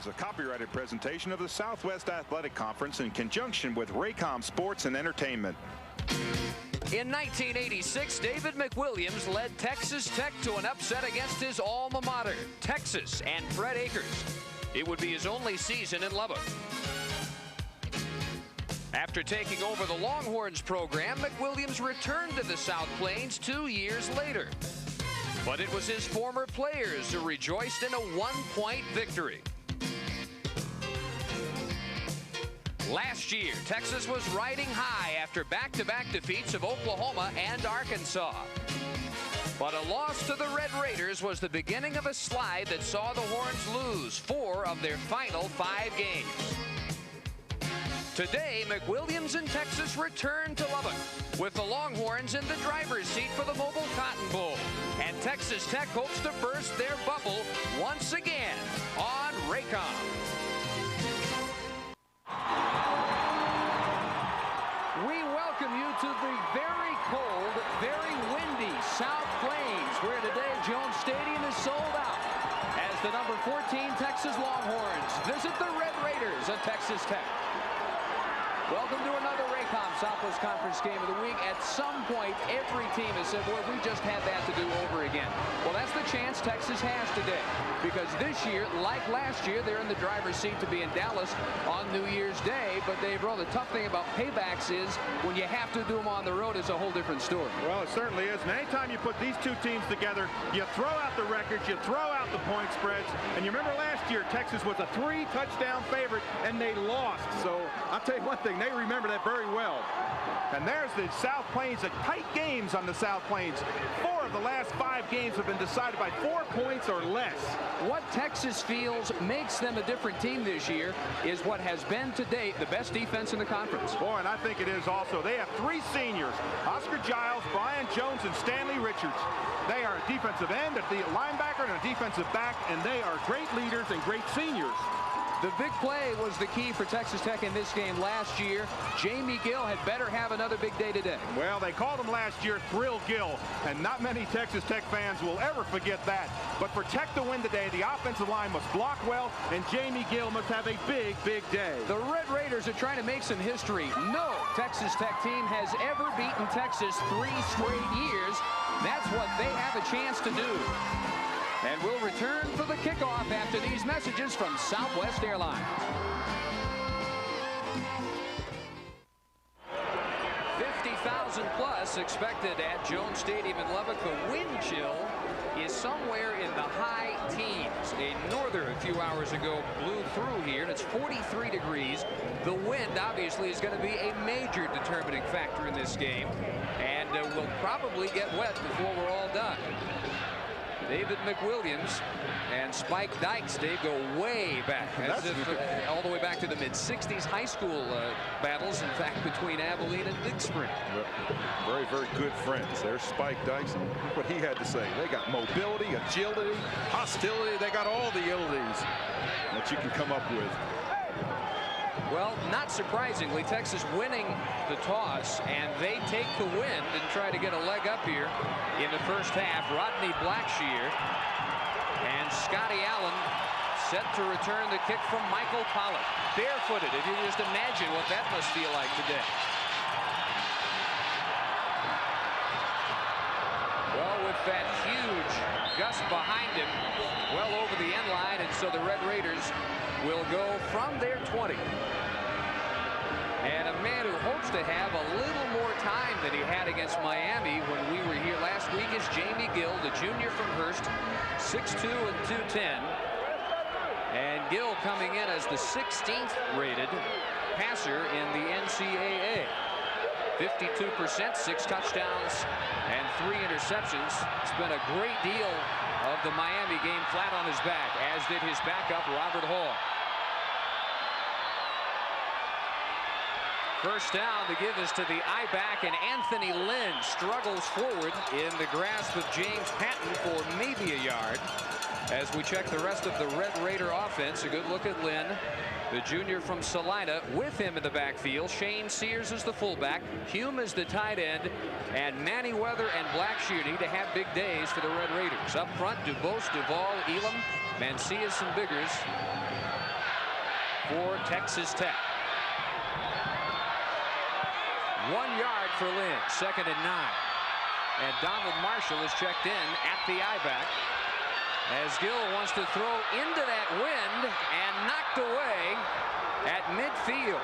is a copyrighted presentation of the Southwest Athletic Conference in conjunction with Raycom Sports and Entertainment. In 1986, David McWilliams led Texas Tech to an upset against his alma mater, Texas, and Fred Akers. It would be his only season in Lubbock. After taking over the Longhorns program, McWilliams returned to the South Plains 2 years later. But it was his former players who rejoiced in a one-point victory. Last year, Texas was riding high after back-to-back defeats of Oklahoma and Arkansas. But a loss to the Red Raiders was the beginning of a slide that saw the Horns lose 4 of their final 5 games. Today, McWilliams and Texas return to Lubbock with the Longhorns in the driver's seat for the Mobile Cotton Bowl. And Texas Tech hopes to burst their bubble once again on Raycom. We welcome you to the very cold, very windy South Plains, where today Jones Stadium is sold out as the number 14 Texas Longhorns visit the Red Raiders of Texas Tech. Welcome to another Raycom Southwest Conference game of the week. At some point, every team has said, boy, we just had that to do over again. Well, that's the chance Texas has today, because this year, like last year, they're in the driver's seat to be in Dallas on New Year's Day. But Dave Rowe, the tough thing about paybacks is when you have to do them on the road, it's a whole different story. Well, it certainly is. And anytime you put these two teams together, you throw out the records, you throw out the point spreads. And you remember last year, Texas was a 3-touchdown favorite, and they lost. So I'll tell you one thing, they remember that very well. And there's the South Plains, the tight games on the South Plains. 4 of the last 5 games have been decided by 4 points or less. What Texas feels makes them a different team this year is what has been to date the best defense in the conference. Boy, and I think it is also. They have 3 seniors, Oscar Giles, Brian Jones, and Stanley Richards. They are a defensive end, a linebacker, and a defensive back, and they are great leaders and great seniors. The big play was the key for Texas Tech in this game last year. Jamie Gill had better have another big day today. Well, they called him last year Thrill Gill, and not many Texas Tech fans will ever forget that. But for Tech to win today, the offensive line must block well, and Jamie Gill must have a big, big day. The Red Raiders are trying to make some history. No Texas Tech team has ever beaten Texas 3 straight years. That's what they have a chance to do. And we'll return for the kickoff after these messages from Southwest Airlines. 50,000 plus expected at Jones Stadium in Lubbock. The wind chill is somewhere in the high teens. A norther a few hours ago blew through here, and it's 43 degrees. The wind obviously is going to be a major determining factor in this game, and will probably get wet before we're all done. David McWilliams and Spike Dykes, they go way back, all the way back to the mid-'60s high school battles, in fact, between Abilene and Big Spring. Very, very good friends. There's Spike Dykes, and look what he had to say. They got mobility, agility, hostility. They got all the abilities that you can come up with. Well, not surprisingly, Texas winning the toss, and they take the wind and try to get a leg up here in the first half. Rodney Blackshear and Scotty Allen set to return the kick from Michael Pollock. Barefooted, if you just imagine what that must feel like today. Well, with that huge gust behind him, well over the end line, and so the Red Raiders will go from their 20. And a man who hopes to have a little more time than he had against Miami when we were here last week is Jamie Gill, the junior from Hearst, 6'2" and 210. And Gill coming in as the 16th rated passer in the NCAA. 52%, 6 touchdowns, and 3 interceptions. Spent a great deal of the Miami game flat on his back, as did his backup, Robert Hall. First down to give us to the I-back, and Anthony Lynn struggles forward in the grasp of James Patton for maybe a yard. As we check the rest of the Red Raider offense, a good look at Lynn, the junior from Salina. With him in the backfield, Shane Sears is the fullback, Hume is the tight end, and Manny Weather and Blackshear need to have big days for the Red Raiders. Up front, Dubose, Duvall, Elam, Mancias, and Biggers. for Texas Tech. 1 yard for Lynn. 2nd and 9. And Donald Marshall is checked in at the I-back as Gill wants to throw into that wind and knocked away at midfield.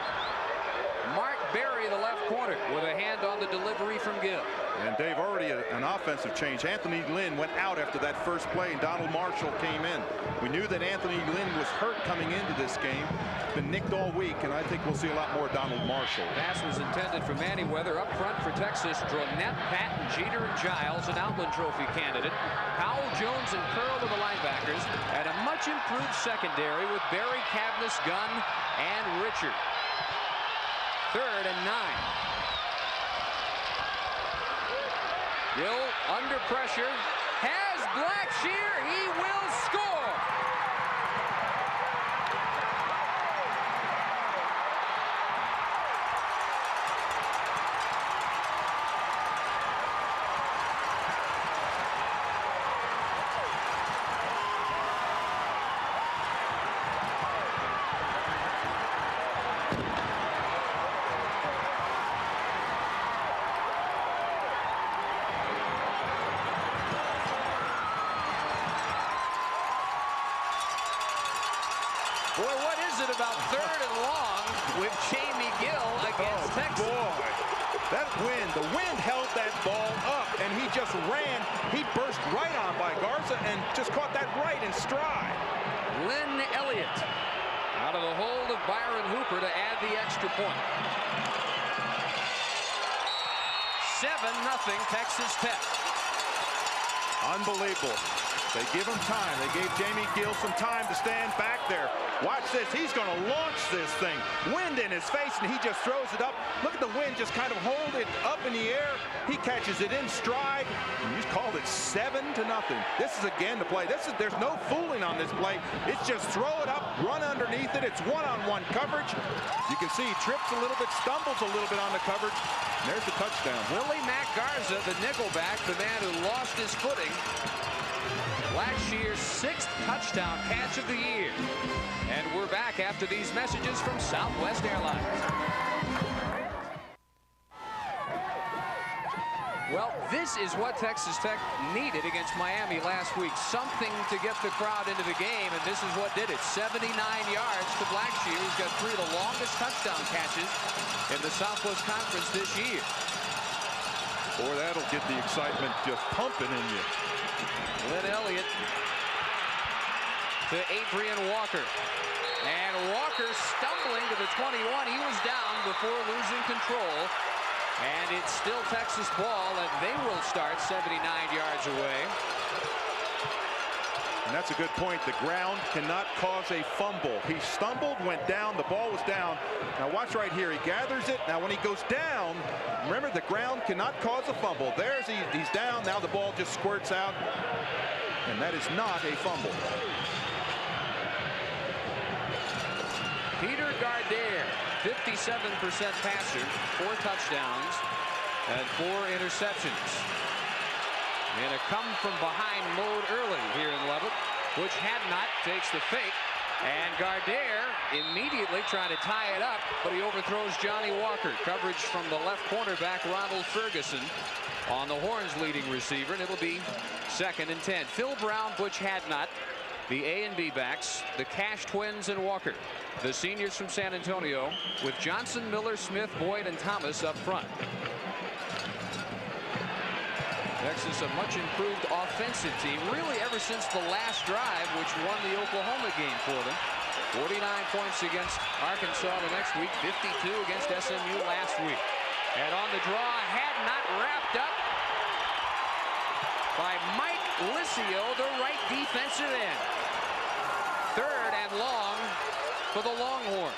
Mark Berry, the left corner, with a hand on the delivery from Gill. And Dave, already an offensive change. Anthony Lynn went out after that first play, and Donald Marshall came in. We knew that Anthony Lynn was hurt coming into this game. Been nicked all week, and I think we'll see a lot more Donald Marshall. Pass was intended for Manny Weather. Up front for Texas, Dronette, Patton, Jeter, and Giles, an Outland Trophy candidate. Powell, Jones, and Curl to the linebackers, and a much improved secondary with Barry, Cavness, Gunn, and Richard. 3rd and 9. Gill under pressure, has Blackshear. He will score. Boy, what is it about 3rd and long with Jamie Gill against Texas? Boy, that wind, the wind held that ball up, and he just ran. He burst right on by Garza and just caught that right in stride. Lynn Elliott out of the hold of Byron Hooper to add the extra point. 7-0 Texas Tech. Unbelievable. They give him time. They gave Jamie Gill some time to stand back there. Watch this. He's going to launch this thing. Wind in his face, and he just throws it up. Look at the wind just kind of hold it up in the air. He catches it in stride. And you called it 7-0. This is again the play. There's no fooling on this play. It's just throw it up, run underneath it. It's one-on-one coverage. You can see he trips a little bit, stumbles a little bit on the coverage. And there's the touchdown. Willie Mack Garza, the nickelback, the man who lost his footing. Blackshear's 6th touchdown catch of the year. And we're back after these messages from Southwest Airlines. Well, this is what Texas Tech needed against Miami last week. Something to get the crowd into the game, and this is what did it. 79 yards to Blackshear, who's got 3 of the longest touchdown catches in the Southwest Conference this year. Boy, that'll get the excitement just pumping in you. Lynn Elliott to Adrian Walker. And Walker stumbling to the 21. He was down before losing control. And it's still Texas ball, and they will start 79 yards away. And that's a good point. The ground cannot cause a fumble. He stumbled, went down, the ball was down. Now watch right here. He gathers it. Now when he goes down, remember the ground cannot cause a fumble. He's down. Now the ball just squirts out. And that is not a fumble. Peter Gardere, 57% passer, 4 touchdowns, and 4 interceptions. In a come-from-behind mode early here in Lubbock. Butch Hadnot takes the fake. And Gardere immediately trying to tie it up, but he overthrows Johnny Walker. Coverage from the left cornerback, Ronald Ferguson, on the Horns' leading receiver, and it'll be 2nd and 10. Phil Brown, Butch Hadnot, the A and B backs, the Cash twins and Walker, the seniors from San Antonio, with Johnson, Miller, Smith, Boyd, and Thomas up front. Texas, a much improved offensive team, really ever since the last drive, which won the Oklahoma game for them. 49 points against Arkansas the next week, 52 against SMU last week. And on the draw, Hadnot wrapped up by Mike Licio, the right defensive end. 3rd and long for the Longhorns.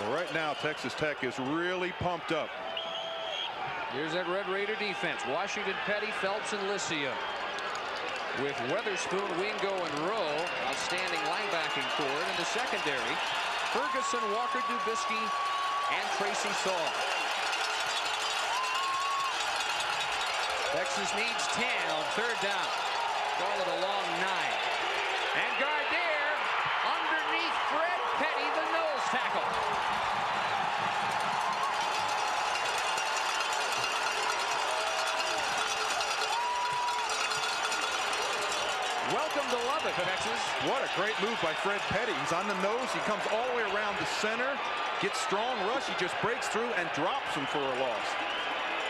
Well, right now, Texas Tech is really pumped up. Here's that Red Raider defense. Washington, Petty, Phelps, and Licio. With Weatherspoon, Wingo, and Rowe, outstanding linebacking core. In the secondary, Ferguson, Walker, Dubisky, and Tracy Saul. Texas needs 10 on 3rd down. Call it a long 9. And Gardere underneath Fred Petty, the nose What a great move by Fred Petty. He's on the nose. He comes all the way around the center, gets strong rush. He just breaks through and drops him for a loss.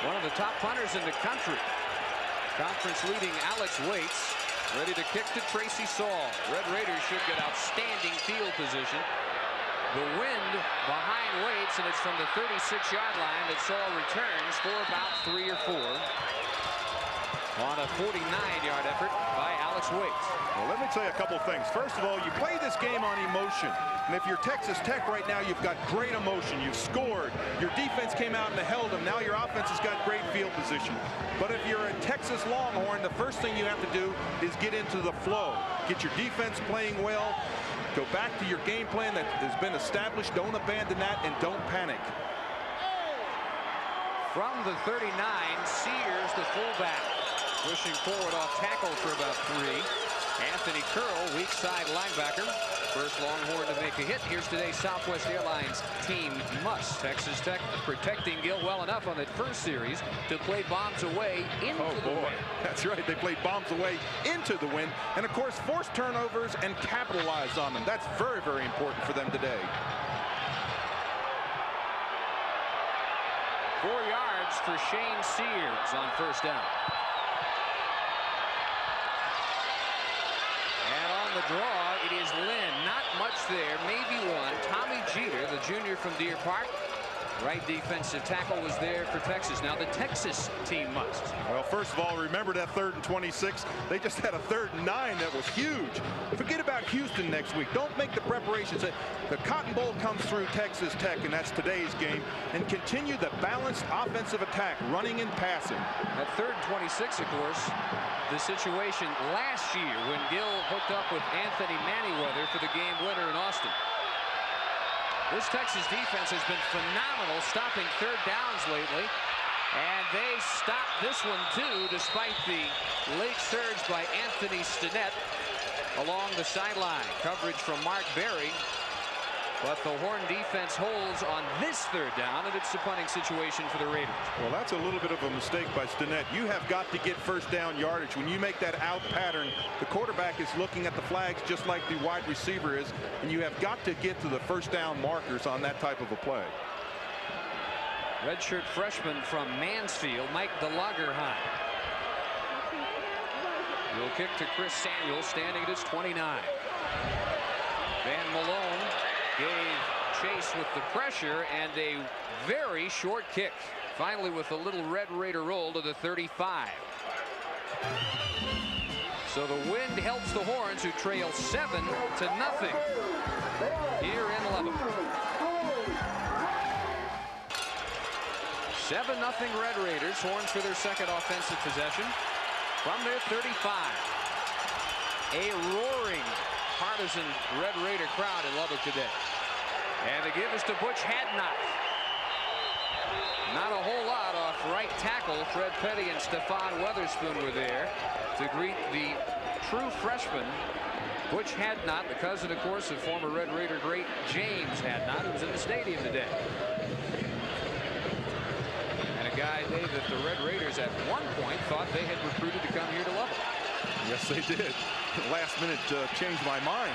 One of the top punters in the country. Conference leading Alex Waits, ready to kick to Tracy Saul. Red Raiders should get outstanding field position. The wind behind Waits, and it's from the 36-yard line that Saul returns for about 3 or 4 on a 49-yard effort by Alex Waits. Well, let me tell you a couple things. First of all, you play this game on emotion. And if you're Texas Tech right now, you've got great emotion. You've scored. Your defense came out and held them. Now your offense has got great field position. But if you're a Texas Longhorn, the first thing you have to do is get into the flow. Get your defense playing well. Go back to your game plan that has been established. Don't abandon that, and don't panic. From the 39, Sears, the fullback, pushing forward off tackle for about 3. Anthony Curl, weak side linebacker. First Longhorn to make a hit. Here's today's Southwest Airlines team must. Texas Tech protecting Gill well enough on that first series to play bombs away into the wind. That's right. They played bombs away into the wind. And, of course, force turnovers and capitalize on them. That's very, very important for them today. 4 yards for Shane Sears on first down. And on the draw, it is Lynn. Not much there, maybe one. Tommy Jeter, the junior from Deer Park. Right defensive tackle was there for Texas. Now the Texas team must. Well, first of all, remember that 3rd and 26. They just had a 3rd and 9 that was huge. Forget about Houston next week. Don't make the preparations. The Cotton Bowl comes through Texas Tech, and that's today's game. And continue the balanced offensive attack, running and passing. At 3rd and 26, of course, the situation last year when Gill hooked up with Anthony Manyweather for the game winner in Austin. This Texas defense has been phenomenal stopping 3rd downs lately. And they stopped this one, too, despite the late surge by Anthony Stinnett along the sideline. Coverage from Mark Berry. But the Horn defense holds on this 3rd down, and it's a punting situation for the Raiders. Well, that's a little bit of a mistake by Stinnett. You have got to get first down yardage. When you make that out pattern, the quarterback is looking at the flags just like the wide receiver is, and you have got to get to the first down markers on that type of a play. Redshirt freshman from Mansfield, Mike DeLagerheim. Will kick to Chris Samuel, standing at his 29. Van Malone gave chase with the pressure, and a very short kick. Finally, with a little Red Raider roll to the 35. So the wind helps the Horns, who trail 7-0 here in Lubbock. 7-0 Red Raiders. Horns for their 2nd offensive possession from their 35. A roaring partisan Red Raider crowd in Lubbock today. And the give is to Butch Hadnot. Not a whole lot off right tackle. Fred Petty and Stephon Weatherspoon were there to greet the true freshman, Butch Hadnot, the cousin, of course, of former Red Raider great James Hadnot, who was in the stadium today. And a guy, Dave, that the Red Raiders at one point thought they had recruited to come here to Lubbock. Yes, they did. Last minute changed my mind.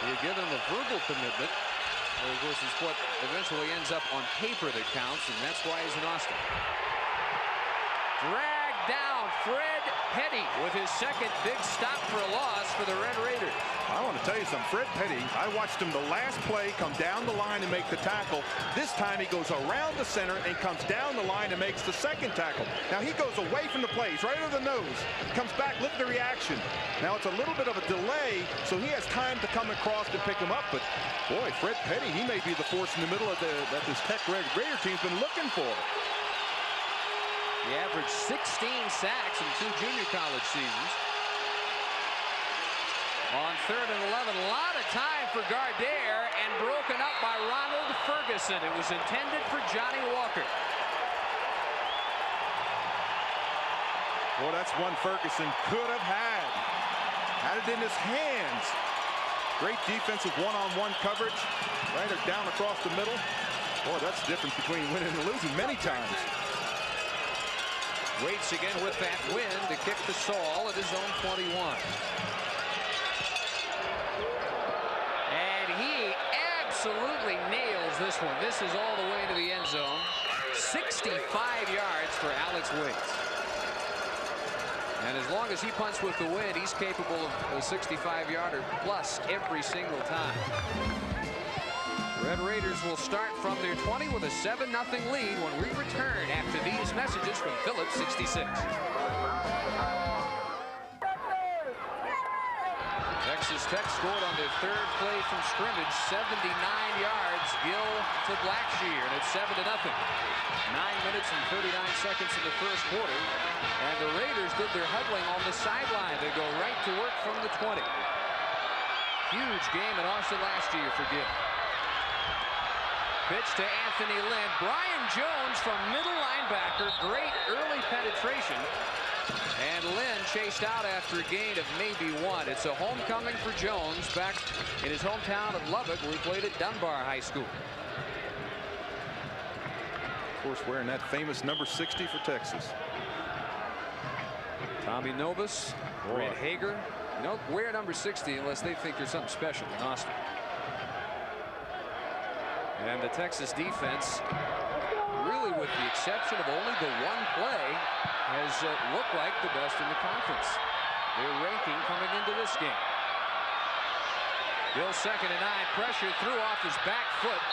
You give him a verbal commitment. Well, of course, it's what eventually ends up on paper that counts, and that's why he's in Austin. Dragged down Fred Petty with his 2nd big stop for a loss for the Red Raiders. I want to tell you something. Fred Petty, I watched him the last play come down the line and make the tackle. This time he goes around the center and comes down the line and makes the 2nd tackle. Now he goes away from the plays, right over the nose, comes back, look at the reaction. Now it's a little bit of a delay, so he has time to come across to pick him up. But boy, Fred Petty, he may be the force in the middle of that this Tech Raider team's been looking for. He averaged 16 sacks in 2 junior college seasons. On 3rd and 11, a lot of time for Gardere, and broken up by Ronald Ferguson. It was intended for Johnny Walker. Well, that's one Ferguson could have had. Had it in his hands. Great defensive one-on-one coverage. Right down across the middle. Boy, that's the difference between winning and losing many times. Waits again with that win to kick to Saul at his own 21. absolutely nails this one. This is all the way to the end zone. 65 yards for Alex Wings. And as long as he punts with the wind, he's capable of a 65-yarder plus every single time. Red Raiders will start from their 20 with a 7-0 lead when we return after these messages from Phillips 66. Texas Tech scored on their third play from scrimmage, 79 yards. Gill to Blackshear, and it's 7-0. 9 minutes and 39 seconds in the first quarter, and the Raiders did their huddling on the sideline. They go right to work from the 20. Huge game at Austin last year for Gill. Pitch to Anthony Lynn. Brian Jones from middle linebacker. Great early penetration. And Lynn chased out after a gain of maybe 1. It's a homecoming for Jones back in his hometown of Lubbock, where he played at Dunbar High School. Of course, wearing that famous number 60 for Texas. Tommy Novus, Brent Hager. You don't wear number 60 unless they think there's something special in Austin. And the Texas defense, really with the exception of only the one play, has looked like the best in the conference. Their ranking coming into this game. Gill 2nd and 9. Pressure threw off his back foot.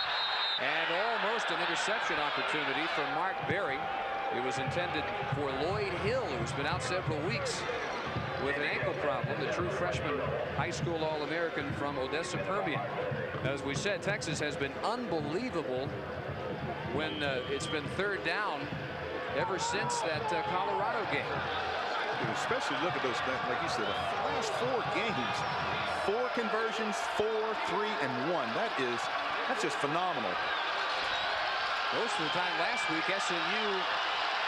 And almost an interception opportunity for Mark Berry. It was intended for Lloyd Hill, who's been out several weeks with an ankle problem, the true freshman high school All-American from Odessa Permian. As we said, Texas has been unbelievable when it's been third down ever since that Colorado game. Especially look at those, like you said, the last 4 games, 4 conversions, 4, 3, and 1. That's just phenomenal. Most of the time last week, SMU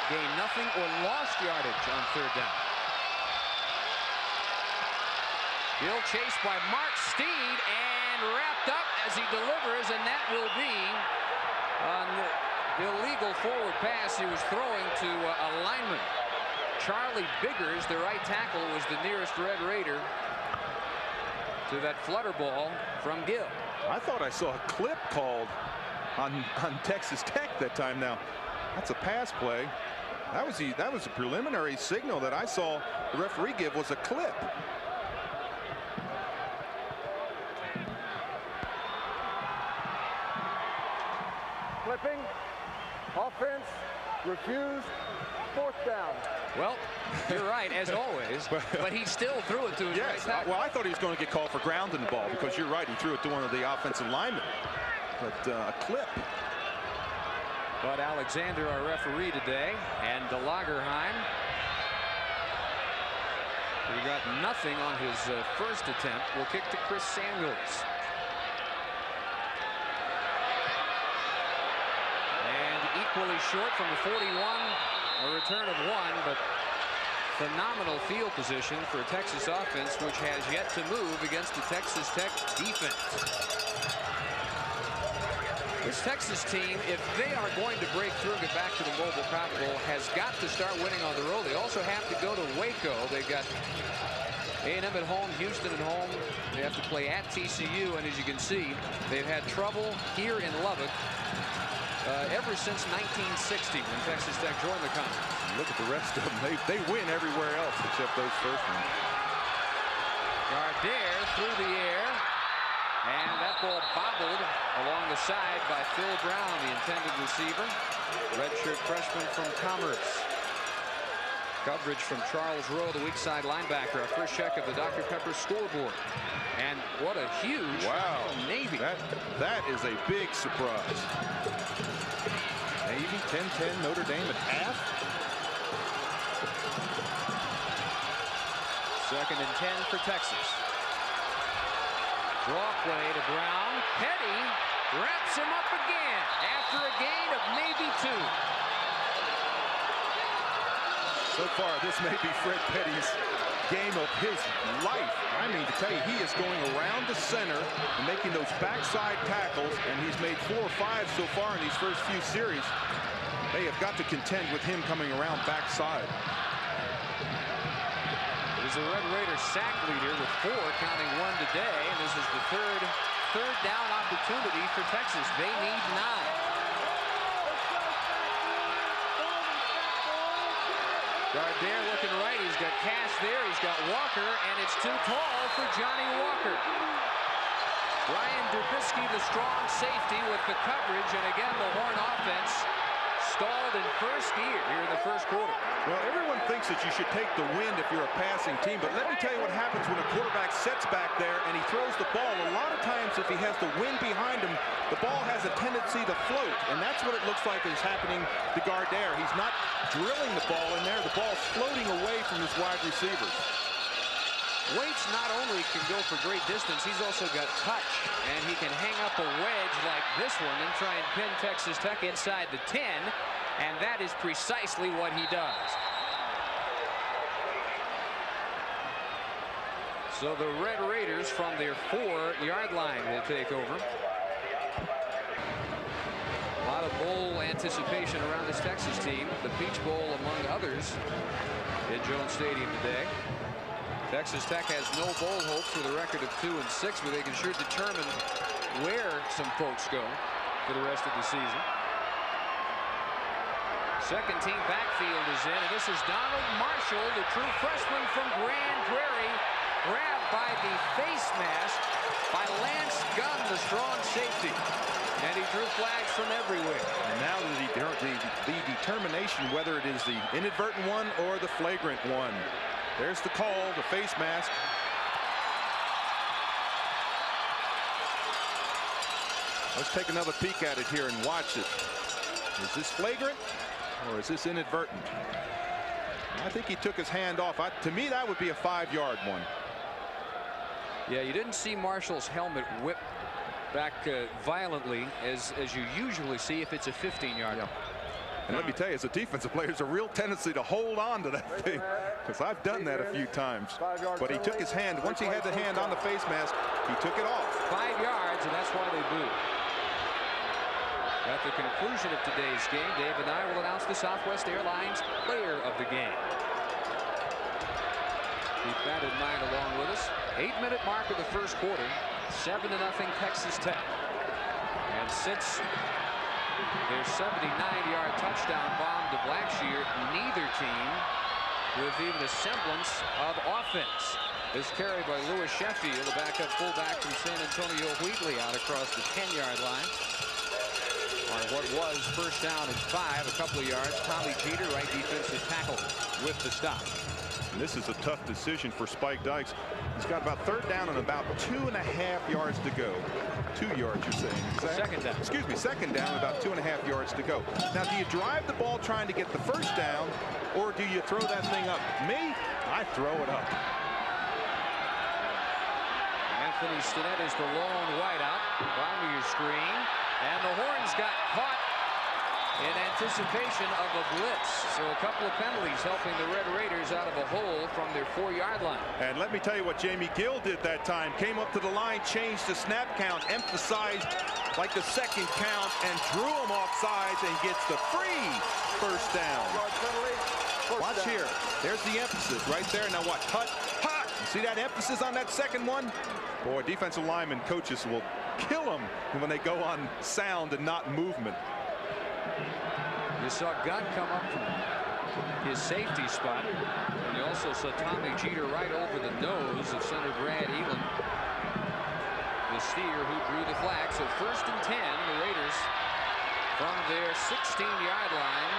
gained nothing or lost yardage on third down. Gill chased by Mark Steed and wrapped up as he delivers, and that will be an illegal forward pass. He was throwing to a lineman. Charlie Biggers, the right tackle, was the nearest Red Raider to that flutter ball from Gill. I thought I saw a clip called on Texas Tech that time. Now, that's a pass play. That was a preliminary signal that I saw the referee give was a clip. Flipping, offense, refused, 4th down. Well, you're right, as always, but he still threw it to his right tackle. Well, I thought he was going to get called for grounding the ball, because you're right, he threw it to one of the offensive linemen. But a clip. But Alexander, our referee today, and DeLagerheim, who got nothing on his first attempt, will kick to Chris Samuels. And equally short from the 41, a return of 1, but phenomenal field position for a Texas offense, which has yet to move against the Texas Tech defense. This Texas team, if they are going to break through and get back to the Mobile Cotton Bowl, has got to start winning on the road. They also have to go to Waco. They've got A&M at home, Houston at home. They have to play at TCU, and as you can see, they've had trouble here in Lubbock ever since 1960 when Texas Tech joined the conference. Look at the rest of them. They win everywhere else except those first ones. Gardere through the air. And that ball bobbled along the side by Phil Brown, the intended receiver. Redshirt freshman from Commerce. Coverage from Charles Rowe, the weak side linebacker. Our first check of the Dr. Pepper scoreboard. And what a huge Navy. That is a big surprise. Navy 10-10 Notre Dame at half. 2nd and 10 for Texas. Draw play to Brown. Petty wraps him up again after a gain of maybe 2. So far, this may be Fred Petty's game of his life. I mean, to tell you, he is going around the center and making those backside tackles, and he's made 4 or 5 so far in these first few series. They have got to contend with him coming around backside. He's the Red Raider sack leader with 4, counting 1 today, and this is the 3rd third down opportunity for Texas. They need 9. Gardere looking right. He's got Cash there. He's got Walker, and it's too tall for Johnny Walker. Brian Dubisky, the strong safety, with the coverage, and again the Horn offense stalled in first gear here in the first quarter. Well, everyone thinks that you should take the wind if you're a passing team, but let me tell you what happens when a quarterback sets back there and he throws the ball. A lot of times if he has the wind behind him, the ball has a tendency to float, and that's what it looks like is happening to Gardere. He's not drilling the ball in there. The ball's floating away from his wide receivers. Waits not only can go for great distance, he's also got touch, and he can hang up a wedge like this one and try and pin Texas Tech inside the 10, and that is precisely what he does. So the Red Raiders from their 4-yard line will take over. A lot of bowl anticipation around this Texas team. The Peach Bowl among others at Jones Stadium today. Texas Tech has no bowl hopes with a record of 2-6, but they can sure determine where some folks go for the rest of the season. Second team backfield is in, and this is Donald Marshall, the true freshman from Grand Prairie, grabbed by the face mask by Lance Gunn, the strong safety. And he drew flags from everywhere. And now the determination whether it is the inadvertent one or the flagrant one. There's the call, the face mask. Let's take another peek at it here and watch it. Is this flagrant or is this inadvertent? I think he took his hand off. To me, that would be a 5-yard one. Yeah, you didn't see Marshall's helmet whip back violently as you usually see if it's a 15-yard. Yeah. And let me tell you, as a defensive player, there's a real tendency to hold on to that thing, because I've done that a few times. But he took his hand. Once he had the hand on the face mask, he took it off. 5 yards, and that's why they booed. At the conclusion of today's game, Dave and I will announce the Southwest Airlines player of the game. Keep that in mind along with us. 8-minute mark of the first quarter. 7-0 Texas Tech. And since their 79-yard touchdown bomb to Blackshear, neither team with even a semblance of offense. This carry by Lewis Sheffield, the backup fullback from San Antonio Wheatley, out across the 10-yard line. On what was first down and 5, a couple of yards. Tommy Jeter, right defensive tackle, with the stop. And this is a tough decision for Spike Dykes. He's got about third down and about 2.5 yards to go. 2 yards, you're saying. Second down. Excuse me, second down, about 2.5 yards to go. Now, do you drive the ball trying to get the first down, or do you throw that thing up? Me, I throw it up. Anthony Stinnett is the lone wideout. Bottom of your screen. And the Horns got caught in anticipation of a blitz. So a couple of penalties helping the Red Raiders out of a hole from their 4-yard line. And let me tell you what Jamie Gill did that time. Came up to the line, changed the snap count, emphasized like the second count, and drew him off sides and gets the free first down. Watch here. There's the emphasis right there. Now what? Hut, hot. See that emphasis on that second one? Boy, defensive linemen, coaches will kill them when they go on sound and not movement. You saw Gunn come up from his safety spot, and you also saw Tommy Jeter right over the nose of center Brad Elam, the steer who drew the flag. So 1st and 10, the Raiders from their 16-yard line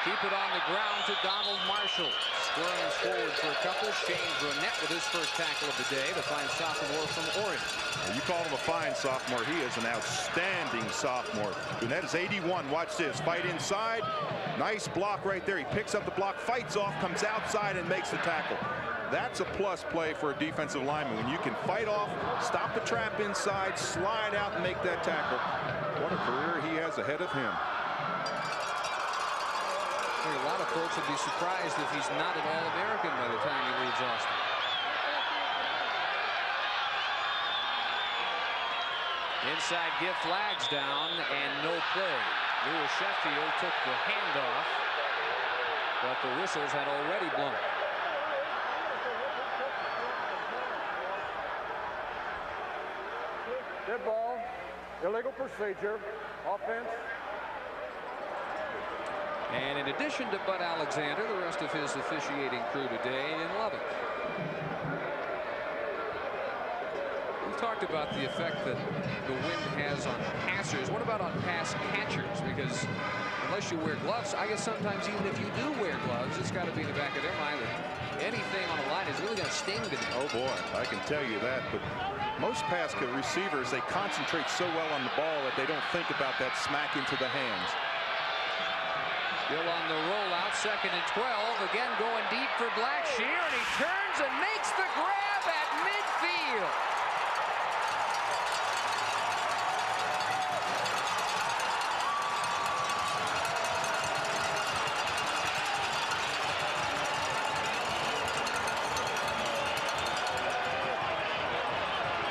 keep it on the ground to Donald Marshall. Squirms forward for a couple. Shane Brunette with his first tackle of the day, the fine sophomore from Oregon. You call him a fine sophomore. He is an outstanding sophomore. Brunette is 81. Watch this. Fight inside. Nice block right there. He picks up the block, fights off, comes outside, and makes the tackle. That's a plus play for a defensive lineman. When you can fight off, stop the trap inside, slide out, and make that tackle. What a career he has ahead of him. I think a lot of folks would be surprised if he's not an All-American by the time he leaves Austin. Inside give flags down and no play. Lewis Sheffield took the handoff, but the whistles had already blown. Dead ball. Illegal procedure. Offense. And in addition to Bud Alexander, the rest of his officiating crew today in Lubbock. We've talked about the effect that the wind has on passers. What about on pass catchers? Because unless you wear gloves, I guess sometimes even if you do wear gloves, it's got to be in the back of their mind that anything on a line is really going to sting them. Oh boy, I can tell you that. But most pass receivers, they concentrate so well on the ball that they don't think about that smack into the hands. Still on the rollout, 2nd and 12. Again going deep for Blackshear, and he turns and makes the grab at midfield.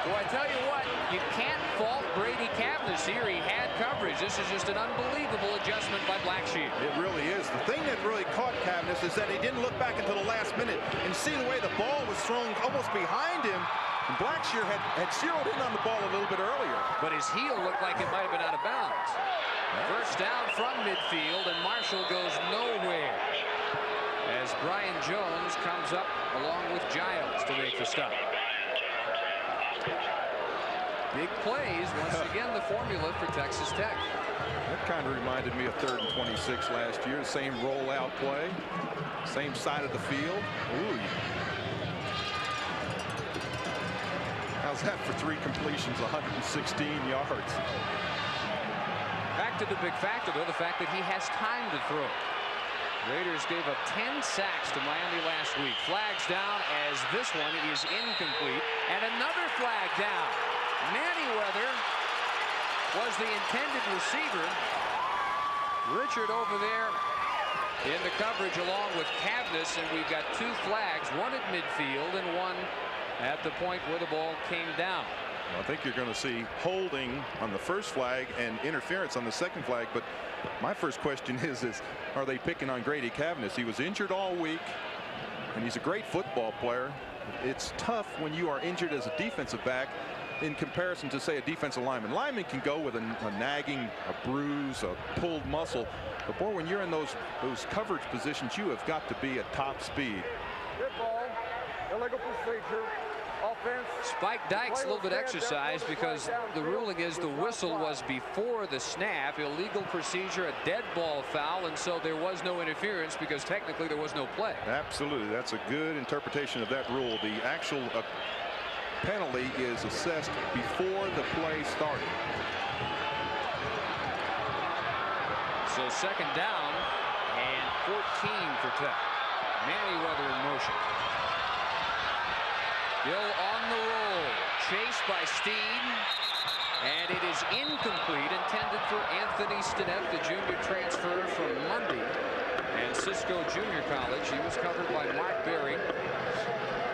So I tell you what, you can't fault Brady Cavness here. He had coverage. This is just an unbelievable adjustment by Blackshear. It really is. The thing that really caught Cavness is that he didn't look back until the last minute and see the way the ball was thrown almost behind him. And Blackshear had zeroed in on the ball a little bit earlier. But his heel looked like it might have been out of bounds. First down from midfield, and Marshall goes nowhere as Brian Jones comes up along with Giles to make the stop. Big plays, once again, the formula for Texas Tech. That kind of reminded me of 3rd and 26 last year. Same rollout play, same side of the field. Ooh. How's that for 3 completions, 116 yards? Back to the big factor, though, the fact that he has time to throw. Raiders gave up 10 sacks to Miami last week. Flags down as this one is incomplete, and another flag down. Merriweather was the intended receiver. Richard over there in the coverage along with Cavness, and we've got 2 flags, one at midfield and one at the point where the ball came down. Well, I think you're going to see holding on the first flag and interference on the second flag. But my first question is are they picking on Grady Cavness? He was injured all week, and he's a great football player. It's tough when you are injured as a defensive back in comparison to, say, a defensive lineman. Lineman can go with a nagging, a bruise, a pulled muscle. But boy, when you're in those coverage positions, you have got to be at top speed. Good ball. Illegal procedure. Offense. Spike Dykes a little bit exercised because the ruling is the whistle was before the snap. Illegal procedure, a dead ball foul, and so there was no interference because technically there was no play. Absolutely. That's a good interpretation of that rule. The actual penalty is assessed before the play started. So 2nd down and 14 for Tech. Merriweather in motion. Gill on the roll, chased by Steen, and it is incomplete, intended for Anthony Stinnett, the junior transfer from Mundy and Cisco Junior College. He was covered by Mark Berry.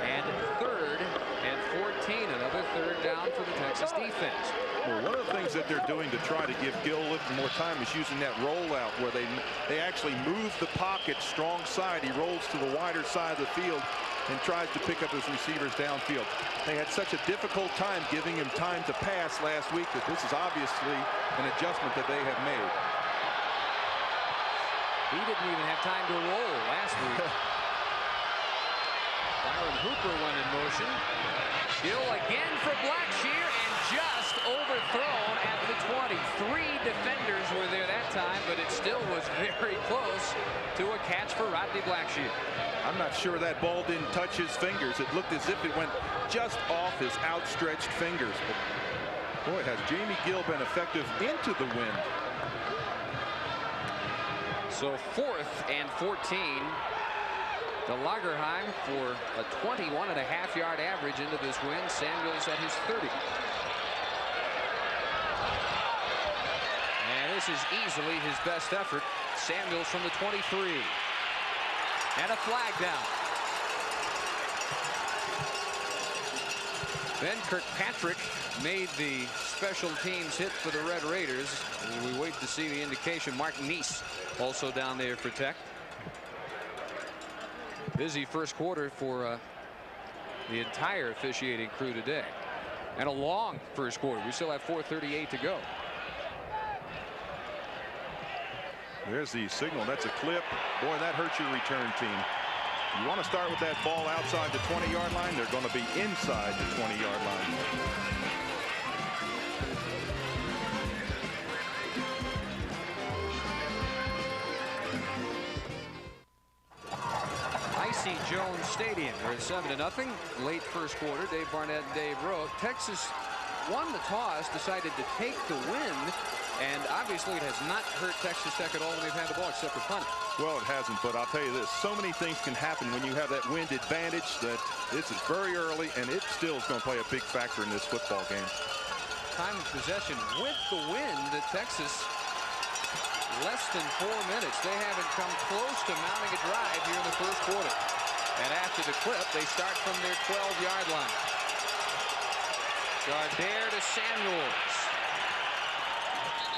And 3rd and 14, another 3rd down for the Texas defense. Well, one of the things that they're doing to try to give Gill a little more time is using that rollout where they actually move the pocket strong side. He rolls to the wider side of the field and tries to pick up his receivers downfield. They had such a difficult time giving him time to pass last week that this is obviously an adjustment that they have made. He didn't even have time to roll last week. Byron Hooper went in motion. Gill again for Blackshear, and just overthrown at the 20. 3 defenders were there that time, but it still was very close to a catch for Rodney Blackshear. I'm not sure that ball didn't touch his fingers. It looked as if it went just off his outstretched fingers. But boy, has Jamie Gill been effective into the wind. So 4th and 14 to Lagerheim for a 21.5-yard average into this win. Samuels at his 30. And this is easily his best effort. Samuels from the 23. And a flag down. Ben Kirkpatrick made the special teams hit for the Red Raiders. We wait to see the indication. Mark Neese also down there for Tech. Busy first quarter for the entire officiating crew today. And a long first quarter. We still have 4:38 to go. There's the signal. That's a clip. Boy, that hurts your return team. You want to start with that ball outside the 20-yard line. They're going to be inside the 20-yard line. Icy Jones Stadium. We're at 7-0. Late first quarter. Dave Barnett and Dave Rowe. Texas won the toss, decided to take the win, and obviously it has not hurt Texas Tech at all when they've had the ball except for punting. Well, it hasn't, but I'll tell you this, so many things can happen when you have that wind advantage that this is very early, and it still is going to play a big factor in this football game. Time of possession with the wind at Texas, less than 4 minutes. They haven't come close to mounting a drive here in the first quarter. And after the clip, they start from their 12-yard line. Gardere to Samuels.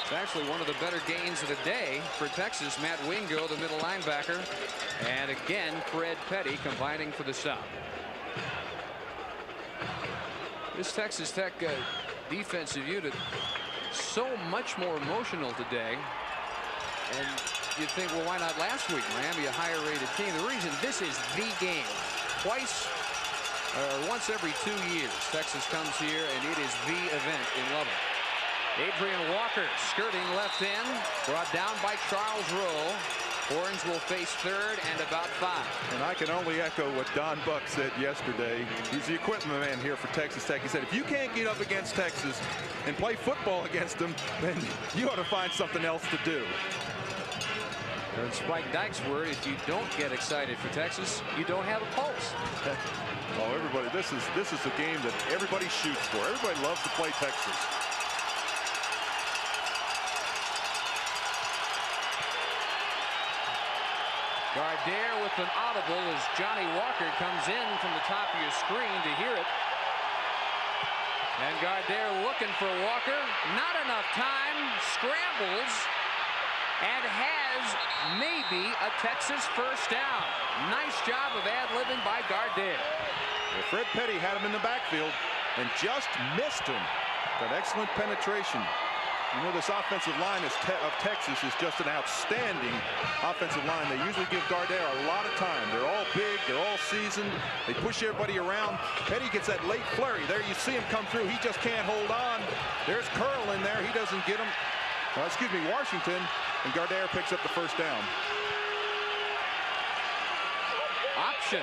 It's actually one of the better gains of the day for Texas. Matt Wingo, the middle linebacker. And again, Fred Petty combining for the stop. This Texas Tech defensive unit so much more emotional today. And you'd think, well, why not last week? Miami, a higher rated team. The reason this is the game. Once every 2 years, Texas comes here, and it is the event in Lubbock. Adrian Walker skirting left end, brought down by Charles Rowe. Horns will face third and about 5. And I can only echo what Don Buck said yesterday. He's the equipment man here for Texas Tech. He said, if you can't get up against Texas and play football against them, then you ought to find something else to do. In Spike Dykes' word, if you don't get excited for Texas, you don't have a pulse. Oh, everybody, this is a game that everybody shoots for. Everybody loves to play Texas. Gardere with an audible as Johnny Walker comes in from the top of your screen to hear it. And Gardere looking for Walker. Not enough time. Scrambles. And has maybe a Texas first down. Nice job of ad-libbing by Gardere. Well, Fred Petty had him in the backfield and just missed him. Got excellent penetration. You know, this offensive line of Texas is just an outstanding offensive line. They usually give Gardere a lot of time. They're all big. They're all seasoned. They push everybody around. Petty gets that late flurry. There you see him come through. He just can't hold on. There's Curl in there. He doesn't get him. Washington. And Gardere picks up the first down. Option.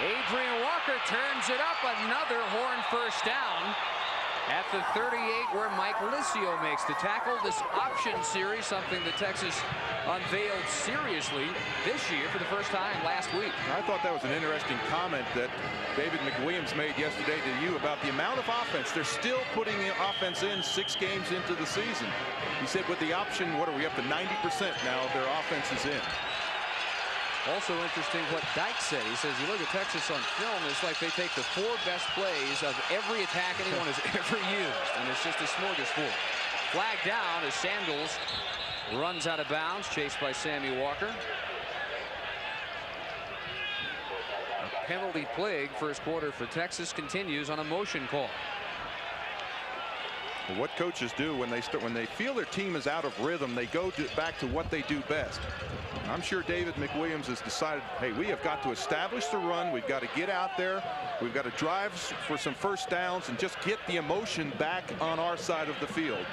Adrian Walker turns it up. Another Horn first down. At the 38 where Mike Licio makes the tackle. This option series, something that Texas unveiled seriously this year for the first time last week. I thought that was an interesting comment that David McWilliams made yesterday to you about the amount of offense. They're still putting the offense in 6 games into the season. He said with the option, what are we up to 90% now? Their offense is in. Also interesting what Dykes said. He says you look at Texas on film, it's like they take the 4 best plays of every attack anyone has ever used, and it's just a smorgasbord. Flag down as Samuels runs out of bounds, chased by Sammy Walker. A penalty plague first quarter for Texas continues on a motion call. What coaches do when they feel their team is out of rhythm, they go back to what they do best. I'm sure David McWilliams has decided, hey, we have got to establish the run. We've got to get out there. We've got to drive for some first downs and just get the emotion back on our side of the field.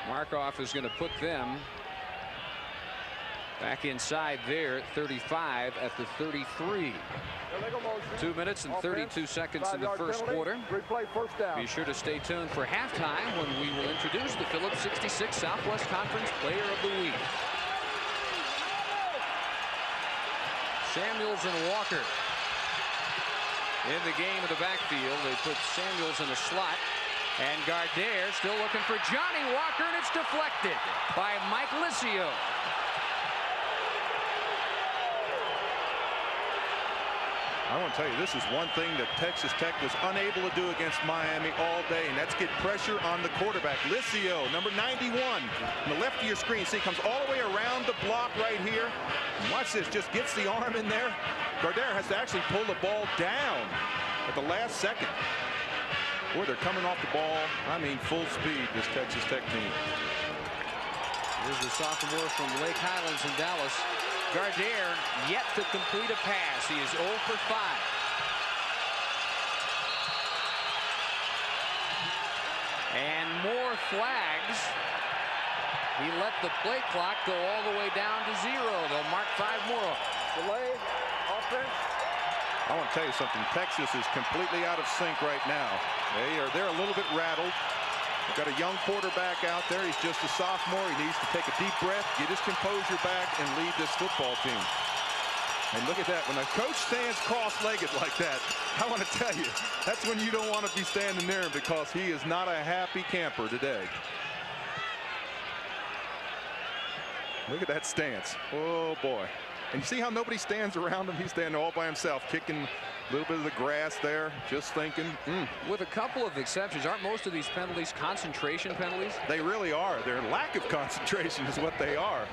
Markov is going to put them back inside there at 35 at the 33. 2 minutes and 32 seconds in the first quarter. Be sure to stay tuned for halftime when we will introduce the Phillips 66 Southwest Conference Player of the Week. Samuels and Walker in the game of the backfield. They put Samuels in the slot. And Gardere still looking for Johnny Walker, and it's deflected by Mike Licio. I want to tell you, this is one thing that Texas Tech was unable to do against Miami all day, and that's get pressure on the quarterback. Licio, number 91, on the left of your screen. See, comes all the way around the block right here. And watch this, just gets the arm in there. Gardere has to actually pull the ball down at the last second. Boy, they're coming off the ball, I mean, full speed, this Texas Tech team. Here's the sophomore from Lake Highlands in Dallas. Gardere yet to complete a pass. He is 0 for 5. And more flags. He let the play clock go all the way down to 0. They'll mark 5 more. Delay, offense. I want to tell you something. Texas is completely out of sync right now. They're a little bit rattled. They've got a young quarterback out there. He's just a sophomore. He needs to take a deep breath, get his composure back, and lead this football team. And look at that. When a coach stands cross-legged like that, I want to tell you, that's when you don't want to be standing there, because he is not a happy camper today. Look at that stance. Oh, boy. And you see how nobody stands around him? He's standing all by himself, kicking a little bit of the grass there, just thinking. With a couple of exceptions, aren't most of these penalties concentration penalties? They really are. Their lack of concentration is what they are.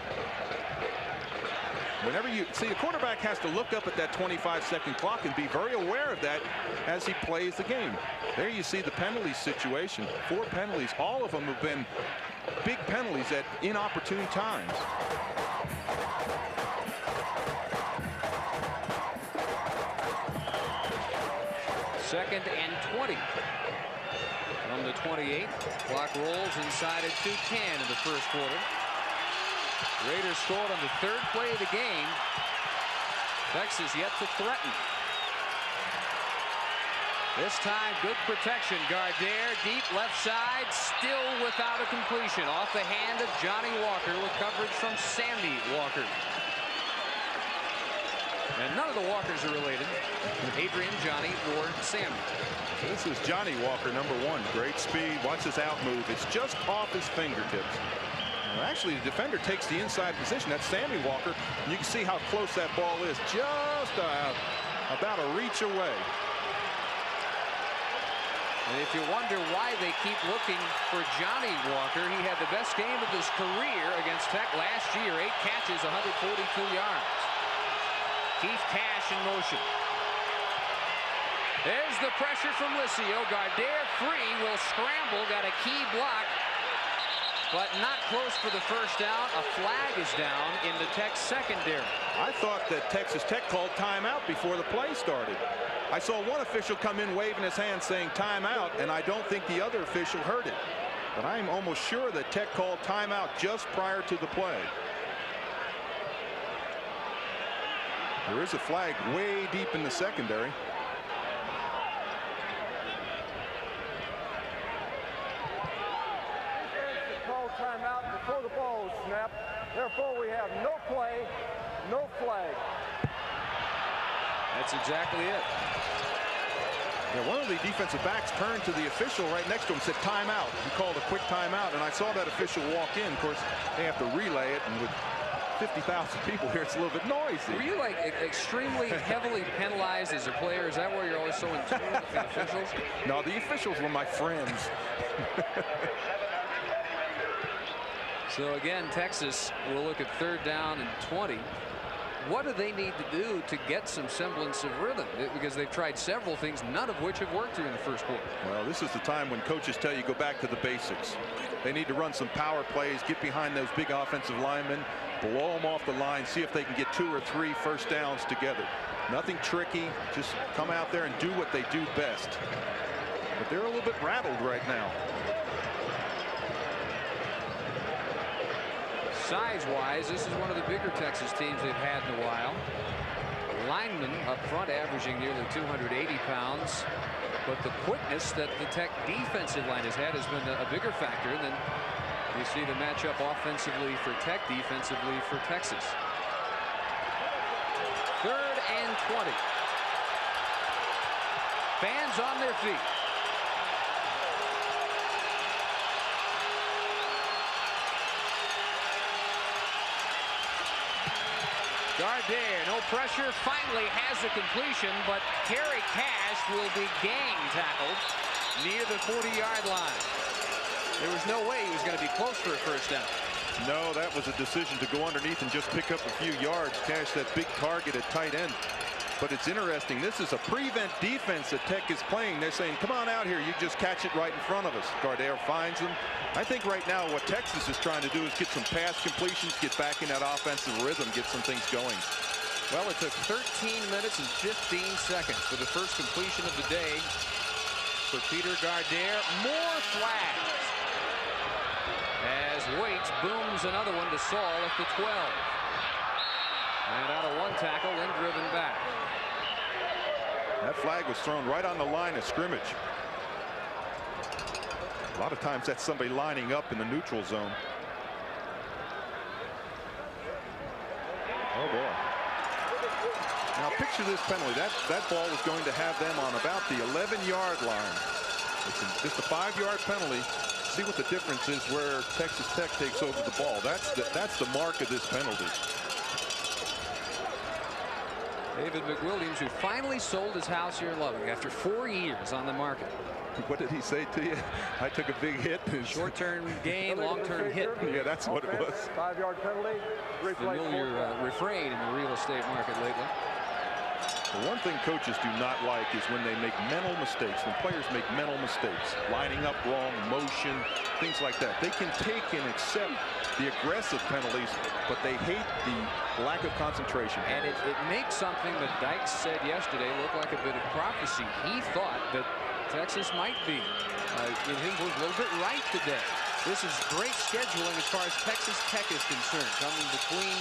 Whenever you see, a quarterback has to look up at that 25-second clock and be very aware of that as he plays the game. There you see the penalty situation. 4 penalties. All of them have been big penalties at inopportune times. Second and 20 from the 28. Clock rolls inside at 2:10 in the first quarter. Raiders scored on the 3rd play of the game. Texas yet to threaten. This time, good protection. Gardere deep left side, still without a completion. Off the hand of Johnny Walker with coverage from Sammy Walker. And none of the Walkers are related. Adrian, Johnny, or Sammy. This is Johnny Walker, number 1. Great speed. Watch his out move. It's just off his fingertips. Well, actually, the defender takes the inside position. That's Sammy Walker. You can see how close that ball is. Just about a reach away. And if you wonder why they keep looking for Johnny Walker, he had the best game of his career against Tech last year. 8 catches, 142 yards. Keith Cash in motion. There's the pressure from Licio. Gardere free, will scramble, got a key block, but not close for the first down. A flag is down in the Tech secondary. I thought that Texas Tech called timeout before the play started. I saw one official come in waving his hand saying timeout, and I don't think the other official heard it. But I'm almost sure that Tech called timeout just prior to the play. There is a flag way deep in the secondary. Call timeout before the ball is snapped. Therefore, we have no play, no flag. That's exactly it. Yeah, one of the defensive backs turned to the official right next to him and said timeout. He called a quick timeout, and I saw that official walk in. Of course, they have to relay it, and with 50,000 people here, it's a little bit noisy. Were you like extremely heavily penalized as a player? Is that why you're always so in tune with the officials? No, the officials were my friends. So again, Texas will look at 3rd down and 20. What do they need to do to get some semblance of rhythm? Because they've tried several things, none of which have worked here in the first quarter. Well, this is the time when coaches tell you go back to the basics. They need to run some power plays, get behind those big offensive linemen, blow them off the line, see if they can get 2 or 3 first downs together. Nothing tricky, just come out there and do what they do best. But they're a little bit rattled right now. Size-wise, this is one of the bigger Texas teams they've had in a while. Linemen up front averaging nearly 280 pounds. But the quickness that the Tech defensive line has had has been a bigger factor. And then you see the matchup offensively for Tech, defensively for Texas. 3rd and 20. Fans on their feet. Gardere, no pressure, finally has a completion, but Kerry Cash will be gang tackled near the 40-yard line. There was no way he was going to be close for a first down. No, that was a decision to go underneath and just pick up a few yards. Cash that big target at tight end. But it's interesting. This is a prevent defense that Tech is playing. They're saying, come on out here. You just catch it right in front of us. Gardere finds them. I think right now what Texas is trying to do is get some pass completions, get back in that offensive rhythm, get some things going. Well, it took 13 minutes and 15 seconds for the first completion of the day for Peter Gardere. More flags as Waits booms another one to Saul at the 12. And out of one tackle, then driven back. That flag was thrown right on the line of scrimmage. A lot of times that's somebody lining up in the neutral zone. Oh boy. Now picture this penalty. That ball was going to have them on about the 11-yard line. It's just a 5-yard penalty. See what the difference is where Texas Tech takes over the ball. That's the mark of this penalty. David McWilliams, who finally sold his house here in Lubbock after 4 years on the market. What did he say to you? I took a big hit. Short-term gain, long-term hit. Yeah, that's what it was. 5-yard penalty. Familiar refrain in the real estate market lately. The one thing coaches do not like is when they make mental mistakes, when players make mental mistakes, lining up wrong, motion, things like that. They can take and accept the aggressive penalties, but they hate the lack of concentration. And it makes something that Dykes said yesterday look like a bit of prophecy. He thought that Texas might be, in his words, a little bit right today. This is great scheduling as far as Texas Tech is concerned, coming between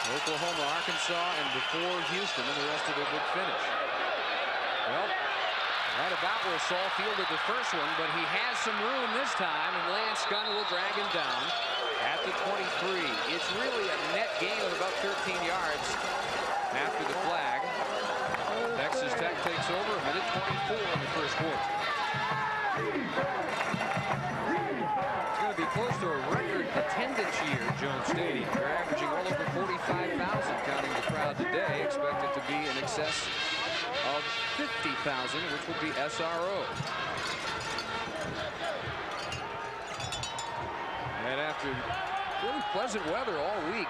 Oklahoma, Arkansas, and before Houston, and the rest of it would finish. Well, right about where Saul fielded the first one, but he has some room this time, and Lance Gunn will drag him down at the 23. It's really a net gain of about 13 yards after the flag. Texas Tech takes over a minute 24 in the first quarter. It's going to be close to a record attendance year, Jones Stadium. They're averaging well over 45,000, counting the crowd today. Expected to be in excess of 50,000, which would be SRO. And after really pleasant weather all week,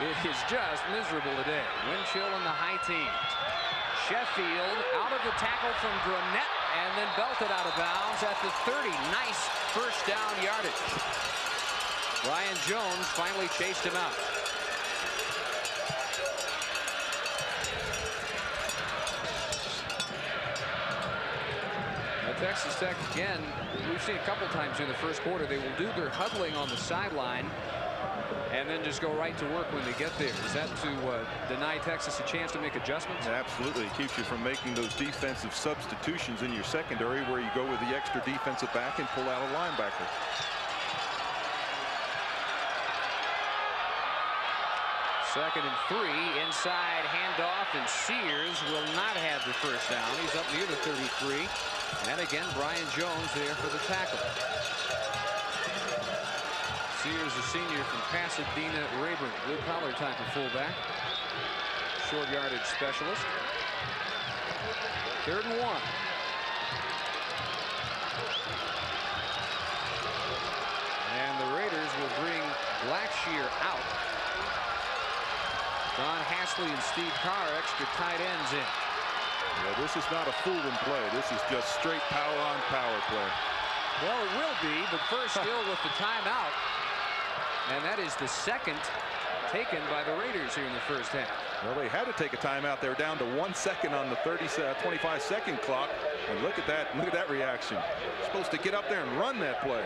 it is just miserable today. Wind chill in the high teens. Sheffield out of the tackle from Dronette and then belted out of bounds at the 30. Nice first down yardage. Ryan Jones finally chased him out. Now Texas Tech again, we've seen a couple times in the first quarter, they will do their huddling on the sideline and then just go right to work when they get there. Is that to deny Texas a chance to make adjustments? Absolutely. It keeps you from making those defensive substitutions in your secondary where you go with the extra defensive back and pull out a linebacker. Second and 3, inside handoff, and Sears will not have the first down. He's up near the 33. And again, Brian Jones there for the tackle. Sears, a senior from Pasadena, Rayburn, blue-collar type of fullback. Short yardage specialist. 3rd and 1. And the Raiders will bring Blackshear out. Don Hasley and Steve Carr, extra tight ends in. Yeah, this is not a fool-in play. This is just straight power on power play. Well, it will be, but first still with the timeout. And that is the second taken by the Raiders here in the first half. Well, they had to take a timeout. They were down to 1 second on the 25-second clock. And look at that. Look at that reaction. You're supposed to get up there and run that play.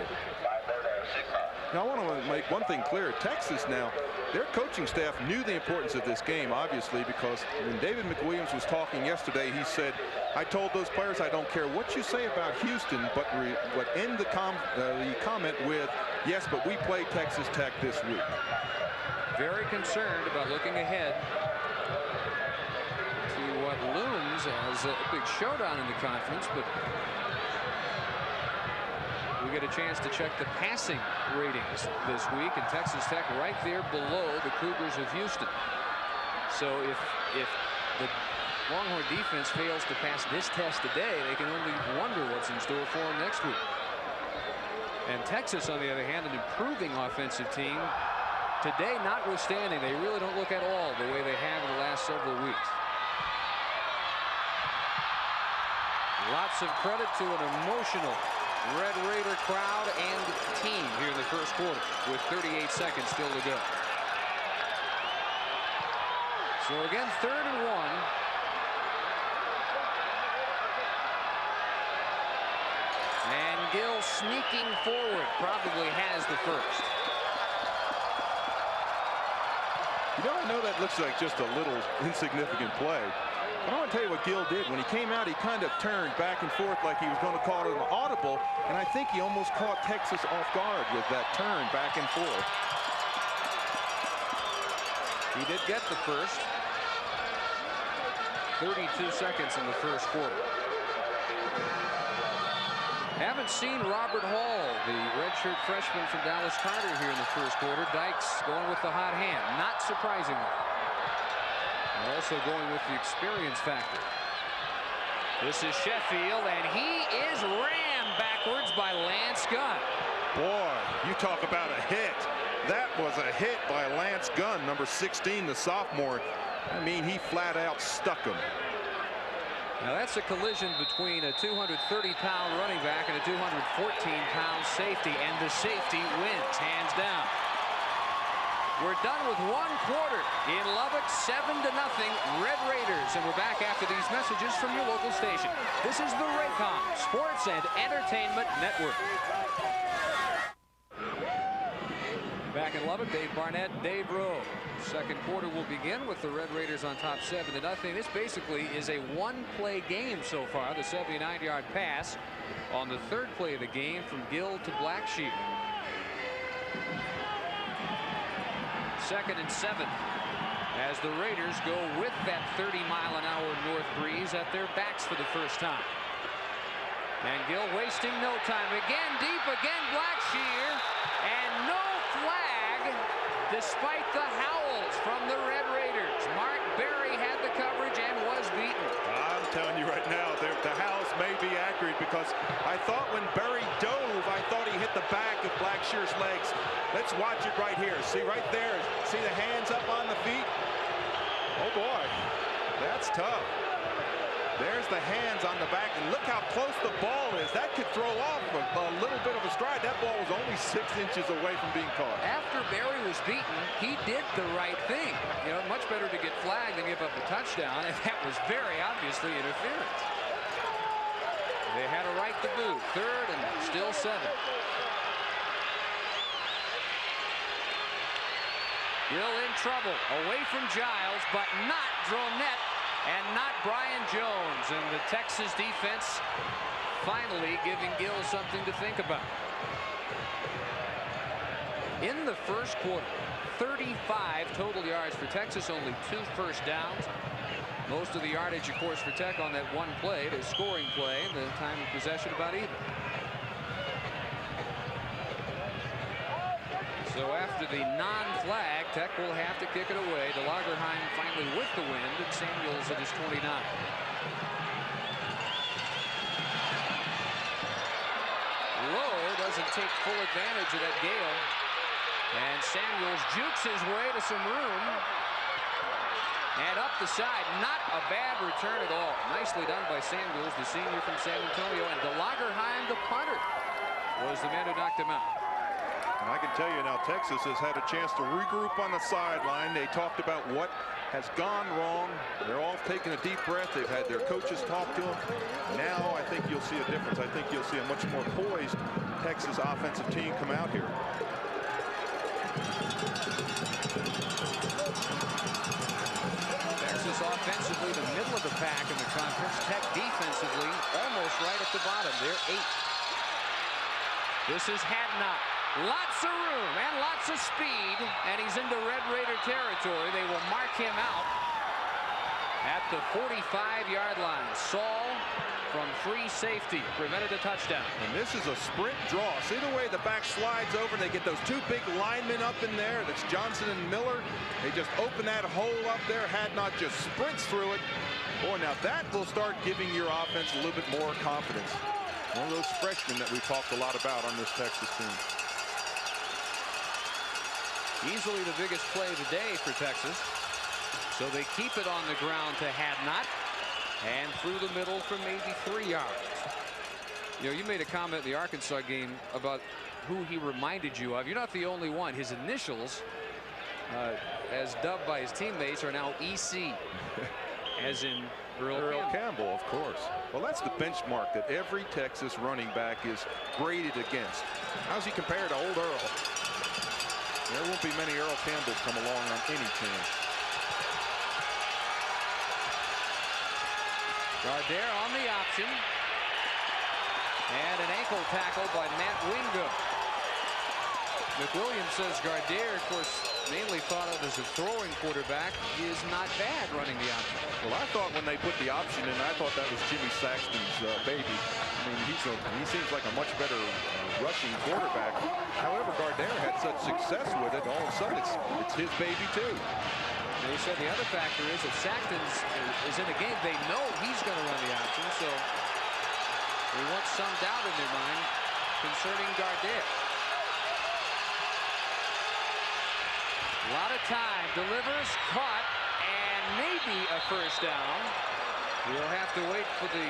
Now, I want to make one thing clear. Texas now, their coaching staff knew the importance of this game, obviously, because when David McWilliams was talking yesterday, he said, I told those players I don't care what you say about Houston, but end the comment with, yes, but we play Texas Tech this week. Very concerned about looking ahead to what looms as a big showdown in the conference, but we get a chance to check the passing ratings this week, and Texas Tech right there below the Cougars of Houston. So if the Longhorn defense fails to pass this test today, they can only wonder what's in store for them next week. And Texas, on the other hand, an improving offensive team. Today, notwithstanding, they really don't look at all the way they have in the last several weeks. Lots of credit to an emotional Red Raider crowd and team here in the first quarter with 38 seconds still to go. So again, 3rd and 1. And Gill sneaking forward, probably has the first. You know, I know that looks like just a little insignificant play. I want to tell you what Gill did. When he came out, he kind of turned back and forth like he was going to call it an audible, and I think he almost caught Texas off guard with that turn back and forth. He did get the first. 32 seconds in the first quarter. Haven't seen Robert Hall, the redshirt freshman from Dallas Carter, here in the first quarter. Dykes going with the hot hand, not surprisingly. And also going with the experience factor. This is Sheffield, and he is rammed backwards by Lance Gunn. Boy, you talk about a hit. That was a hit by Lance Gunn, number 16, the sophomore. I mean, he flat out stuck him. Now that's a collision between a 230-pound running back and a 214-pound safety, and the safety wins hands down. We're done with 1 quarter in Lubbock, 7-0 Red Raiders, and we're back after these messages from your local station. This is the Raycom Sports and Entertainment Network. Back in Lubbock, Dave Barnett, Dave Rowe. Second quarter will begin with the Red Raiders on top 7-0. This basically is a one-play game so far. The 79-yard pass on the 3rd play of the game from Gill to Blackshear. 2nd and 7 as the Raiders go with that 30-mile-an-hour north breeze at their backs for the first time. And Gill wasting no time. Again, deep again, Blackshear, and no flag despite the howls from the Red Raiders. Mark Berry had the coverage and was beaten. I'm telling you right now, the howls may be accurate, because I thought when Berry dove, I thought he hit the back of Blackshear's legs. Let's watch it right here. See right there. See the hands up on the feet? Oh boy, that's tough. There's the hands on the back, and look how close the ball is. That could throw off a little bit of a stride. That ball was only 6 inches away from being caught. After Berry was beaten, he did the right thing. You know, much better to get flagged than give up a touchdown, and that was very obviously interference. They had a right to boot. 3rd and still 7. Gill in trouble, away from Giles, but not Dronette. And not Brian Jones, and the Texas defense finally giving Gill something to think about. In the first quarter, 35 total yards for Texas, only 2 first downs. Most of the yardage, of course, for Tech on that one play, the scoring play, and the time of possession about even. So after the non-flag, Tech will have to kick it away. DeLagerheim finally with the wind, and Samuels at his 29. Lowe doesn't take full advantage of that gale. And Samuels jukes his way to some room. And up the side, not a bad return at all. Nicely done by Samuels, the senior from San Antonio. And DeLagerheim, the punter, was the man who knocked him out. And I can tell you now, Texas has had a chance to regroup on the sideline. They talked about what has gone wrong. They're all taking a deep breath. They've had their coaches talk to them. Now I think you'll see a difference. I think you'll see a much more poised Texas offensive team come out here. Texas offensively, the middle of the pack in the conference. Tech defensively, almost right at the bottom. They're 8. This is Hadnot. Lots of room and lots of speed, and he's into Red Raider territory. They will mark him out. at the 45-yard line. Saul from free safety prevented a touchdown. And this is a sprint draw. See the way the back slides over. They get those two big linemen up in there. That's Johnson and Miller. They just open that hole up there. Hadnot just sprints through it. Boy, now that will start giving your offense a little bit more confidence. One of those freshmen that we talked a lot about on this Texas team. Easily the biggest play of the day for Texas. So they keep it on the ground to Hadnot. And through the middle for maybe 3 yards. You know, you made a comment in the Arkansas game about who he reminded you of. You're not the only one. His initials, as dubbed by his teammates, are now EC, as in Earl Campbell, of course. Well, that's the benchmark that every Texas running back is graded against. How's he compared to old Earl? There won't be many Earl Campbells come along on any team. Gardere on the option. And an ankle tackle by Matt Wingo. McWilliams says Gardere, of course, mainly thought of as a throwing quarterback, is not bad running the option. Well, I thought when they put the option in, I thought that was Jimmy Saxton's baby. I mean, he seems like a much better rushing quarterback. However, Gardere had such success with it, all of a sudden it's his baby too. And he said the other factor is if Saxton is in a game, they know he's going to run the option, so they want some doubt in their mind concerning Gardere. A lot of time, delivers, caught, and maybe a first down. We'll have to wait for the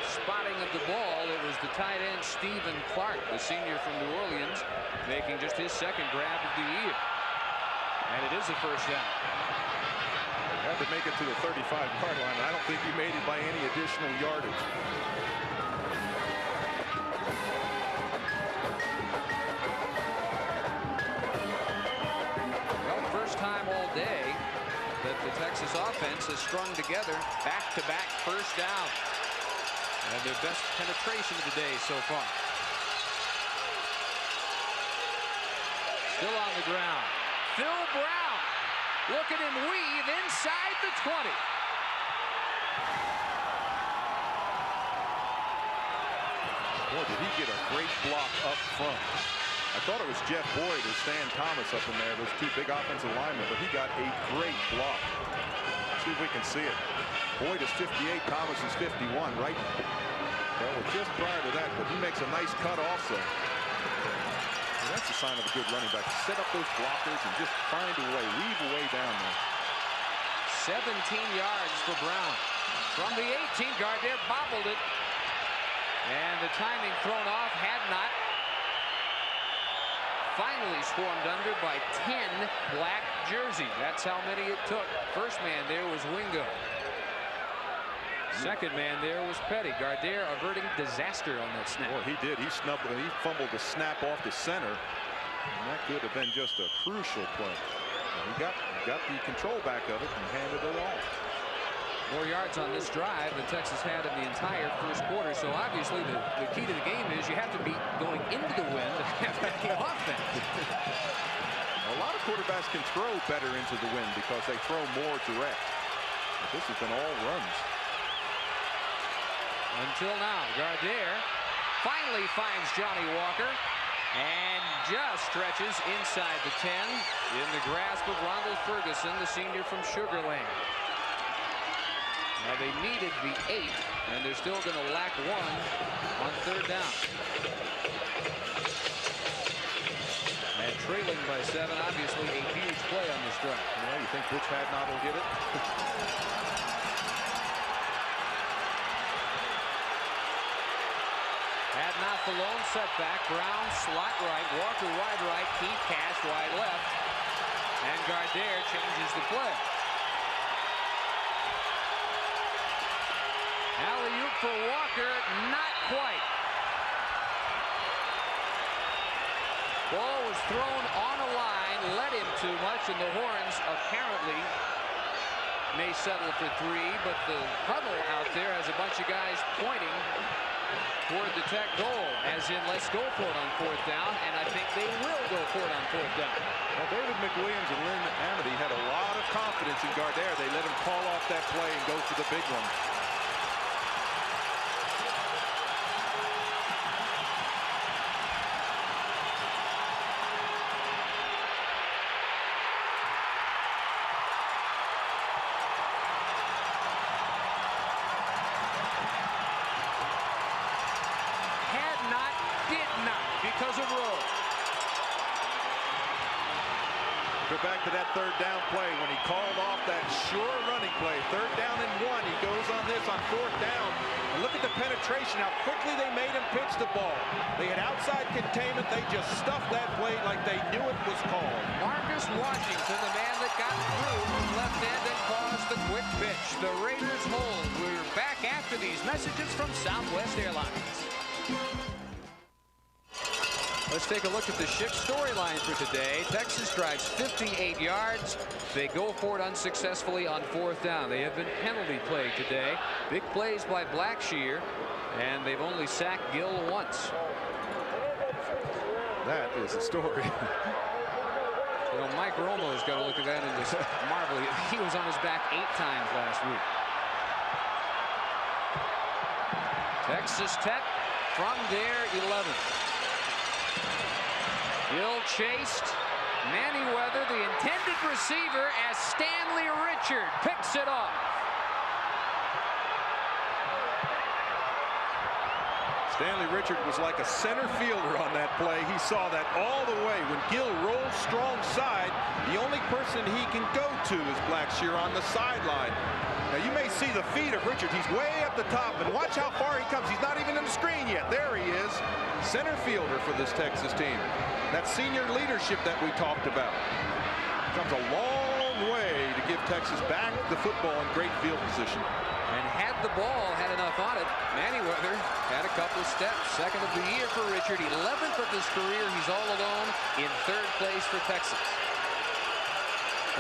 spotting of the ball. It was the tight end Stephen Clark, the senior from New Orleans, making just his second grab of the year. And it is a first down. Had to make it to the 35-yard line. I don't think he made it by any additional yardage. Well, first time all day that the Texas offense has strung together back-to-back first down. And their best penetration of the day so far. Still on the ground. Phil Brown, look at him weave inside the 20. Boy, did he get a great block up front. I thought it was Jeff Boyd or Stan Thomas up in there, those two big offensive linemen, but he got a great block. Let's see if we can see it. Boyd is 58, Thomas is 51, right? Well, just prior to that, but he makes a nice cut also. That's a sign of a good running back. Set up those blockers and just find a way, weave a way down there. 17 yards for Brown. From the 18, Gardere bobbled it. And the timing thrown off. Hadnot finally swarmed under by 10 black jerseys. That's how many it took. First man there was Wingo. Second man there was Petty. Gardere averting disaster on that snap. Boy, he did. He fumbled the snap off the center. And that could have been just a crucial play. He got the control back of it and handed it off. More yards on this drive than Texas had in the entire first quarter. So obviously the key to the game is you have to be going into the wind and have the offense. A lot of quarterbacks can throw better into the wind because they throw more direct. But this has been all runs. Until now, Gardere finally finds Johnny Walker and just stretches inside the 10 in the grasp of Ronald Ferguson, the senior from Sugar Land. Now they needed the 8, and they're still going to lack 1 on third down. And trailing by 7, obviously a huge play on this drive. Yeah, you think Butch Hadnot will get it? Hadnot the lone setback. Brown slot right. Walker wide right. Keith Cash wide left. And Gardere changes the play. Alley-oop for Walker. Not quite. Ball was thrown on a line. Led him too much. And the Horns apparently may settle for 3. But the huddle out there has a bunch of guys pointing toward the Tech goal, as in let's go for it on 4th down, and I think they will go for it on 4th down. Well, David McWilliams and Lynn Amity had a lot of confidence in Gardere. They let him call off that play and go for the big one. Because of Rowe. Go back to that 3rd down play when he called off that sure running play. 3rd down and 1. He goes on this on 4th down. And look at the penetration, how quickly they made him pitch the ball. They had outside containment. They just stuffed that play like they knew it was called. Marcus Washington, the man that got through from left end and caused the quick pitch. The Raiders hold. We're back after these messages from Southwest Airlines. Let's take a look at the Schick storyline for today. Texas drives 58 yards. They go for it unsuccessfully on 4th down. They have been penalty plagued today. Big plays by Blackshear, and they've only sacked Gill once. That is a story. You know, Mike Romo's got to look at that and just marvel. He was on his back 8 times last week. Texas Tech from their 11. Gill chased. Manyweather, the intended receiver, as Stanley Richard picks it off. Stanley Richard was like a center fielder on that play. He saw that all the way. When Gill rolls strong side, the only person he can go to is Blackshear on the sideline. Now you may see the feet of Richard. He's way up the top, and watch how far he comes. He's not even in the screen yet. There he is. Center fielder for this Texas team. That senior leadership that we talked about. Comes a long way to give Texas back the football in great field position. And had the ball had enough on it, Manyweather had a couple of steps. 2nd of the year for Richard. 11th of his career. He's all alone in 3rd place for Texas.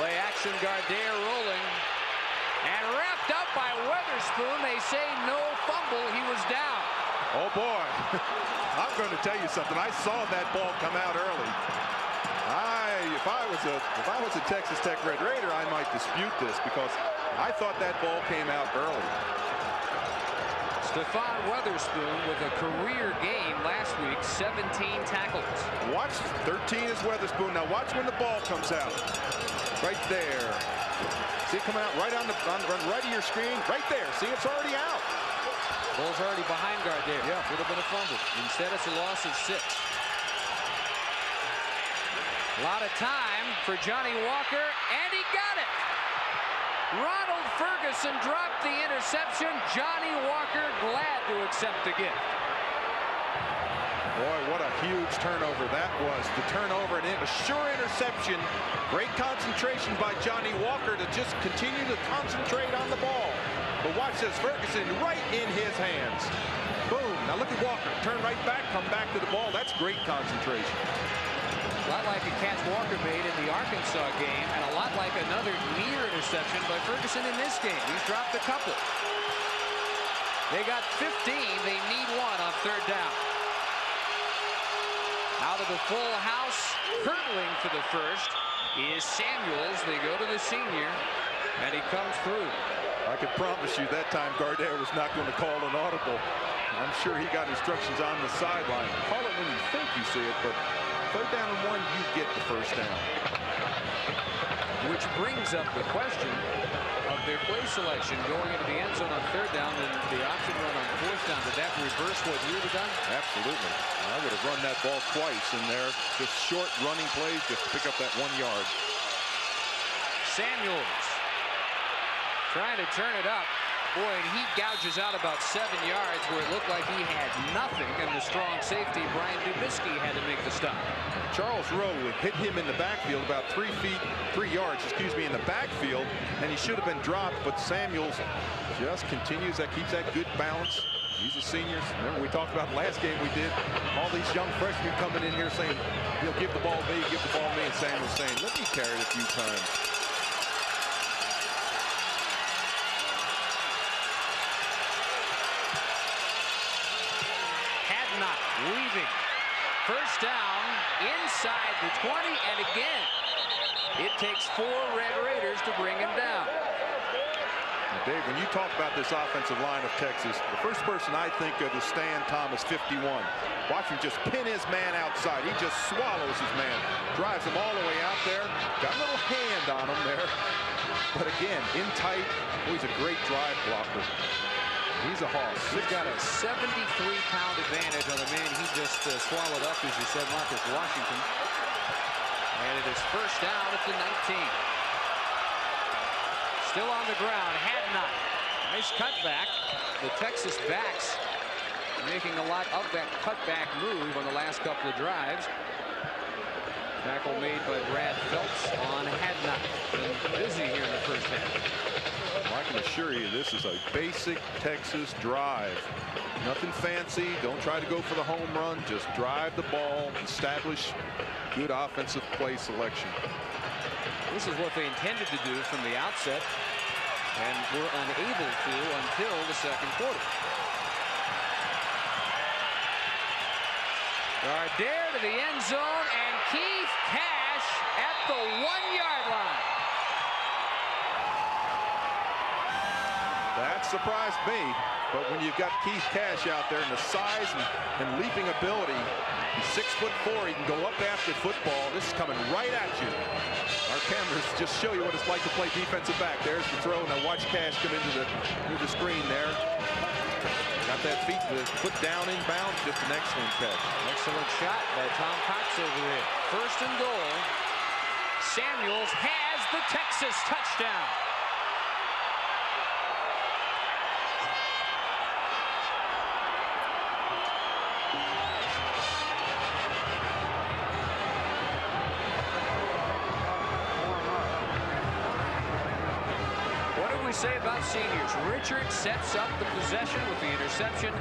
Play action, Gardere rolling. And wrapped up by Weatherspoon. They say no fumble. He was down. Oh boy. I'm going to tell you something. I saw that ball come out early. If I was a Texas Tech Red Raider, I might dispute this because I thought that ball came out early. Stephon Weatherspoon with a career game last week, 17 tackles. Watch, 13 is Weatherspoon. Now watch when the ball comes out. Right there. See it coming out right on the right of your screen. Right there. See, it's already out. Ball's already behind Gardere. Yeah. Would have been a fumble. Instead, it's a loss of 6. A lot of time for Johnny Walker, and he got it. Ronald Ferguson dropped the interception. Johnny Walker glad to accept the gift. Boy, what a huge turnover that was. The turnover and a sure interception. Great concentration by Johnny Walker to just continue to concentrate on the ball. But watch this, Ferguson right in his hands. Boom. Now look at Walker. Turn right back, come back to the ball. That's great concentration. A lot like a catch Walker made in the Arkansas game, and a lot like another near interception by Ferguson in this game. He's dropped a couple. They got 15. They need 1 on 3rd down. Out of the full house, hurdling for the first is Samuels. They go to the senior, and he comes through. I can promise you that time Gardere was not going to call an audible. I'm sure he got instructions on the sideline. Call it when you think you see it, but 3rd down and 1, you get the 1st down. Which brings up the question of their play selection going into the end zone on 3rd down and the option run on 4th down. Did that reverse what you would have done? Absolutely. I would have run that ball twice in there. Just short running plays just to pick up that 1 yard. Samuels trying to turn it up. Boy, and he gouges out about 7 yards where it looked like he had nothing, and the strong safety, Brian Dubisky, had to make the stop. Charles Rowe hit him in the backfield about 3 yards, in the backfield, and he should have been dropped, but Samuels just continues, keeps that good balance. These are seniors. Remember, we talked about last game we did, all these young freshmen coming in here saying, give the ball me, give the ball me, and Samuels saying, let me carry it a few times. weaving. First down inside the 20, and again, it takes 4 Red Raiders to bring him down. Now, Dave, when you talk about this offensive line of Texas, the first person I think of is Stan Thomas, 51. Watch him just pin his man outside. He just swallows his man, drives him all the way out there. Got a little hand on him there. But again, in tight, he's a great drive blocker. He's a hoss. He's got a 73-pound advantage on the man he just swallowed up, as you said, Marcus Washington. And it is first down at the 19. Still on the ground, Hadnot. Nice cutback. The Texas backs making a lot of that cutback move on the last couple of drives. Tackle made by Brad Phelps on Hadnot. Been busy here in the first half. Well, I can assure you this is a basic Texas drive. Nothing fancy. Don't try to go for the home run. Just drive the ball, establish good offensive play selection. This is what they intended to do from the outset and were unable to until the second quarter. Gardere to the end zone, and Keith Cash at the 1-yard line. That surprised me, but when you've got Keith Cash out there and the size and leaping ability, he's 6'4", he can go up after football. This is coming right at you. Our cameras just show you what it's like to play defensive back. There's the throw. Now watch Cash come into the screen there. Got that foot down inbounds. Just an excellent catch. Excellent shot by Tom Cox over there. First and goal. Samuels has the Texas touchdown. Say about seniors. Richard sets up the possession with the interception.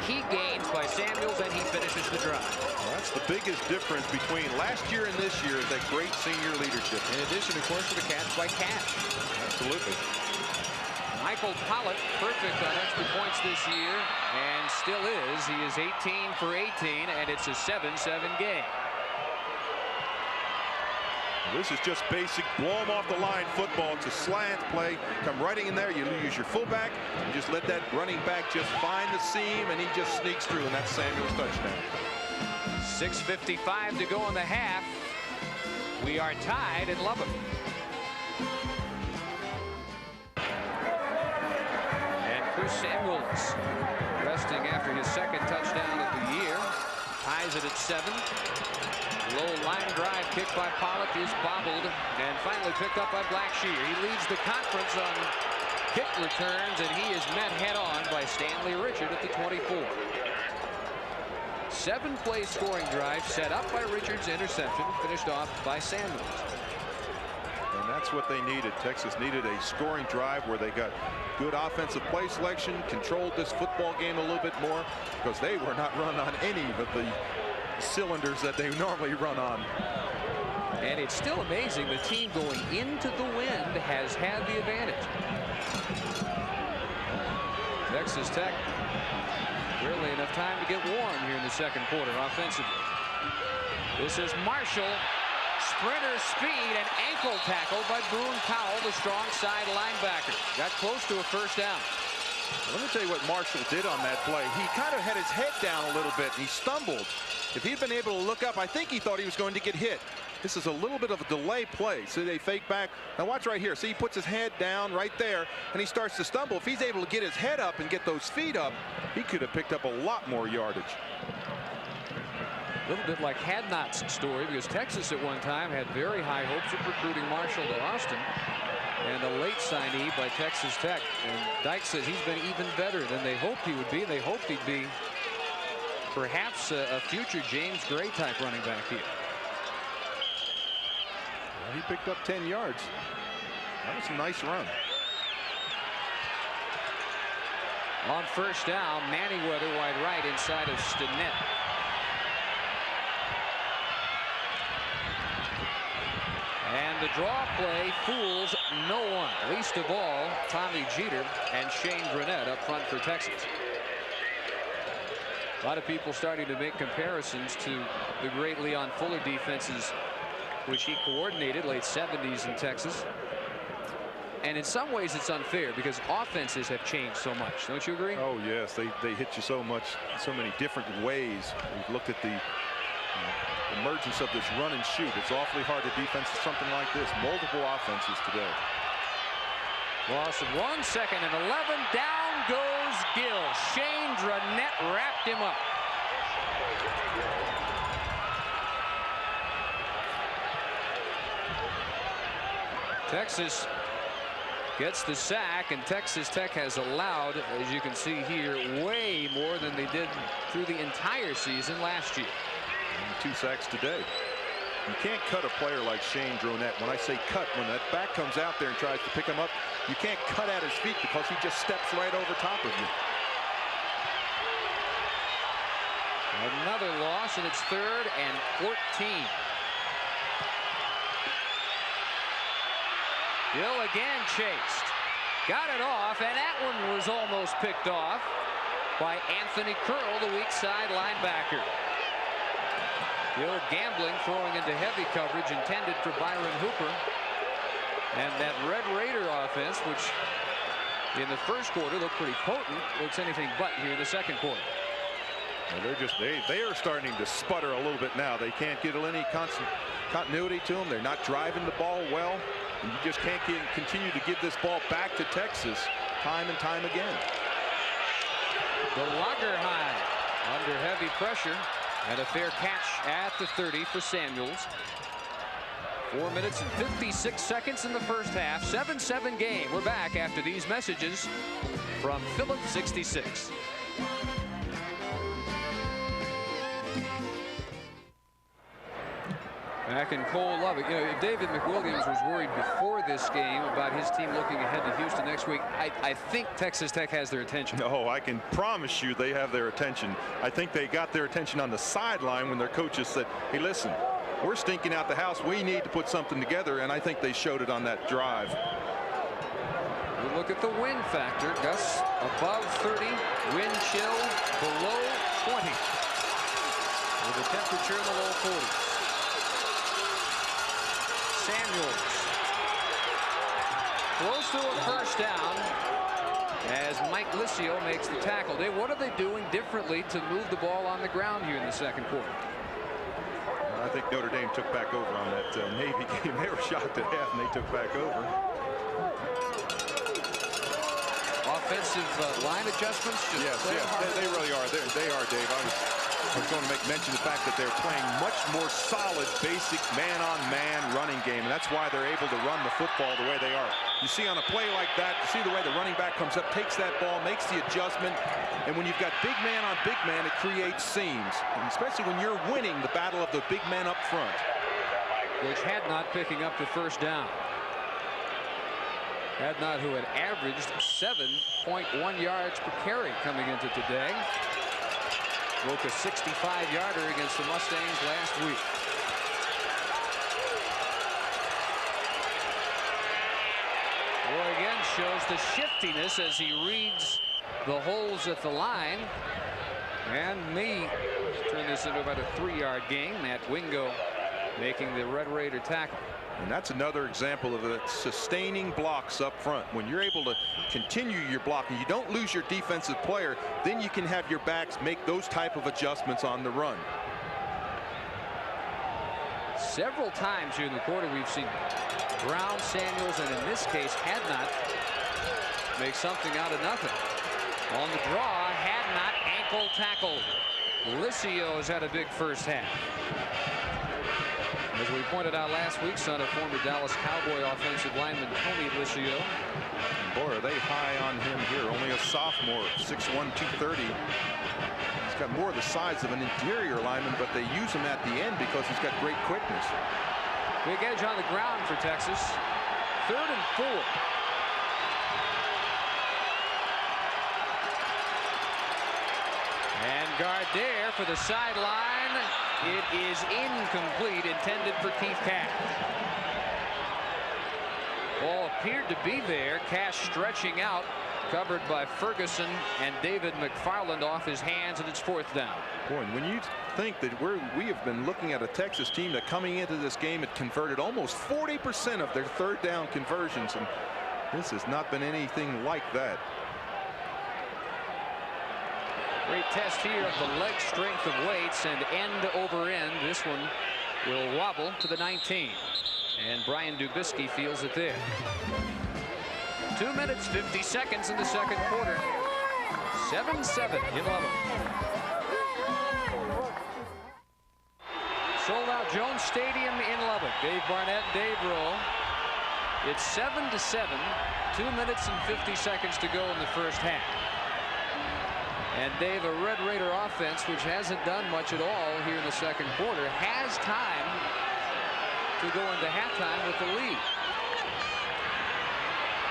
He gains by Samuels, and he finishes the drive. Well, that's the biggest difference between last year and this year, is that great senior leadership. In addition, of course, to the catch by Cash. Absolutely. Michael Pollock, perfect on extra points this year, and still is. He is 18 for 18, and it's a 7-7 game. This is just basic blow them off the line football. It's a slant play. Come right in there. You use your fullback. You just let that running back just find the seam, and he just sneaks through, and that's Samuel's touchdown. 6:55 to go in the half. We are tied in Lubbock. And Chris Samuels, resting after his second touchdown of the year, ties it at 7. Low line drive kick by Pollock is bobbled and finally picked up by Blackshear. He leads the conference on kick returns, and he is met head-on by Stanley Richard at the 24. 7-play scoring drive set up by Richard's interception, finished off by Samuels. And that's what they needed. Texas needed a scoring drive where they got good offensive play selection, controlled this football game a little bit more, because they were not run on any of the cylinders that they normally run on. And it's still amazing the team going into the wind has had the advantage. Texas Tech barely enough time to get warm here in the second quarter offensively. This is Marshall, sprinter speed, and ankle tackle by Boone Powell, the strong side linebacker. Got close to a first down. Let me tell you what Marshall did on that play. He kind of had his head down a little bit, and he stumbled. If he'd been able to look up, I think he thought he was going to get hit. This is a little bit of a delay play. So they fake back. Now watch right here. See, he puts his head down right there, and he starts to stumble. If he's able to get his head up and get those feet up, he could have picked up a lot more yardage. A little bit like Hadnot's story, because Texas at one time had very high hopes of recruiting Marshall to Austin. And a late signee by Texas Tech. And Dyke says he's been even better than they hoped he would be. They hoped he'd be perhaps a future James Gray type running back here. Well, he picked up 10 yards. That was a nice run. On first down, Manyweather wide right inside of Stinnett. And the draw play fools no one, least of all Tommy Jeter and Shane Grenett up front for Texas. A lot of people starting to make comparisons to the great Leon Fuller defenses, which he coordinated late 70s in Texas. And in some ways it's unfair because offenses have changed so much. Don't you agree? Oh yes, they hit you so much, so many different ways. We've looked at the emergence of this run and shoot. It's awfully hard to defend something like this. Multiple offenses today. Loss of 1 second and 11. Down goes Gill. Shane Dranette wrapped him up. Texas gets the sack, and Texas Tech has allowed, as you can see here, way more than they did through the entire season last year. And 2 sacks today. You can't cut a player like Shane Dranette. When I say cut, when that back comes out there and tries to pick him up, you can't cut at his feet because he just steps right over top of you. Another loss, and it's 3rd and 14. Gill again chased. Got it off, and that one was almost picked off by Anthony Curl, the weak side linebacker. Gill gambling, throwing into heavy coverage intended for Byron Hooper. And that Red Raider offense, which in the first quarter looked pretty potent, looks anything but here in the second quarter. Well, they are starting to sputter a little bit now. They can't get any continuity to them. They're not driving the ball well. And you just can't continue to give this ball back to Texas time and time again. The Lagerheim under heavy pressure. And a fair catch at the 30 for Samuels. 4 minutes and 56 seconds in the first half. 7-7 game. We're back after these messages from Phillips 66. Back in Cole Lubbock. You know, if David McWilliams was worried before this game about his team looking ahead to Houston next week, I think Texas Tech has their attention. No, I can promise you they have their attention. I think they got their attention on the sideline when their coaches said, hey, listen, we're stinking out the house. We need to put something together, and I think they showed it on that drive. We look at the wind factor. Gusts above 30, wind chill below 20, with a temperature in the low 40s. Samuels close to a first down as Mike Licio makes the tackle. Dave, what are they doing differently to move the ball on the ground here in the second quarter? I think Notre Dame took back over on that Navy game. They were shocked at half, and they took back over. Offensive line adjustments. Yes, they really are. They are, Dave. I was going to make mention of the fact that they're playing much more solid, basic man-on-man running game, and that's why they're able to run the football the way they are. You see on a play like that, you see the way the running back comes up, takes that ball, makes the adjustment, and when you've got big man on big man, it creates seams, and especially when you're winning the battle of the big men up front. Which Hadnot picking up the first down. Hadnot, who had averaged 7.1 yards per carry coming into today. Broke a 65-yarder against the Mustangs last week. Boy again shows the shiftiness as he reads the holes at the line. And turn this into about a 3-yard gain. Matt Wingo making the Red Raider tackle. And that's another example of it, sustaining blocks up front. When you're able to continue your blocking, you don't lose your defensive player, then you can have your backs make those type of adjustments on the run. Several times here in the quarter we've seen Brown, Samuels, and in this case Hadnot make something out of nothing. On the draw, Hadnot ankle tackle. Licio has had a big first half. As we pointed out last week, son of former Dallas Cowboy offensive lineman Tony Licio. And boy, are they high on him here. Only a sophomore, 6'1", 230. He's got more of the size of an interior lineman, but they use him at the end because he's got great quickness. Big edge on the ground for Texas. 3rd and 4. And Gardere for the sideline. It is incomplete, intended for Keith Cash. Ball appeared to be there. Cash stretching out Recovered by Ferguson and David McFarland off his hands, and it's 4th down. Boy, and when you think that we have been looking at a Texas team that coming into this game had converted almost 40% of their 3rd down conversions, and this has not been anything like that. Great test here of the leg strength of weights, and end over end. This one will wobble to the 19. And Brian Dubisky feels it there. 2 minutes, 50 seconds in the 2nd quarter. 7-7 in Lubbock. Sold out Jones Stadium in Lubbock. Dave Barnett and Dave Rowe. It's 7-7. 2 minutes and 50 seconds to go in the 1st half. And Dave, a Red Raider offense which hasn't done much at all here in the 2nd quarter has time to go into halftime with the lead.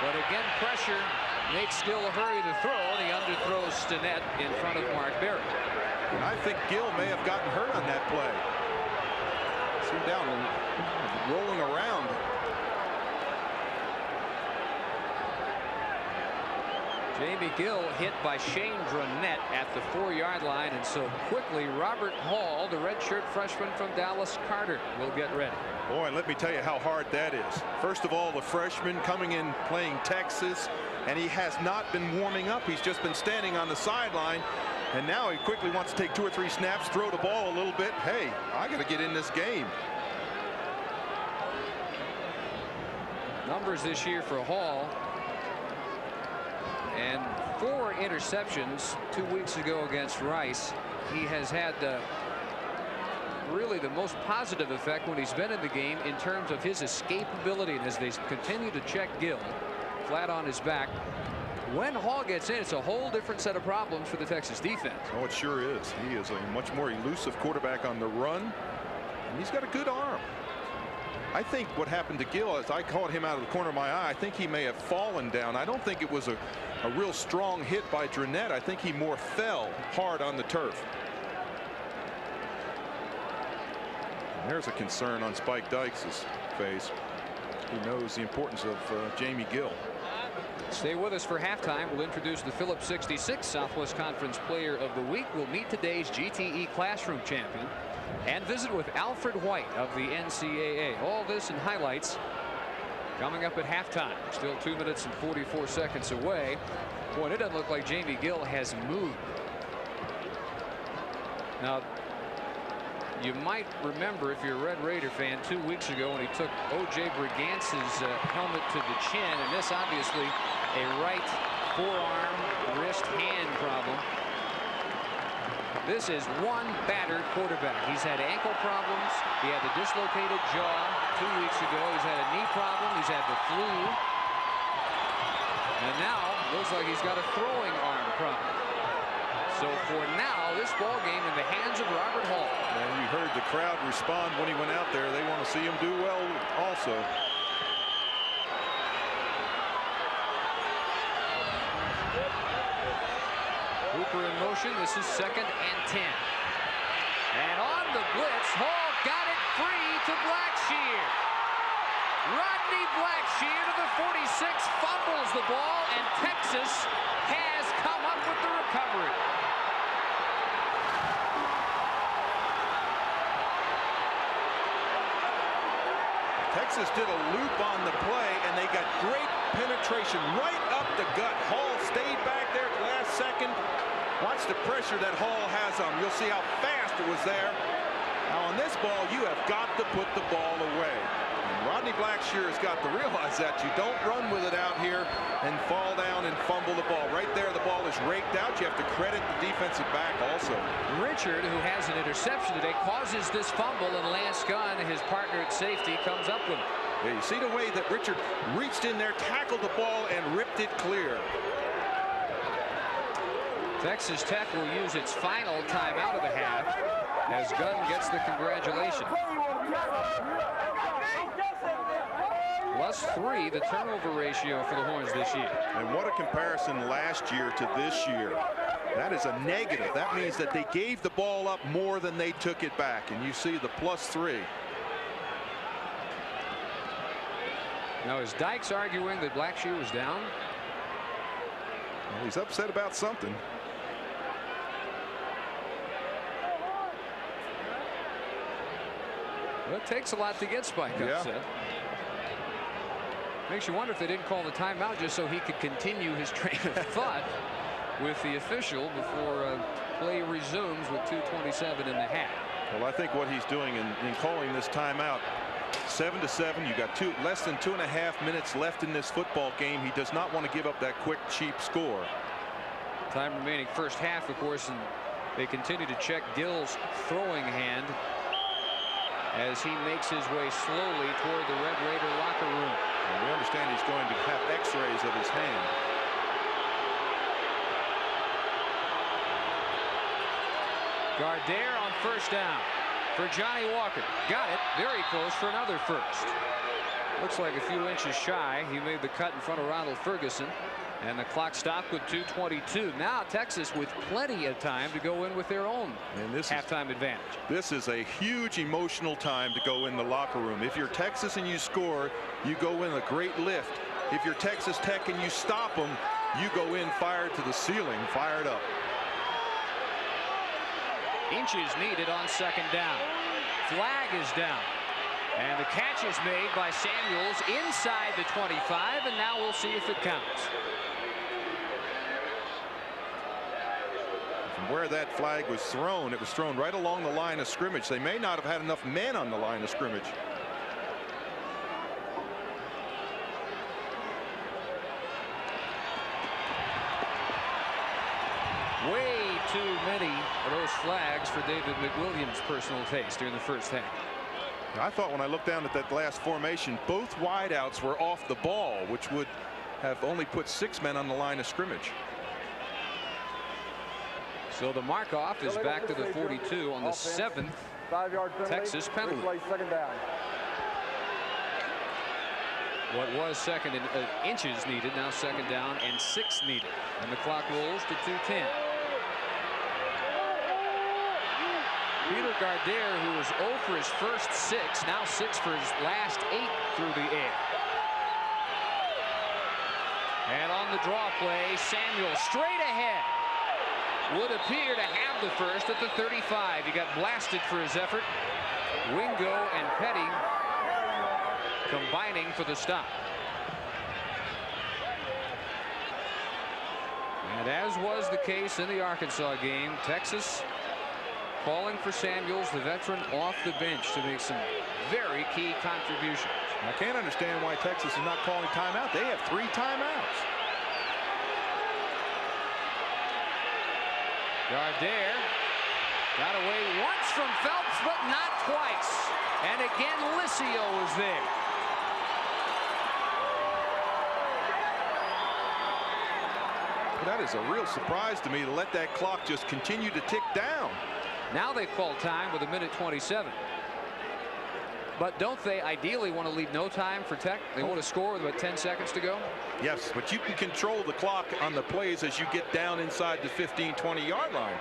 But again, pressure makes Gill hurry to throw, and he underthrows Stinnett in front of Mark Berry. I think Gill may have gotten hurt on that play. See down and rolling around. Jamie Gill hit by Shane Dronette at the 4-yard line, and so quickly Robert Hall, the redshirt freshman from Dallas Carter, will get ready. Boy, and let me tell you how hard that is. First of all, the freshman coming in playing Texas, and he has not been warming up. He's just been standing on the sideline, and now he quickly wants to take 2 or 3 snaps, throw the ball a little bit. Hey, I got to get in this game. Numbers this year for Hall. And 4 interceptions 2 weeks ago against Rice. He has had really the most positive effect when he's been in the game in terms of his escapability. And as they continue to check Gill flat on his back, when Hall gets in, it's a whole different set of problems for the Texas defense. Oh, it sure is. He is a much more elusive quarterback on the run, and he's got a good arm. I think what happened to Gill, as I caught him out of the corner of my eye, I think he may have fallen down. I don't think it was a real strong hit by Dronette. I think he more fell hard on the turf. And there's a concern on Spike Dykes' face. He knows the importance of Jamie Gill. Stay with us for halftime. We'll introduce the Phillips 66 Southwest Conference Player of the Week. We'll meet today's GTE Classroom Champion and visit with Alfred White of the NCAA. All this and highlights coming up at halftime. Still 2 minutes and 44 seconds away. Boy, it doesn't look like Jamie Gill has moved. Now, you might remember, if you're a Red Raider fan, 2 weeks ago when he took O.J. Bragance's helmet to the chin, and this obviously a right forearm, wrist, hand problem. This is one battered quarterback. He's had ankle problems. He had the dislocated jaw 2 weeks ago. He's had a knee problem. He's had the flu. And now looks like he's got a throwing arm problem. So for now, this ball game in the hands of Robert Hall. And you heard the crowd respond when he went out there. They want to see him do well also. Hooper in motion. This is 2nd and 10. And on the blitz, Hall got it free to Blackshear. Rodney Blackshear to the 46, fumbles the ball, and Texas has come up with the recovery. Texas did a loop on the play, and they got great penetration right up the gut. Hall stayed back there at the last second. Watch the pressure that Hall has on him. You'll see how fast it was there. Now on this ball, you have got to put the ball away. And Rodney Blackshear has got to realize that you don't run with it out here and fall down and fumble the ball. Right there, the ball is raked out. You have to credit the defensive back also. Richard, who has an interception today, causes this fumble, and Lance Gunn, his partner at safety, comes up with it. Yeah, you see the way that Richard reached in there, tackled the ball, and ripped it clear. Texas Tech will use its final timeout of the half as Gunn gets the congratulations. +3, the turnover ratio for the Horns this year. And what a comparison last year to this year. That is a negative. That means that they gave the ball up more than they took it back. And you see the +3. Now, is Dykes arguing that Blackshear was down? Well, he's upset about something. Well, it takes a lot to get Spike upset. Makes you wonder if they didn't call the timeout just so he could continue his train of thought with the official before play resumes with 2:27 in the half. Well, I think what he's doing in calling this timeout, 7-7, you got less than 2.5 minutes left in this football game. He does not want to give up that quick, cheap score. Time remaining first half, of course, and they continue to check Gill's throwing hand as he makes his way slowly toward the Red Raider locker room. And we understand he's going to have x-rays of his hand. Gardere on first down for Johnny Walker. Got it. Very close for another first. Looks like a few inches shy. He made the cut in front of Ronald Ferguson. And the clock stopped with 2:22. Now Texas with plenty of time to go in with their own halftime advantage. This is a huge emotional time to go in the locker room. If you're Texas and you score, you go in a great lift. If you're Texas Tech and you stop them, you go in fired to the ceiling, fired up. Inches needed on second down. Flag is down. And the catch is made by Samuels inside the 25, and now we'll see if it counts. From where that flag was thrown, it was thrown right along the line of scrimmage. They may not have had enough men on the line of scrimmage. Way too many of those flags for David McWilliams' personal taste during the first half. I thought when I looked down at that last formation, both wideouts were off the ball, which would have only put 6 men on the line of scrimmage. So the mark-off is back to the 42 on the 7th 5-yard penalty. Texas penalty. Second down. What was second in inches needed, now second down and 6 needed. And the clock rolls to 2:10. Peter Gardere, who was 0 for his first 6, now 6 for his last 8 through the air. And on the draw play, Samuel straight ahead. Would appear to have the first at the 35. He got blasted for his effort. Wingo and Petty combining for the stop. And as was the case in the Arkansas game, Texas calling for Samuels, the veteran, off the bench to make some very key contributions. I can't understand why Texas is not calling timeout. They have 3 timeouts. Gardere got away once from Phelps, but not twice. And again, Liscio was there. That is a real surprise to me to let that clock just continue to tick down. Now they've called time with 1:27. But don't they ideally want to leave no time for Tech? They want to score with about 10 seconds to go? Yes, but you can control the clock on the plays as you get down inside the 15-20-yard line.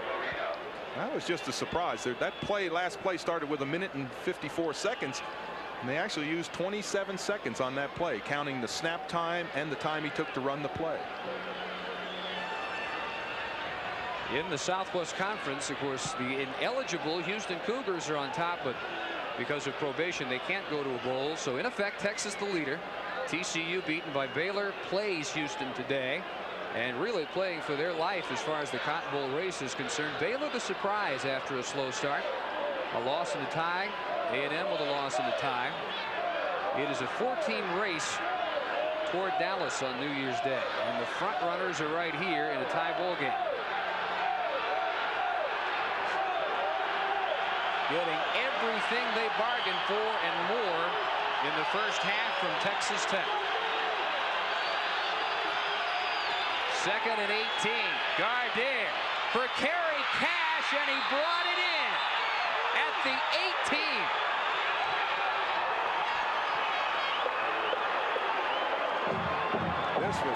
That was just a surprise. That last play started with 1:54 seconds, and they actually used 27 seconds on that play, counting the snap time and the time he took to run the play. In the Southwest Conference, of course, the ineligible Houston Cougars are on top, but because of probation, they can't go to a bowl. So in effect, Texas the leader. TCU beaten by Baylor plays Houston today, and really playing for their life as far as the Cotton Bowl race is concerned. Baylor the surprise after a slow start. A loss in the tie. A&M with a loss in the tie. It is a 4-team race toward Dallas on New Year's Day, and the front runners are right here in a tie bowl game. Getting everything they bargained for and more in the first half from Texas Tech. 2nd and 18. Gardere for Kerry Cash, and he brought it in at the 18.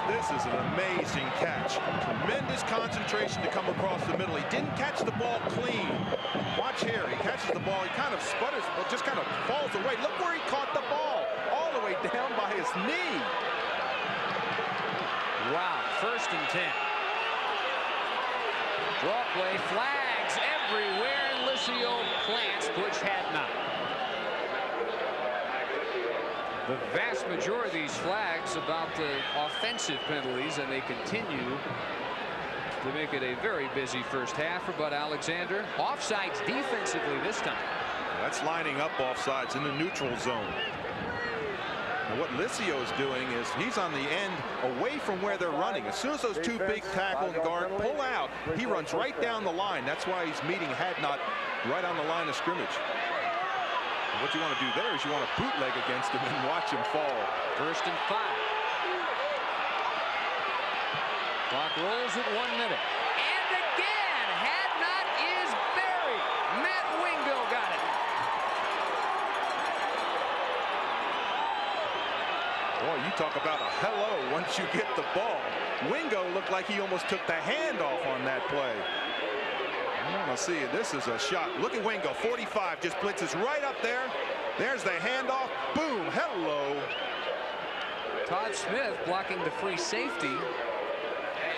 This is an amazing catch. Tremendous concentration to come across the middle. He didn't catch the ball clean. Watch here. He catches the ball. He kind of sputters, just kind of falls away. Look where he caught the ball. All the way down by his knee. Wow. 1st and 10. Draw play, flags everywhere, and Liscio plants Butch Hadnot. The vast majority of these flags about the offensive penalties, and they continue to make it a very busy first half for Bud Alexander. Offsides defensively this time. That's lining up offsides in the neutral zone. And what Liscio is doing is he's on the end away from where they're running. As soon as those two big tackle and guard pull out, he runs right down the line. That's why he's meeting Hadnot right on the line of scrimmage. And what you want to do there is you want to bootleg against him and watch him fall. 1st and 5. Clock rolls at 1 minute. And again, Hadnot is buried. Matt Wingo got it. Boy, you talk about a hello once you get the ball. Wingo looked like he almost took the handoff on that play. I want to see it. This is a shot. Look at Wingo, 45, just blitzes right up there. There's the handoff. Boom, hello. Todd Smith blocking the free safety.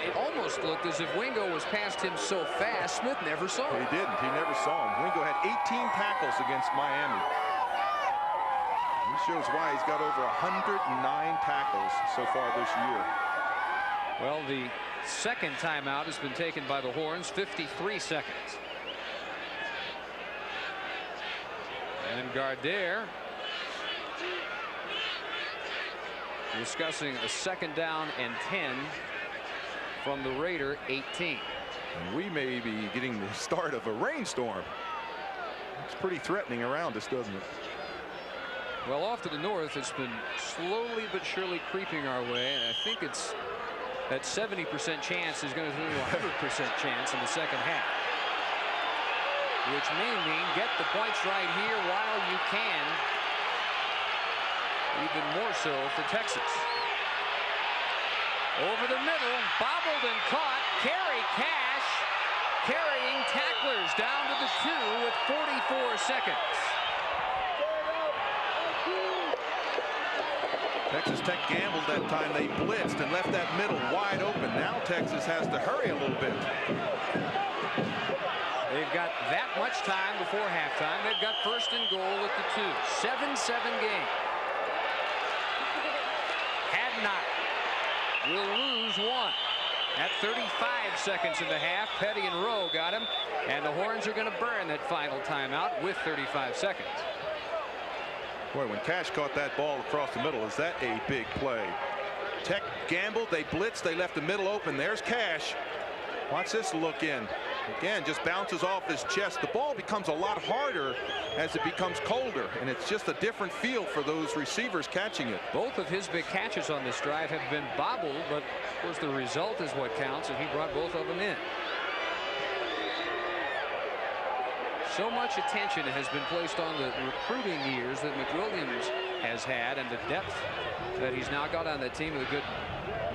It almost looked as if Wingo was past him so fast, Smith never saw him. He didn't. He never saw him. Wingo had 18 tackles against Miami. This shows why he's got over 109 tackles so far this year. Well, the second timeout has been taken by the Horns, 53 seconds. And Gardere discussing a 2nd down and 10 from the Raider 18. And we may be getting the start of a rainstorm. It's pretty threatening around us, doesn't it? Well, off to the north, it's been slowly but surely creeping our way, and I think it's that 70% chance is going to be a 100% chance in the second half, which may mean get the points right here while you can. Even more so for Texas. Over the middle, bobbled and caught. Kerry Cash carrying tacklers down to the 2 with 44 seconds. Texas Tech gambled that time. They blitzed and left that middle wide open. Now Texas has to hurry a little bit. They've got that much time before halftime. They've got 1st and goal at the 2. 7-7 game. Hadnot will lose 1. At 35 seconds in the half, Petty and Rowe got him, and the Horns are going to burn that final timeout with 35 seconds. Boy, when Cash caught that ball across the middle, is that a big play? Tech gambled, they blitzed, they left the middle open. There's Cash. Watch this look in. Again, just bounces off his chest. The ball becomes a lot harder as it becomes colder, and it's just a different feel for those receivers catching it. Both of his big catches on this drive have been bobbled, but of course the result is what counts, and he brought both of them in. So much attention has been placed on the recruiting years that McWilliams has had and the depth that he's now got on that team with a good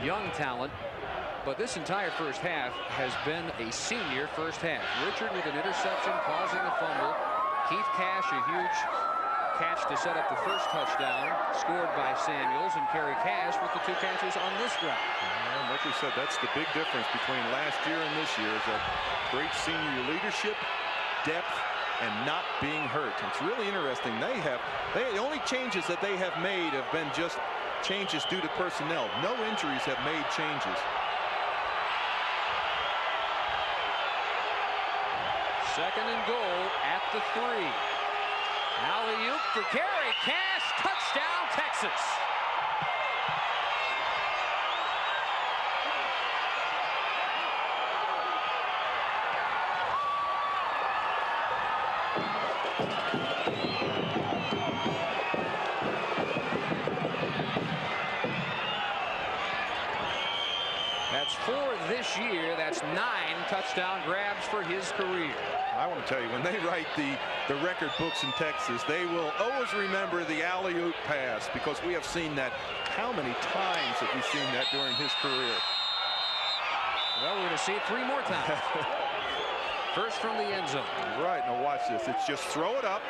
young talent. But this entire first half has been a senior first half. Richard with an interception causing a fumble. Keith Cash, a huge catch to set up the first touchdown, scored by Samuels, and Kerry Cash with the 2 catches on this drive. Well, like we said, that's the big difference between last year and this year is that great senior leadership, depth, and not being hurt. It's really interesting. The only changes that they have made have been just changes due to personnel. No injuries have made changes. Second and goal at the 3. Alley-oop for Kerry Cash. Touchdown, Texas. That's 4 this year. That's 9 touchdown grabs for his career. I want to tell you, when they write the record books in Texas, they will always remember the alley-oop pass, because we have seen that. How many times have we seen that during his career? Well, we're going to see it 3 more times. First from the end zone. Right, now watch this. It's just throw it up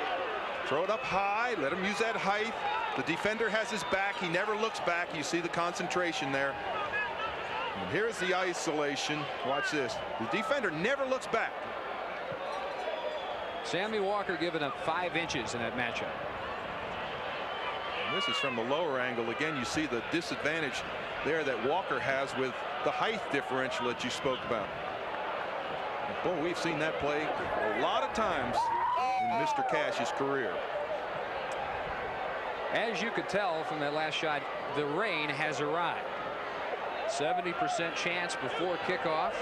high, let him use that height. The defender has his back. He never looks back. You see the concentration there. And here's the isolation. Watch this. The defender never looks back. Sammy Walker giving up 5 inches in that matchup. And this is from the lower angle. Again, you see the disadvantage there that Walker has with the height differential that you spoke about. Boy, we've seen that play a lot of times in Mr. Cash's career. As you could tell from that last shot, the rain has arrived. 70% chance before kickoff.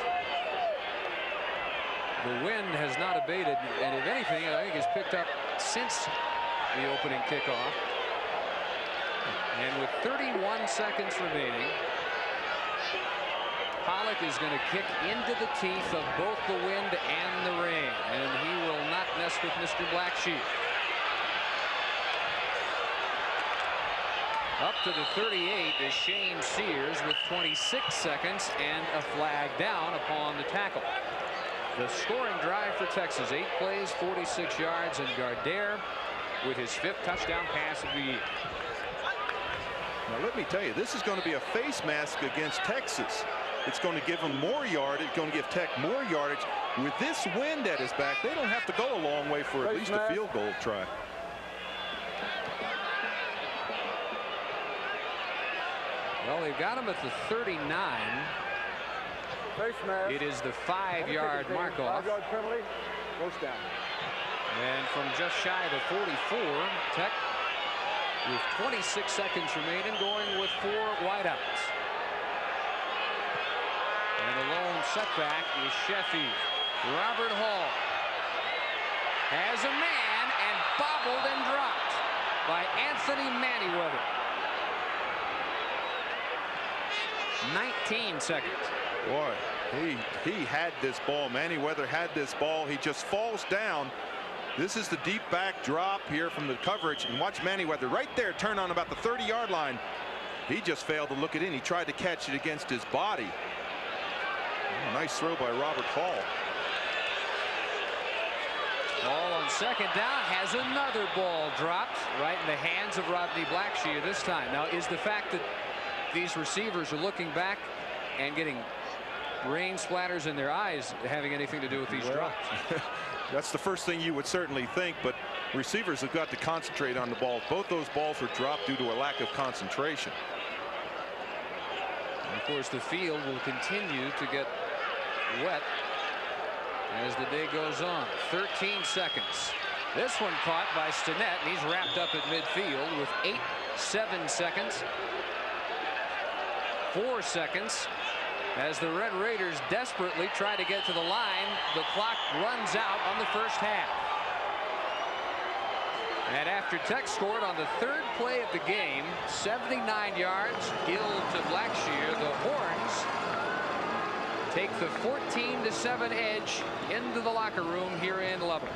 The wind has not abated, and if anything, I think it's picked up since the opening kickoff. And with 31 seconds remaining, Pollock is going to kick into the teeth of both the wind and the rain, and he will not mess with Mr. Black Sheep. Up to the 38 is Shane Sears with 26 seconds and a flag down upon the tackle. The scoring drive for Texas, 8 plays, 46 yards, and Gardere with his 5th touchdown pass of the year. Now let me tell you, this is going to be a face mask against Texas. It's going to give them more yardage. It's going to give Tech more yardage. With this wind at his back, they don't have to go a long way for at least a field goal try. Well, they've got him at the 39. It is the 5-yard mark-off. 5-yard penalty. Goes down. And from just shy of the 44, Tech with 26 seconds remaining, going with 4 wideouts. And the lone setback is Sheffield. Robert Hall has a man and bobbled and dropped by Anthony Manyweather. 19 seconds. Boy, he had this ball. Manyweather had this ball. He just falls down. This is the deep back drop here from the coverage, and watch Manyweather right there turn on about the 30-yard line. He just failed to look it in. He tried to catch it against his body. Oh, nice throw by Robert Hall. Ball on second down, has another ball dropped right in the hands of Rodney Blackshear this time. Now, is the fact that these receivers are looking back and getting rain splatters in their eyes having anything to do with these drops? That's the first thing you would certainly think, but receivers have got to concentrate on the ball. Both those balls were dropped due to a lack of concentration. And of course, the field will continue to get wet as the day goes on. 13 seconds. This one caught by Stinnett, and he's wrapped up at midfield with 7 seconds. 4 seconds. As the Red Raiders desperately try to get to the line, the clock runs out on the first half. And after Tech scored on the 3rd play of the game, 79 yards, Gill to Blackshear, the Horns take the 14-7 edge into the locker room here in Lubbock.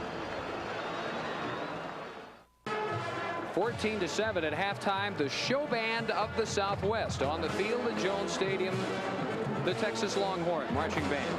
14-7 at halftime. The show band of the Southwest on the field at Jones Stadium. The Texas Longhorn Marching Band.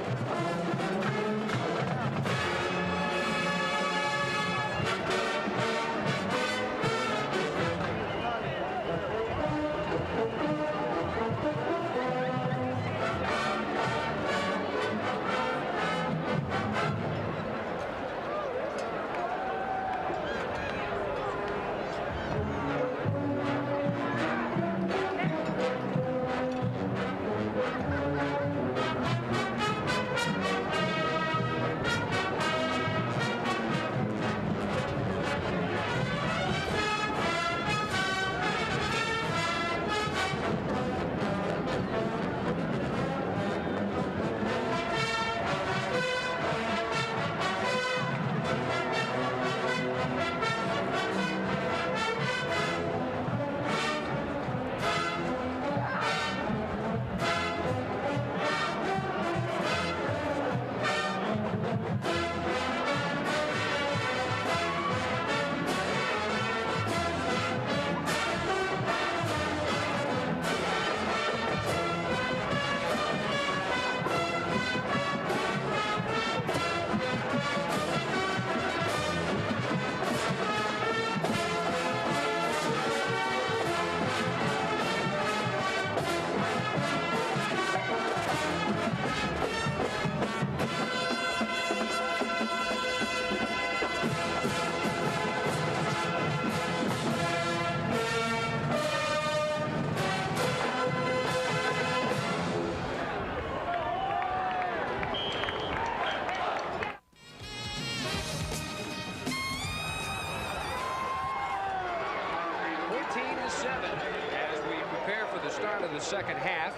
second half.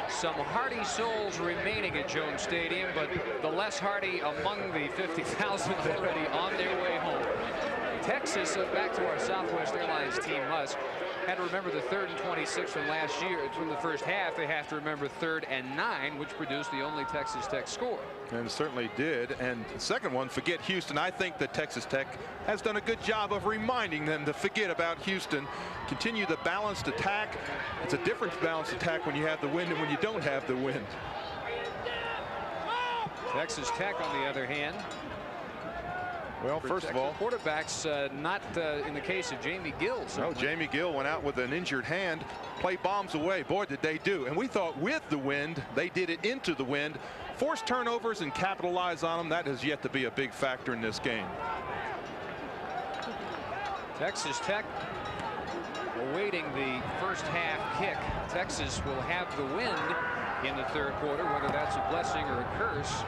Some hardy souls remaining at Jones Stadium, but the less hardy among the 50,000 already on their way home. Texas, back to our Southwest Airlines team, Musk, had to remember the 3rd and 26 from last year. From the first half, they have to remember 3rd and 9, which produced the only Texas Tech score. And certainly did. And the second one, forget Houston. I think that Texas Tech has done a good job of reminding them to forget about Houston. Continue the balanced attack. It's a different balanced attack when you have the wind and when you don't have the wind. Texas Tech, on the other hand, well, first of all, quarterbacks not in the case of Jamie Gill. No, Jamie Gill went out with an injured hand, play bombs away. Boy, did they do. And we thought with the wind, they did it into the wind, force turnovers and capitalize on them. That has yet to be a big factor in this game. Texas Tech awaiting the first half kick. Texas will have the wind in the 3rd quarter. Whether that's a blessing or a curse,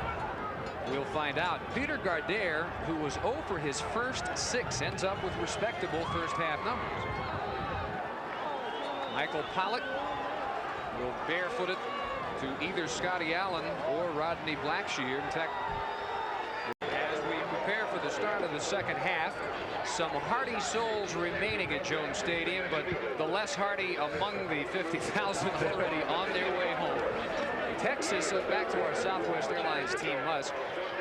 we'll find out. Peter Gardere, who was 0 for his first 6, ends up with respectable first half numbers. Michael Pollock will barefoot it to either Scotty Allen or Rodney Blackshear. Tech, as we prepare for the start of the second half, some hardy souls remaining at Jones Stadium, but the less hardy among the 50,000 already on their way home. Texas, back to our Southwest Airlines team, Musk,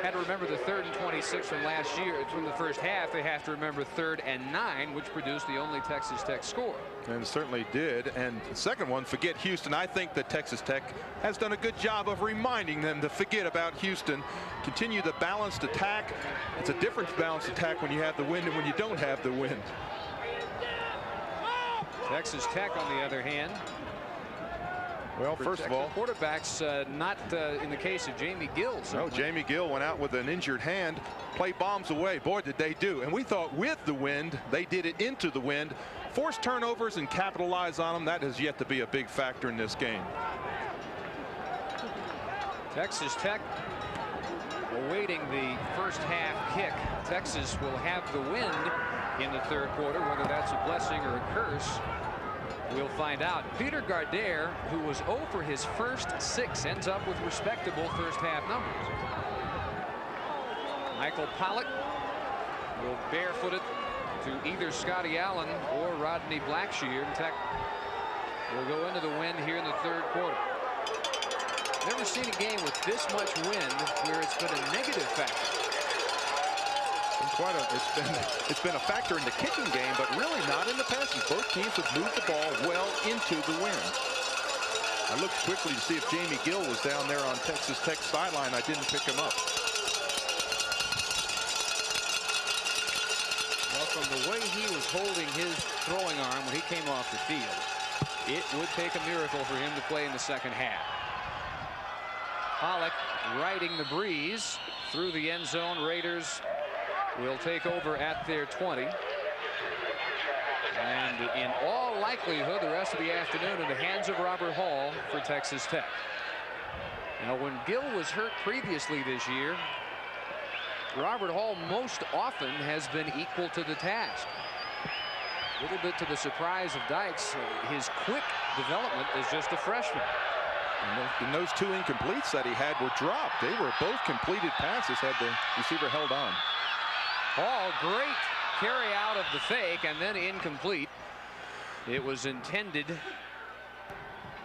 had to remember the 3rd and 26 from last year. From the first half, they have to remember 3rd and 9, which produced the only Texas Tech score. And certainly did. And the second one, forget Houston. I think that Texas Tech has done a good job of reminding them to forget about Houston. Continue the balanced attack. It's a different balanced attack when you have the wind and when you don't have the wind. Texas Tech, on the other hand, well, first of all, quarterbacks not in the case of Jamie Gill. No, Jamie Gill went out with an injured hand, play bombs away. Boy, did they do. And we thought with the wind, they did it into the wind, force turnovers and capitalize on them. That has yet to be a big factor in this game. Texas Tech awaiting the first half kick. Texas will have the wind in the 3rd quarter. Whether that's a blessing or a curse, we'll find out. Peter Gardere, who was 0 for his first 6, ends up with respectable first half numbers. Michael Pollock will barefoot it to either Scotty Allen or Rodney Blackshear. Tech will go into the wind here in the 3rd quarter. Never seen a game with this much wind where it's been a negative factor. It's been a factor in the kicking game, but really not in the passing. Both teams have moved the ball well into the wind. I looked quickly to see if Jamie Gill was down there on Texas Tech's sideline. I didn't pick him up. Well, from the way he was holding his throwing arm when he came off the field, it would take a miracle for him to play in the second half. Pollock riding the breeze through the end zone. Raiders will take over at their 20. And in all likelihood, the rest of the afternoon in the hands of Robert Hall for Texas Tech. Now, when Gill was hurt previously this year, Robert Hall most often has been equal to the task. A little bit to the surprise of Dykes, his quick development as just a freshman. And those 2 incompletes that he had were dropped. They were both completed passes had the receiver held on. Hall, great carry out of the fake and then incomplete. It was intended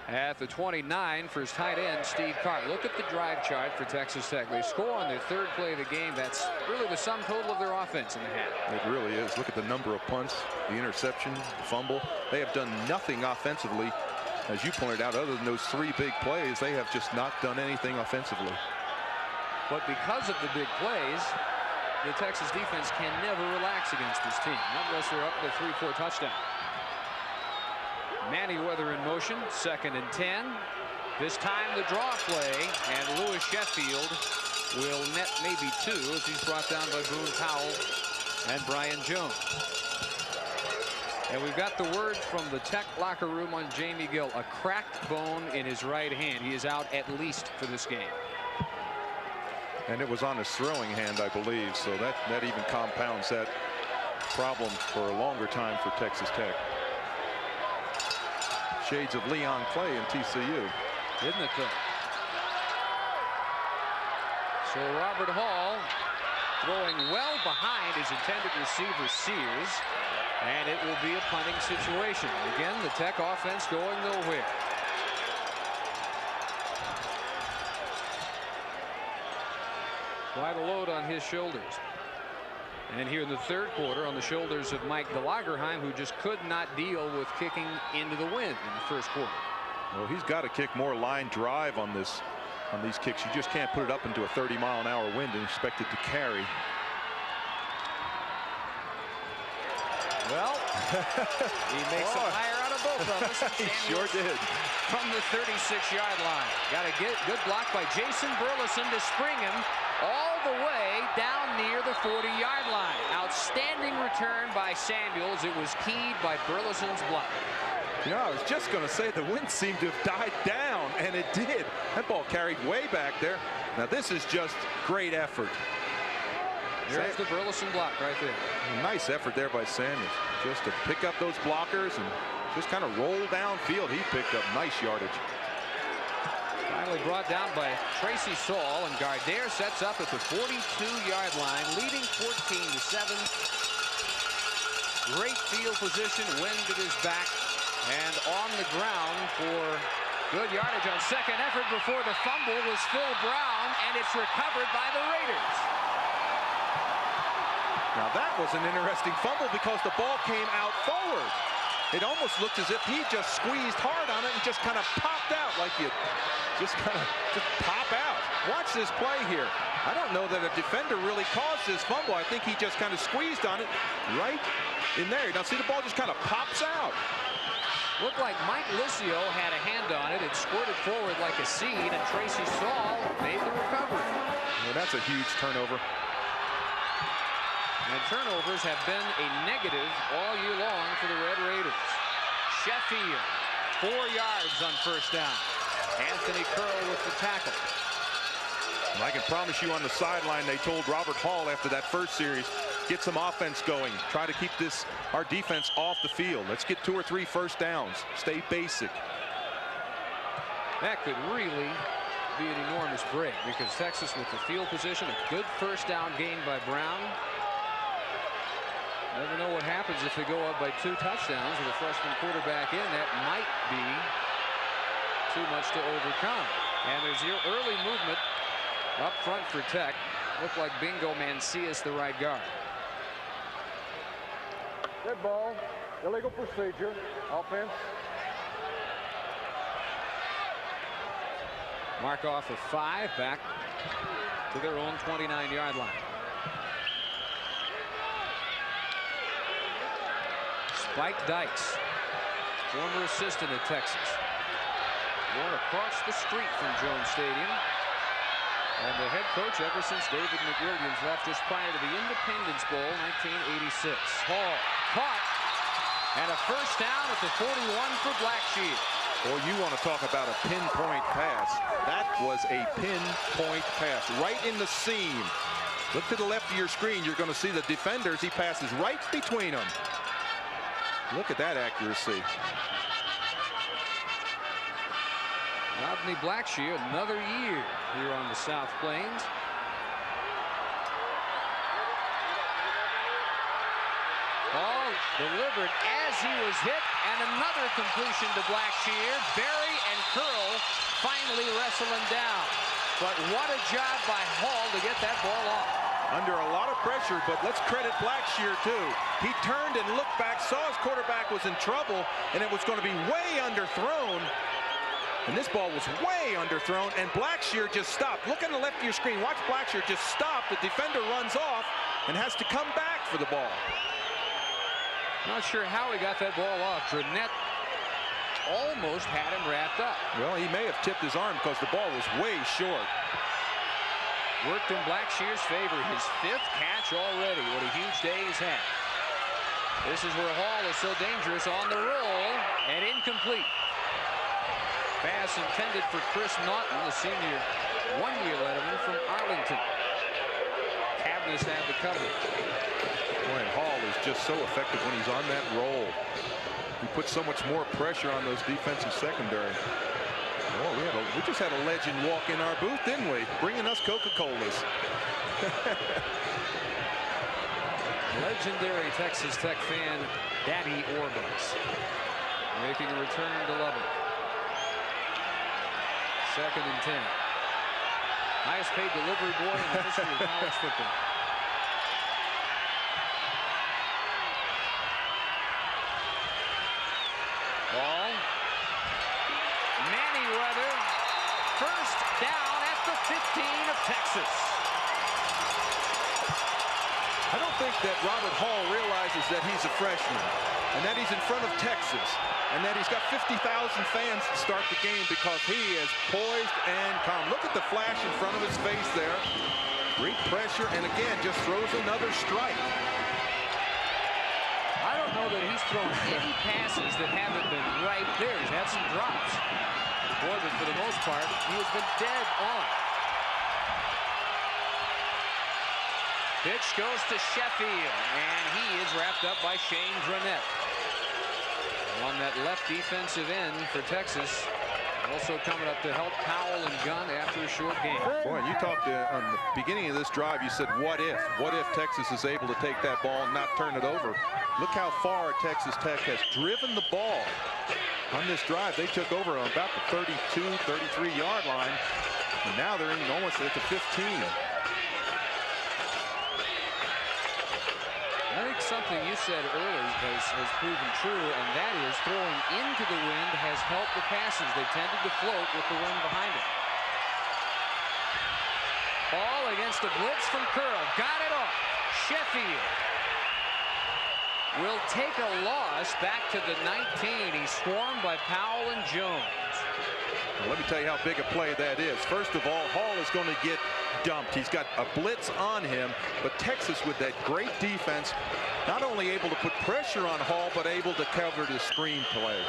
at the 29 for his tight end, Steve Carr. Look at the drive chart for Texas Tech. They score on their 3rd play of the game. That's really the sum total of their offense in the half. It really is. Look at the number of punts, the interception, the fumble. They have done nothing offensively. As you pointed out, other than those 3 big plays, they have just not done anything offensively. But because of the big plays, the Texas defense can never relax against this team, not unless they're up to 3-4 touchdown. Manyweather in motion, 2nd and 10. This time the draw play, and Lewis Sheffield will net maybe 2 as he's brought down by Boone Powell and Brian Jones. And we've got the word from the Tech locker room on Jamie Gill, a cracked bone in his right hand. He is out at least for this game. And it was on his throwing hand, I believe, so that even compounds that problem for a longer time for Texas Tech. Shades of Leon Clay in TCU. Isn't it though? So Robert Hall throwing well behind his intended receiver Sears, and it will be a punting situation. Again, the Tech offense going nowhere. Quite a load on his shoulders. And here in the third quarter, on the shoulders of Mike Delagerheim, who just could not deal with kicking into the wind in the first quarter. Well, he's got to kick more line drive on these kicks. You just can't put it up into a 30-mile-an-hour wind and expect it to carry. Well, he makes a hire out of both of us. He sure did. From the 36-yard line. Got a good block by Jason Burleson to spring him all the way down near the 40-yard line. Outstanding return by Samuels. It was keyed by Burleson's block. You know, I was just going to say the wind seemed to have died down, and it did. That ball carried way back there. Now, this is just great effort. There's the Burleson block right there. A nice effort there by Samuels. Just to pick up those blockers and just kind of roll downfield. He picked up nice yardage. Finally brought down by Tracy Saul, and Gardere sets up at the 42-yard line, leading 14-7. Great field position, wind at his back, and on the ground for good yardage on second effort before the fumble was Phil Brown, and it's recovered by the Raiders. Now that was an interesting fumble because the ball came out forward. It almost looked as if he just squeezed hard on it and just kind of popped out like you just kind of pop out. Watch this play here. I don't know that a defender really caused this fumble. I think he just kind of squeezed on it right in there. Now see, the ball just kind of pops out. Looked like Mike Licio had a hand on it. It squirted forward like a seed, and Tracy Saul made the recovery. Well, that's a huge turnover. And turnovers have been a negative all year long for the Red Raiders. Sheffield, 4 yards on first down. Anthony Curl with the tackle. And I can promise you on the sideline, they told Robert Hall after that first series, get some offense going. Try to keep our defense off the field. Let's get 2 or 3 first downs. Stay basic. That could really be an enormous break because Texas with the field position, a good first down gain by Brown. Never know what happens if they go up by 2 touchdowns with a freshman quarterback in. That might be too much to overcome. And there's your early movement up front for Tech. Looked like Bingo Mancias, the right guard. Dead ball, illegal procedure, offense. Mark off of 5 back to their own 29-yard line. Spike Dykes, former assistant at Texas, born across the street from Jones Stadium, and the head coach ever since David McWilliams left just prior to the Independence Bowl 1986. Hall caught, and a first down at the 41 for Blackshear. Boy, you want to talk about a pinpoint pass. That was a pinpoint pass right in the seam. Look to the left of your screen. You're going to see the defenders. He passes right between them. Look at that accuracy. Rodney Blackshear, another year here on the South Plains. Ball delivered as he was hit, and another completion to Blackshear. Berry and Curl finally wrestle him down. But what a job by Hall to get that ball off. Under a lot of pressure, but let's credit Blackshear too. He turned and looked back, saw his quarterback was in trouble, and it was going to be way underthrown. And this ball was way underthrown, and Blackshear just stopped. Look on the left of your screen. Watch Blackshear just stop. The defender runs off and has to come back for the ball. Not sure how he got that ball off. Drenette almost had him wrapped up. Well, he may have tipped his arm because the ball was way short. Worked in Blackshear's favor. His 5th catch already. What a huge day he's had. This is where Hall is so dangerous on the roll, and incomplete. Pass intended for Chris Naughton, the senior 1-year letterman from Arlington. Cavness had the cover. Boy, and Hall is just so effective when he's on that roll. He put so much more pressure on those defensive secondary. Oh, we just had a legend walk in our booth, didn't we? Bringing us Coca-Colas. Legendary Texas Tech fan Daddy Orbis making a return to Lubbock. 2nd and 10. Highest paid delivery boy in the history of college football. Ball. Manyweather. First down at the 15 of Texas. I don't think that Robert Hall realizes that he's a freshman and that he's in front of Texas and that he's got 50,000 fans to start the game because he is poised and calm. Look at the flash in front of his face there. Great pressure, and again, just throws another strike. I don't know that he's thrown any passes that haven't been right there. He's had some drops. Boy, but for the most part, he has been dead on. Pitch goes to Sheffield, and he is wrapped up by Shane Dronette. On that left defensive end for Texas. Also coming up to help Powell and Gunn after a short game. Boy, you talked on the beginning of this drive, you said, what if? What if Texas is able to take that ball and not turn it over? Look how far Texas Tech has driven the ball on this drive. They took over on about the 32, 33-yard line, and now they're in almost at the 15. I think something you said early has proven true, and that is throwing into the wind has helped the passes. They tended to float with the wind behind it. Ball against a blitz from Curl. Got it off. Sheffield will take a loss back to the 19. He's swarmed by Powell and Jones. Well, let me tell you how big a play that is. First of all, Hall is going to get dumped. He's got a blitz on him, but Texas with that great defense, not only able to put pressure on Hall, but able to cover the screen play.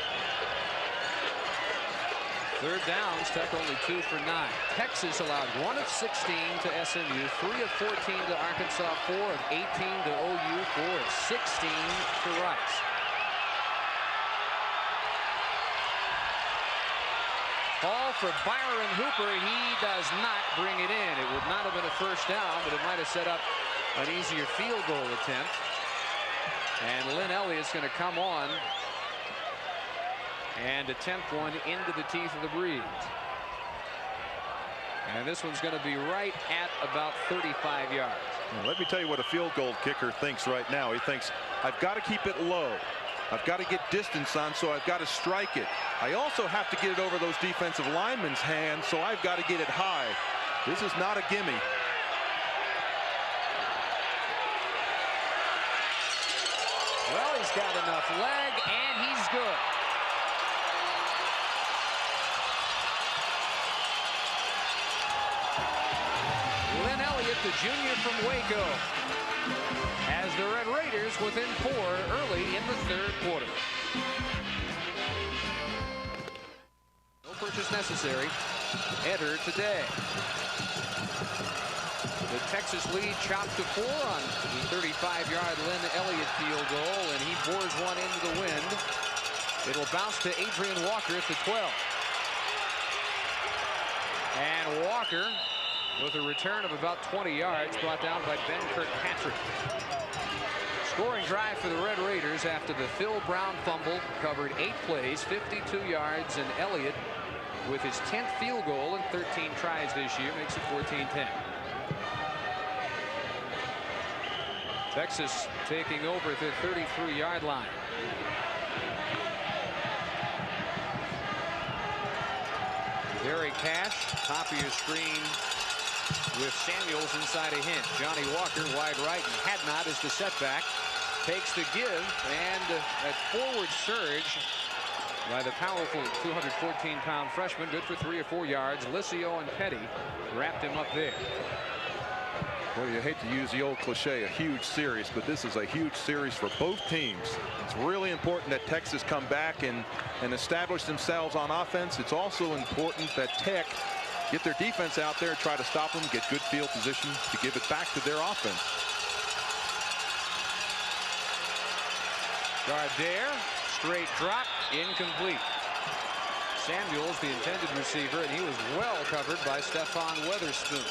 3rd downs, Tech only 2 for 9. Texas allowed 1 of 16 to SMU, 3 of 14 to Arkansas, 4 of 18 to OU, 4 of 16 to Rice. Ball for Byron Hooper. He does not bring it in. It would not have been a first down, but it might have set up an easier field goal attempt. And Lynn Elliott's going to come on and attempt one into the teeth of the breeze. And this one's going to be right at about 35 yards. Well, let me tell you what a field goal kicker thinks right now. He thinks, I've got to keep it low. I've got to get distance on, so I've got to strike it. I also have to get it over those defensive linemen's hands, so I've got to get it high. This is not a gimme. Well, he's got enough leg, and he's good. Lynn Elliott, the junior from Waco, has the Red Raiders within 4 early in the 3rd quarter. No purchase necessary. Enter today. The Texas lead chopped to 4 on the 35-yard Lynn Elliott field goal, and he bores one into the wind. It'll bounce to Adrian Walker at the 12. And Walker, with a return of about 20 yards, brought down by Ben Kirkpatrick. Scoring drive for the Red Raiders after the Phil Brown fumble covered 8 plays, 52 yards, and Elliott, with his 10th field goal in 13 tries this year, makes it 14-10. Texas taking over at the 33-yard line. Derek Cash, top of your screen with Samuels inside a hint. Johnny Walker wide right, and Hadnot is the setback. Takes the give, and that forward surge by the powerful 214-pound freshman, good for 3 or 4 yards. Licio and Petty wrapped him up there. Well, you hate to use the old cliche, a huge series, but this is a huge series for both teams. It's really important that Texas come back and establish themselves on offense. It's also important that Tech get their defense out there, try to stop them, get good field position to give it back to their offense. Gardere straight drop, incomplete. Samuels, the intended receiver, and he was well covered by Stephon Weatherspoon.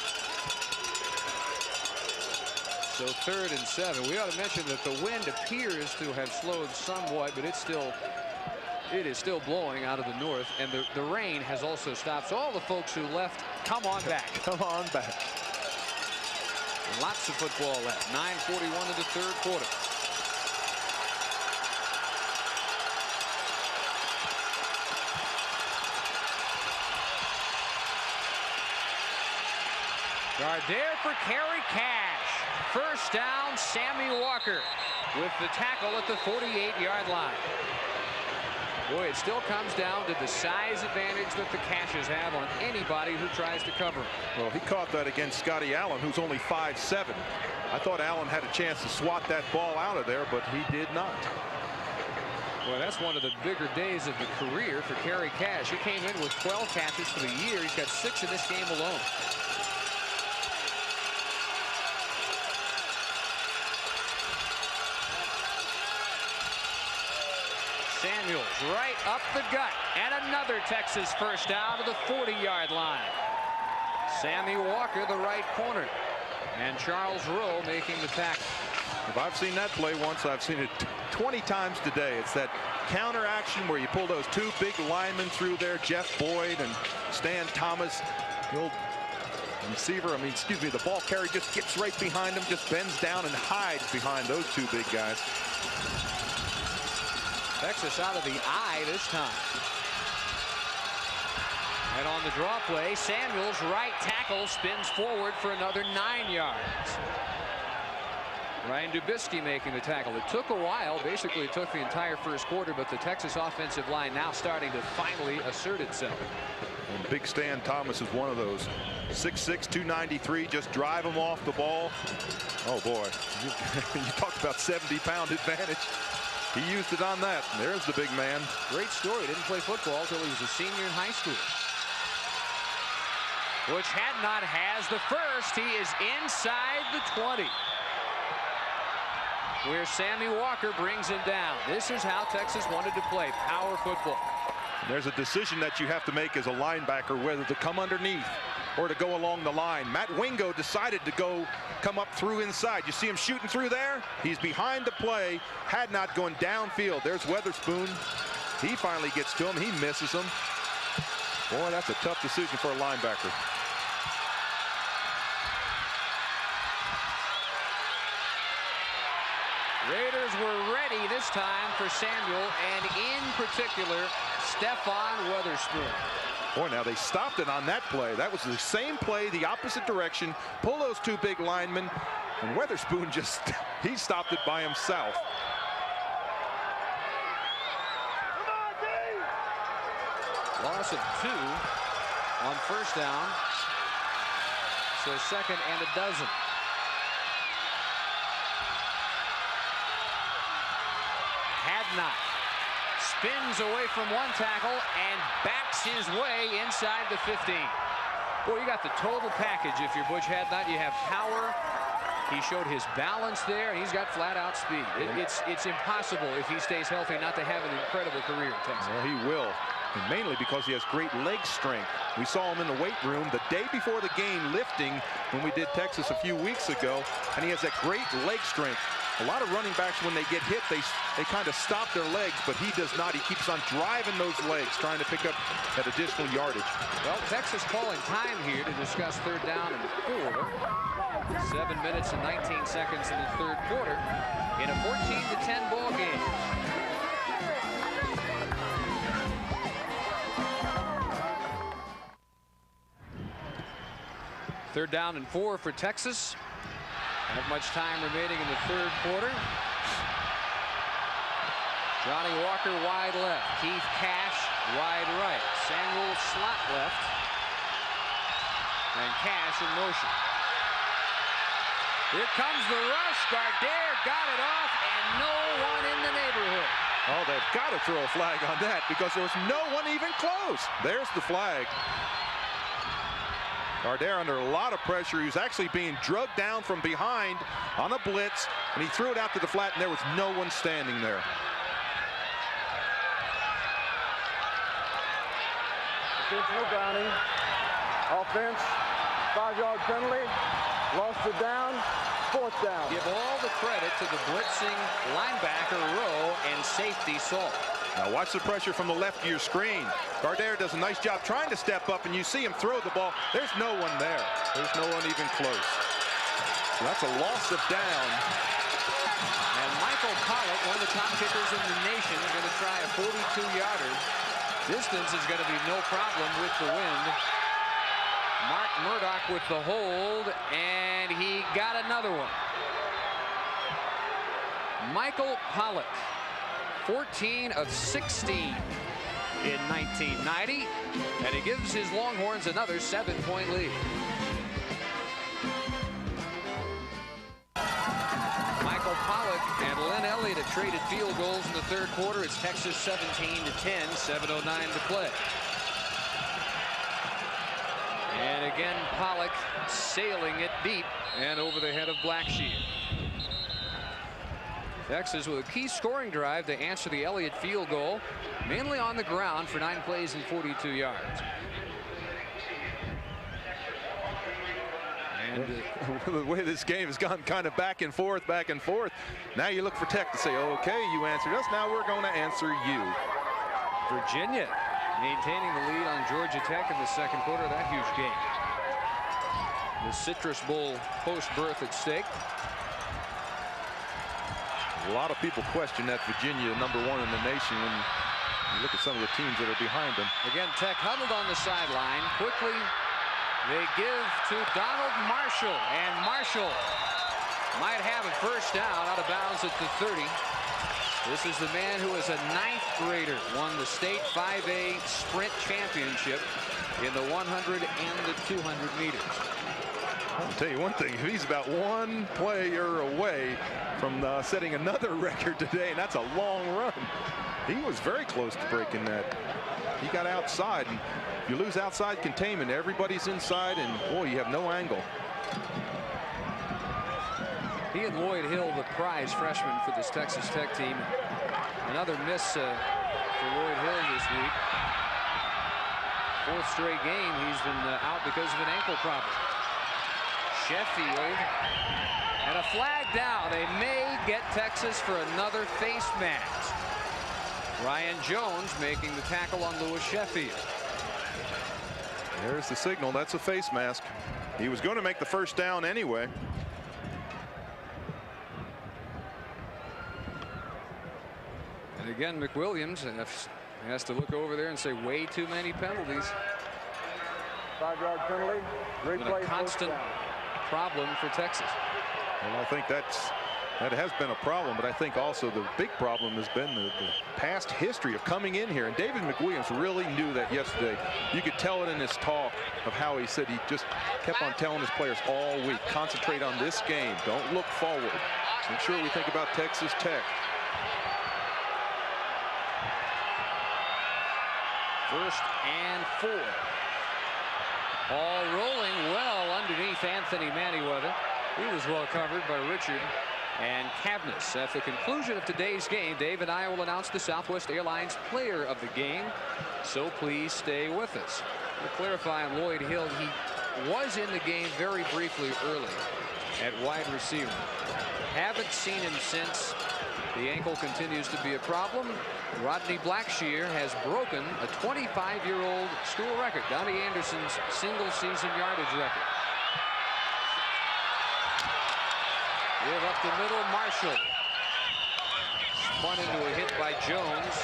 So 3rd and 7. We ought to mention that the wind appears to have slowed somewhat, but it is still blowing out of the north, and the rain has also stopped. So all the folks who left, come on back. Come on back. Lots of football left. 9:41 in the 3rd quarter. Gardere for Kerry Cash. First down, Sammy Walker with the tackle at the 48-yard line. Boy, it still comes down to the size advantage that the Cashes have on anybody who tries to cover him. Well, he caught that against Scotty Allen, who's only 5'7". I thought Allen had a chance to swat that ball out of there, but he did not. Well, that's one of the bigger days of the career for Kerry Cash. He came in with 12 catches for the year. He's got 6 in this game alone. Samuels right up the gut, and another Texas first down to the 40-yard line. Sammy Walker, the right corner, and Charles Rowe making the tackle. If I've seen that play once, I've seen it 20 times today. It's that counter action where you pull those 2 big linemen through there, Jeff Boyd and Stan Thomas. The old receiver, the ball carrier just gets right behind him, just bends down and hides behind those 2 big guys. Texas out of the eye this time. And on the draw play, Samuels, right tackle, spins forward for another 9 yards. Ryan Dubisky making the tackle. It took a while. Basically, it took the entire first quarter, but the Texas offensive line now starting to finally assert itself. And big Stan Thomas is one of those. 6'6", 293, just drive him off the ball. Oh, boy. You talked about 70-pound advantage. He used it on that. There's the big man. Great story. Didn't play football until he was a senior in high school. Butch Hadnot has the first. He is inside the 20. Where Sammy Walker brings him down. This is how Texas wanted to play power football. There's a decision that you have to make as a linebacker, whether to come underneath or to go along the line. Matt Wingo decided to come up through inside. You see him shooting through there? He's behind the play. Hadnot going downfield. There's Weatherspoon. He finally gets to him. He misses him. Boy, that's a tough decision for a linebacker. Raiders were ready this time for Samuel, and in particular, Stephon Weatherspoon. Boy, now they stopped it on that play. That was the same play, the opposite direction. Pull those 2 big linemen, and Weatherspoon just, he stopped it by himself. Loss of 2 on first down. So 2nd and a dozen. Hadnot spins away from one tackle and backs his way inside the 15. Boy, you got the total package if you're Butch Hadnot. You have power. He showed his balance there, and he's got flat-out speed. It's impossible if he stays healthy not to have an incredible career in Texas. Well, he will, and mainly because he has great leg strength. We saw him in the weight room the day before the game lifting when we did Texas a few weeks ago, and he has that great leg strength. A lot of running backs, when they get hit, they kind of stop their legs, but he does not. He keeps on driving those legs, trying to pick up that additional yardage. Well, Texas calling time here to discuss 3rd down and 4. 7 minutes and 19 seconds in the 3rd quarter in a 14-10 ball game. Third down and 4 for Texas. Not much time remaining in the 3rd quarter. Johnny Walker wide left. Keith Cash wide right. Samuel slot left. And Cash in motion. Here comes the rush. Gardere got it off, and no one in the neighborhood. Oh, they've got to throw a flag on that because there was no one even close. There's the flag. Gardere under a lot of pressure. He was actually being drugged down from behind on a blitz, and he threw it out to the flat, and there was no one standing there. intentional grounding. Offense, 5-yard penalty. Lost it down. 4th down. Give all the credit to the blitzing linebacker Rowe and safety Saul. Now watch the pressure from the left of your screen. Gardere does a nice job trying to step up, and you see him throw the ball. There's no one there. There's no one even close. So that's a loss of down. And Michael Pollock, one of the top kickers in the nation, is going to try a 42-yarder. Distance is going to be no problem with the wind. Mark Murdoch with the hold, and he got another one. Michael Pollock, 14 of 16 in 1990, and he gives his Longhorns another 7-point lead. Michael Pollock and Lynn Elliott have traded field goals in the 3rd quarter. It's Texas 17-10, 7:09 to play. And again, Pollock sailing it deep and over the head of Blackshear. Texas with a key scoring drive to answer the Elliott field goal, mainly on the ground for 9 plays and 42 yards. And the way this game has gone kind of back and forth, back and forth. Now you look for Tech to say, okay, you answered us, now we're going to answer you. Virginia maintaining the lead on Georgia Tech in the 2nd quarter of that huge game. The Citrus Bowl post-birth at stake. A lot of people question that Virginia #1 in the nation when you look at some of the teams that are behind them. Again, Tech huddled on the sideline. Quickly, they give to Donald Marshall, and Marshall might have a 1st down out of bounds at the 30. This is the man who is a 9th grader, won the state 5A sprint championship in the 100 and the 200 meters. I'll tell you one thing, he's about 1 player away from setting another record today, and that's a long run. He was very close to breaking that. He got outside, and if you lose outside containment, everybody's inside, and boy, you have no angle. He and Lloyd Hill, the prize freshman for this Texas Tech team. Another miss for Lloyd Hill this week. 4th straight game he's been out because of an ankle problem. Sheffield, and a flag down. They may get Texas for another face mask. Ryan Jones making the tackle on Lewis Sheffield. There's the signal. That's a face mask. He was going to make the 1st down anyway. And again, McWilliams has to look over there and say way too many penalties. 5-yard penalty. Replay, a constant problem for Texas. Well, I think that has been a problem, but I think also the big problem has been the past history of coming in here. And David McWilliams really knew that yesterday. You could tell it in his talk of how he said he just kept on telling his players all week, concentrate on this game. Don't look forward. Make sure we think about Texas Tech. 1st and 4. Ball rolling well underneath Anthony Manyweather. He was well covered by Richard and Cavness. At the conclusion of today's game, Dave and I will announce the Southwest Airlines player of the game, so please stay with us. To clarify on Lloyd Hill, he was in the game very briefly early at wide receiver. Haven't seen him since. The ankle continues to be a problem. Rodney Blackshear has broken a 25-year-old school record, Donnie Anderson's single-season yardage record. Give up the middle, Marshall. Spun into a hit by Jones,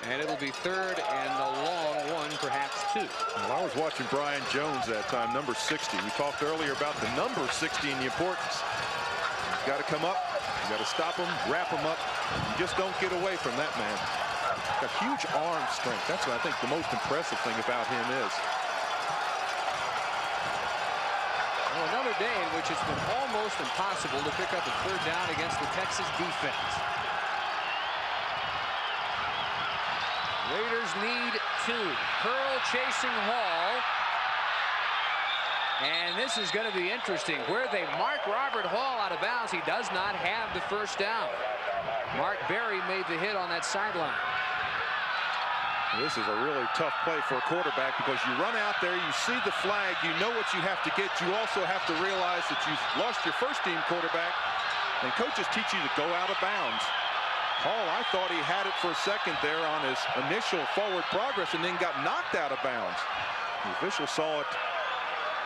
and it'll be 3rd and a long one, perhaps 2. Well, I was watching Brian Jones that time, number 60. We talked earlier about the number 60 and the importance. He's got to come up. You got to stop him, wrap him up. You just don't get away from that man. Got huge arm strength. That's what I think the most impressive thing about him is. Well, another day in which it's been almost impossible to pick up a 3rd down against the Texas defense. Raiders need 2. Curl chasing Hall. And this is going to be interesting. Where they mark Robert Hall out of bounds, he does not have the 1st down. Mark Berry made the hit on that sideline. This is a really tough play for a quarterback because you run out there, you see the flag, you know what you have to get. You also have to realize that you've lost your first-team quarterback, and coaches teach you to go out of bounds. Hall, I thought he had it for a second there on his initial forward progress and then got knocked out of bounds. The official saw it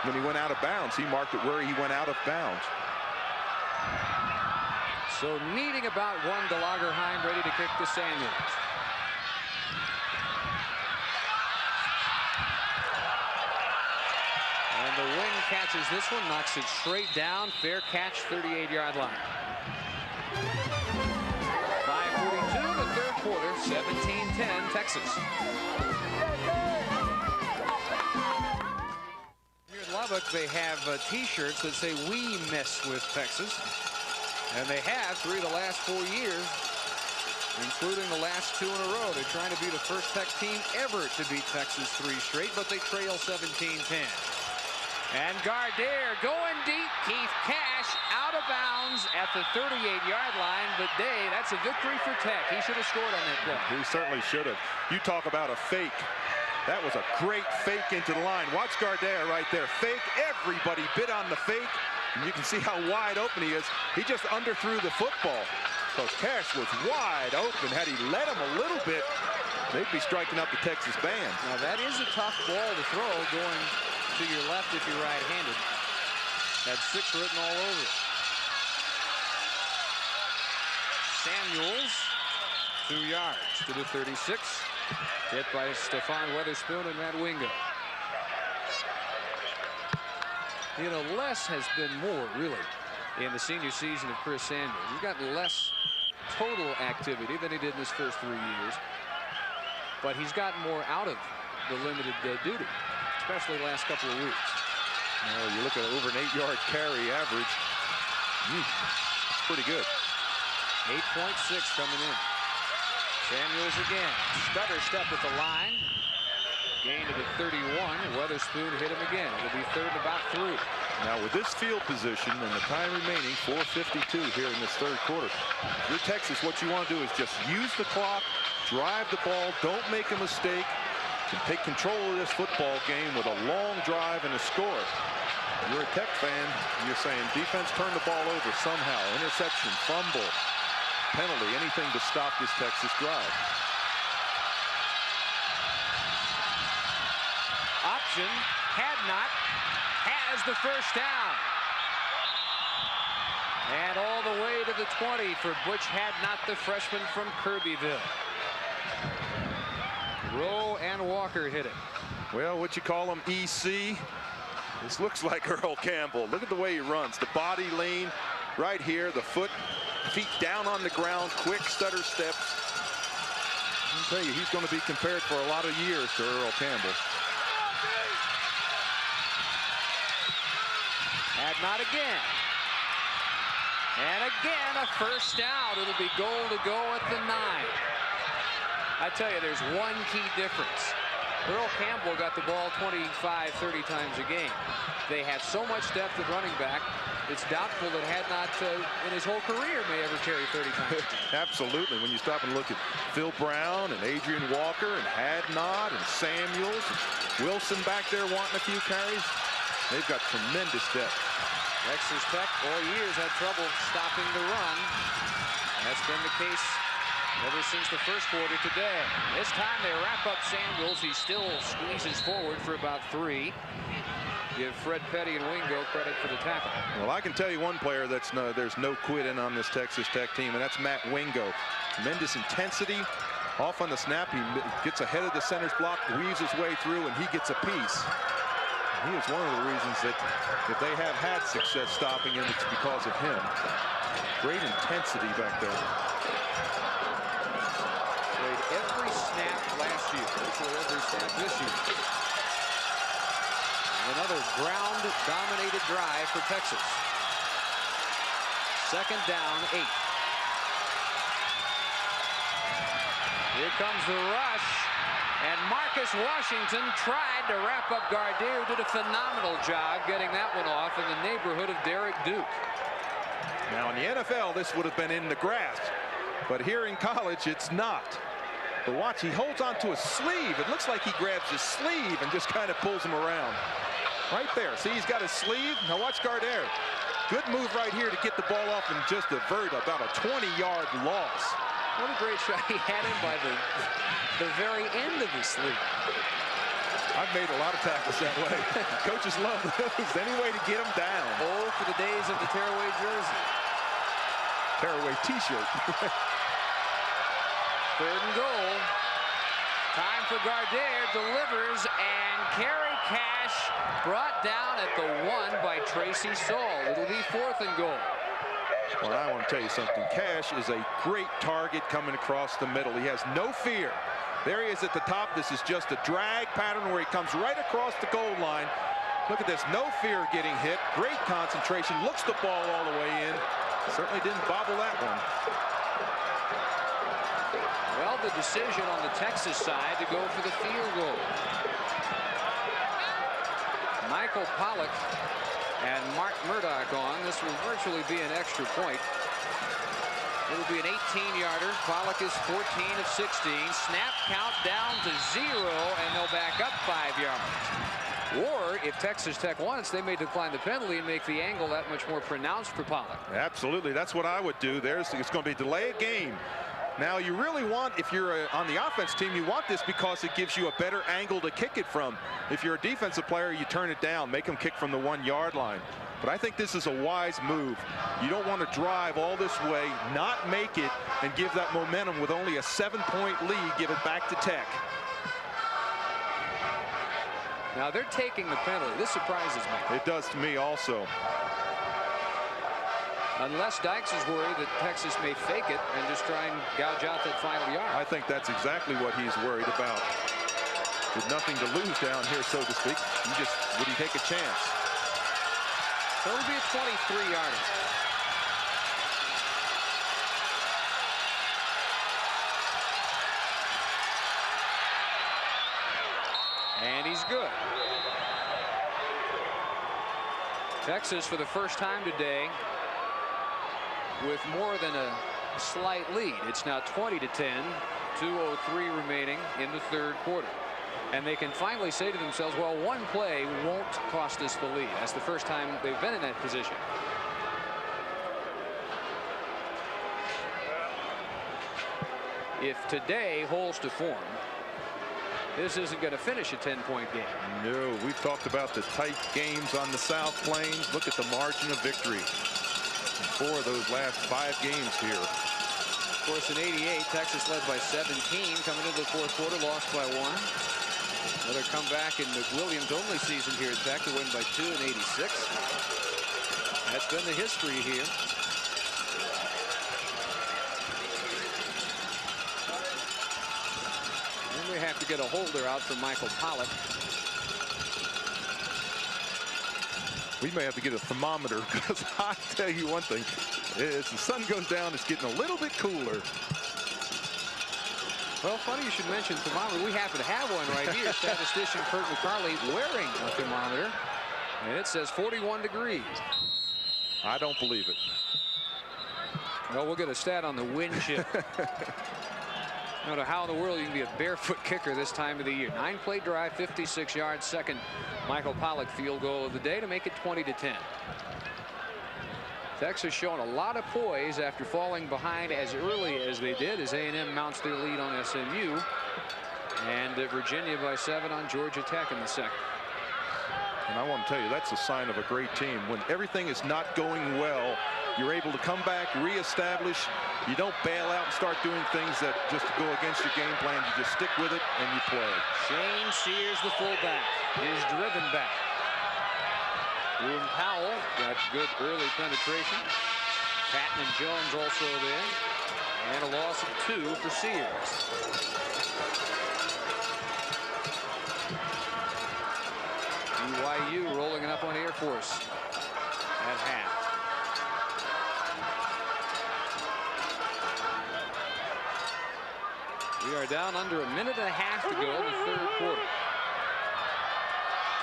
when he went out of bounds. He marked it where he went out of bounds. So needing about one to Lagerheim, ready to kick to Samuels. And the wing catches this one, knocks it straight down. Fair catch, 38-yard line. 5:42 the third quarter, 17-10 Texas. Here in Lubbock, they have T-shirts that say "We mess with Texas," and they have 3 of the last 4 years, including the last 2 in a row. They're trying to be the first Tech team ever to beat Texas 3 straight, but they trail 17-10. And Gardere going deep. Keith Cash out of bounds at the 38-yard line. But Day, that's a victory for Tech. He should have scored on that play. He certainly should have. You talk about a fake. That was a great fake into the line. Watch Gardere right there. Fake. Everybody bid on the fake. And you can see how wide open he is. He just underthrew the football. Because Cash was wide open. Had he let him a little bit, they'd be striking up the Texas band. Now that is a tough ball to throw going to your left if you're right-handed. Had 6 written all over it. Samuels, 2 yards to the 36. Hit by Stefan Weatherspoon and Matt Wingo. You know, less has been more, really, in the senior season of Chris Samuels. He's got less total activity than he did in his first 3 years. But he's gotten more out of the limited duty, especially the last couple of weeks. You look at over an 8-yard carry average. It's pretty good. 8.6 coming in. Samuels again. Stutter step at the line. Gain to the 31. Weatherspoon hit him again. It'll be 3rd and about 3. Now with this field position and the time remaining, 4:52 here in this third quarter. If you're Texas, what you want to do is just use the clock, drive the ball, don't make a mistake, and take control of this football game with a long drive and a score. If you're a Tech fan, you're saying defense turn the ball over somehow. Interception, fumble, penalty, anything to stop this Texas drive. Option, Hadnot has the first down. And all the way to the 20 for Butch Hadnot, the freshman from Kirbyville. Rowe and Walker hit it. Well, what you call him, EC? This looks like Earl Campbell. Look at the way he runs. The body lean right here, the feet down on the ground, quick stutter steps. I'll tell you, he's going to be compared for a lot of years to Earl Campbell. Hadnot again. And again, a first down. It'll be goal to go at the 9. I tell you, there's one key difference. Earl Campbell got the ball 25, 30 times a game. They have so much depth at running back, it's doubtful that Hadnot in his whole career may ever carry 30 times. Absolutely. When you stop and look at Phil Brown and Adrian Walker and Hadnot and Samuels, Wilson back there wanting a few carries, they've got tremendous depth. Texas Tech all years had trouble stopping the run. That's been the case ever since the first quarter today. This time they wrap up Samuels. He still squeezes forward for about 3. Give Fred Petty and Wingo credit for the tackle. Well, I can tell you one player there's no quitting on this Texas Tech team, and that's Matt Wingo. Tremendous intensity. Off on the snap, he gets ahead of the center's block, weaves his way through, and he gets a piece. He is one of the reasons that if they have had success stopping him, it's because of him. Great intensity back there. Played every snap last year, virtually every snap this year. Another ground-dominated drive for Texas. 2nd down, 8. Here comes the rush. And Marcus Washington tried to wrap up Gardere, did a phenomenal job getting that one off in the neighborhood of Derek Duke. Now in the NFL, this would have been in the grass, but here in college, it's not. But watch, he holds onto his sleeve. It looks like he grabs his sleeve and just kind of pulls him around. Right there. See, he's got his sleeve. Now watch Gardere. Good move right here to get the ball off and just avert about a 20-yard loss. What a great shot. He had him by the very end of his sleeve. I've made a lot of tackles that way. Coaches love those. Any way to get them down. Oh, for the days of the tearaway jersey. Tearaway T-shirt. 3rd and goal. Time for Gardere. Delivers, and Kerry Cash brought down at the 1 by Tracy Saul. It'll be 4th and goal. Well, I want to tell you something. Cash is a great target coming across the middle. He has no fear. There he is at the top. This is just a drag pattern where he comes right across the goal line. Look at this. No fear of getting hit. Great concentration. Looks the ball all the way in. Certainly didn't bobble that one. Well, the decision on the Texas side to go for the field goal. Michael Pollock and Mark Murdoch on. This will virtually be an extra point. It'll be an 18-yarder. Pollock is 14 of 16. Snap count down to 0, and they'll back up 5 yards. Or if Texas Tech wants, they may decline the penalty and make the angle that much more pronounced for Pollock. Absolutely. That's what I would do. It's going to be delay a game. Now, you really want, if you're on the offense team, you want this because it gives you a better angle to kick it from. If you're a defensive player, you turn it down, make them kick from the 1-yard line. But I think this is a wise move. You don't want to drive all this way, not make it, and give that momentum with only a 7-point lead, give it back to Tech. Now, they're taking the penalty. This surprises me. It does to me also. Unless Dykes is worried that Texas may fake it and just try and gouge out that final yard. I think that's exactly what he's worried about. With nothing to lose down here, so to speak. Would he take a chance? So it'll be a 23-yarder. And he's good. Texas, for the first time today, with more than a slight lead. It's now 20-10, 2:03 remaining in the 3rd quarter. And they can finally say to themselves, well, one play won't cost us the lead. That's the first time they've been in that position. If today holds to form, this isn't going to finish a 10-point game. No, we've talked about the tight games on the South Plains. Look at the margin of victory. 4 of those last 5 games here. Of course, in '88, Texas led by 17 coming into the 4th quarter, lost by 1. Another comeback in McWilliams' only season here at Tech to win by 2 in '86. That's been the history here. Then we have to get a holder out for Michael Pollock. We may have to get a thermometer, because I tell you one thing, as the sun goes down, it's getting a little bit cooler. Well, funny you should mention thermometer. We happen to have one right here. Statistician Kurt McCarley wearing a thermometer, and it says 41 degrees. I don't believe it. Well, we'll get a stat on the wind chill. I don't know how in the world you can be a barefoot kicker this time of the year. 9-play drive, 56 yards, second Michael Pollock field goal of the day to make it 20-10. Texas showing a lot of poise after falling behind as early as they did, as A&M mounts their lead on SMU, and Virginia by 7 on Georgia Tech in the second. And I want to tell you, that's a sign of a great team. When everything is not going well, you're able to come back, reestablish. You don't bail out and start doing things that just go against your game plan. You just stick with it and you play. Shane Sears, the fullback, is driven back. Boone Powell got good early penetration. Patton and Jones also there. And a loss of 2 for Sears. BYU rolling it up on Air Force at half. We are down under a minute and a half to go in the 3rd quarter.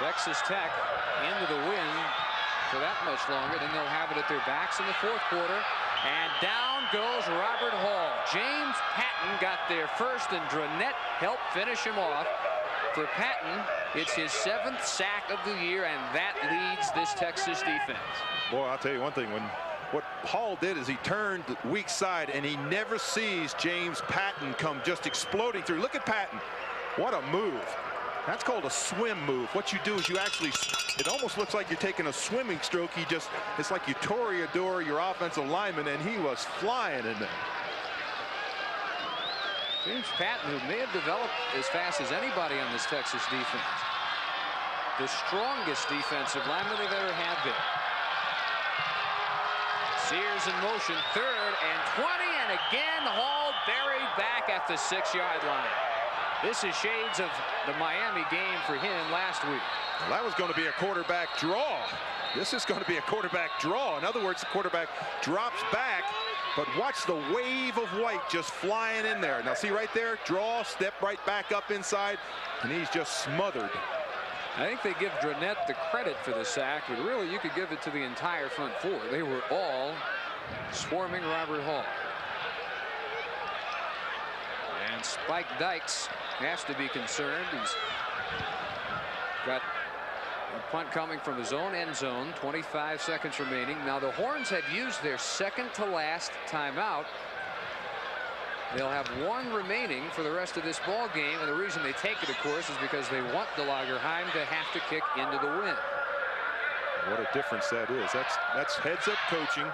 Texas Tech into the win for that much longer. Then they'll have it at their backs in the 4th quarter. And down goes Robert Hall. James Patton got there first, and Dronette helped finish him off. For Patton, it's his 7th sack of the year, and that leads this Texas defense. Boy, I'll tell you one thing. What Hall did is he turned weak side, and he never sees James Patton come just exploding through. Look at Patton. What a move. That's called a swim move. What you do is you actually, it almost looks like you're taking a swimming stroke. It's like you toreador your offensive lineman, and he was flying in there. James Patton, who may have developed as fast as anybody on this Texas defense. The strongest defensive lineman they've ever had there. Sears in motion, 3rd and 20, and again Hall buried back at the 6-yard line. This is shades of the Miami game for him last week. Well, that was going to be a quarterback draw. This is going to be a quarterback draw. In other words, the quarterback drops back, but watch the wave of white just flying in there. Now see right there, draw, step right back up inside, and he's just smothered. I think they give Dronette the credit for the sack, but really you could give it to the entire front 4. They were all swarming Robert Hall. And Spike Dykes has to be concerned. He's got a punt coming from his own end zone. 25 seconds remaining. Now the Horns have used their second to last timeout. They'll have 1 remaining for the rest of this ball game, and the reason they take it, of course, is because they want De Lagerheim to have to kick into the wind. What a difference that is. That's heads-up coaching.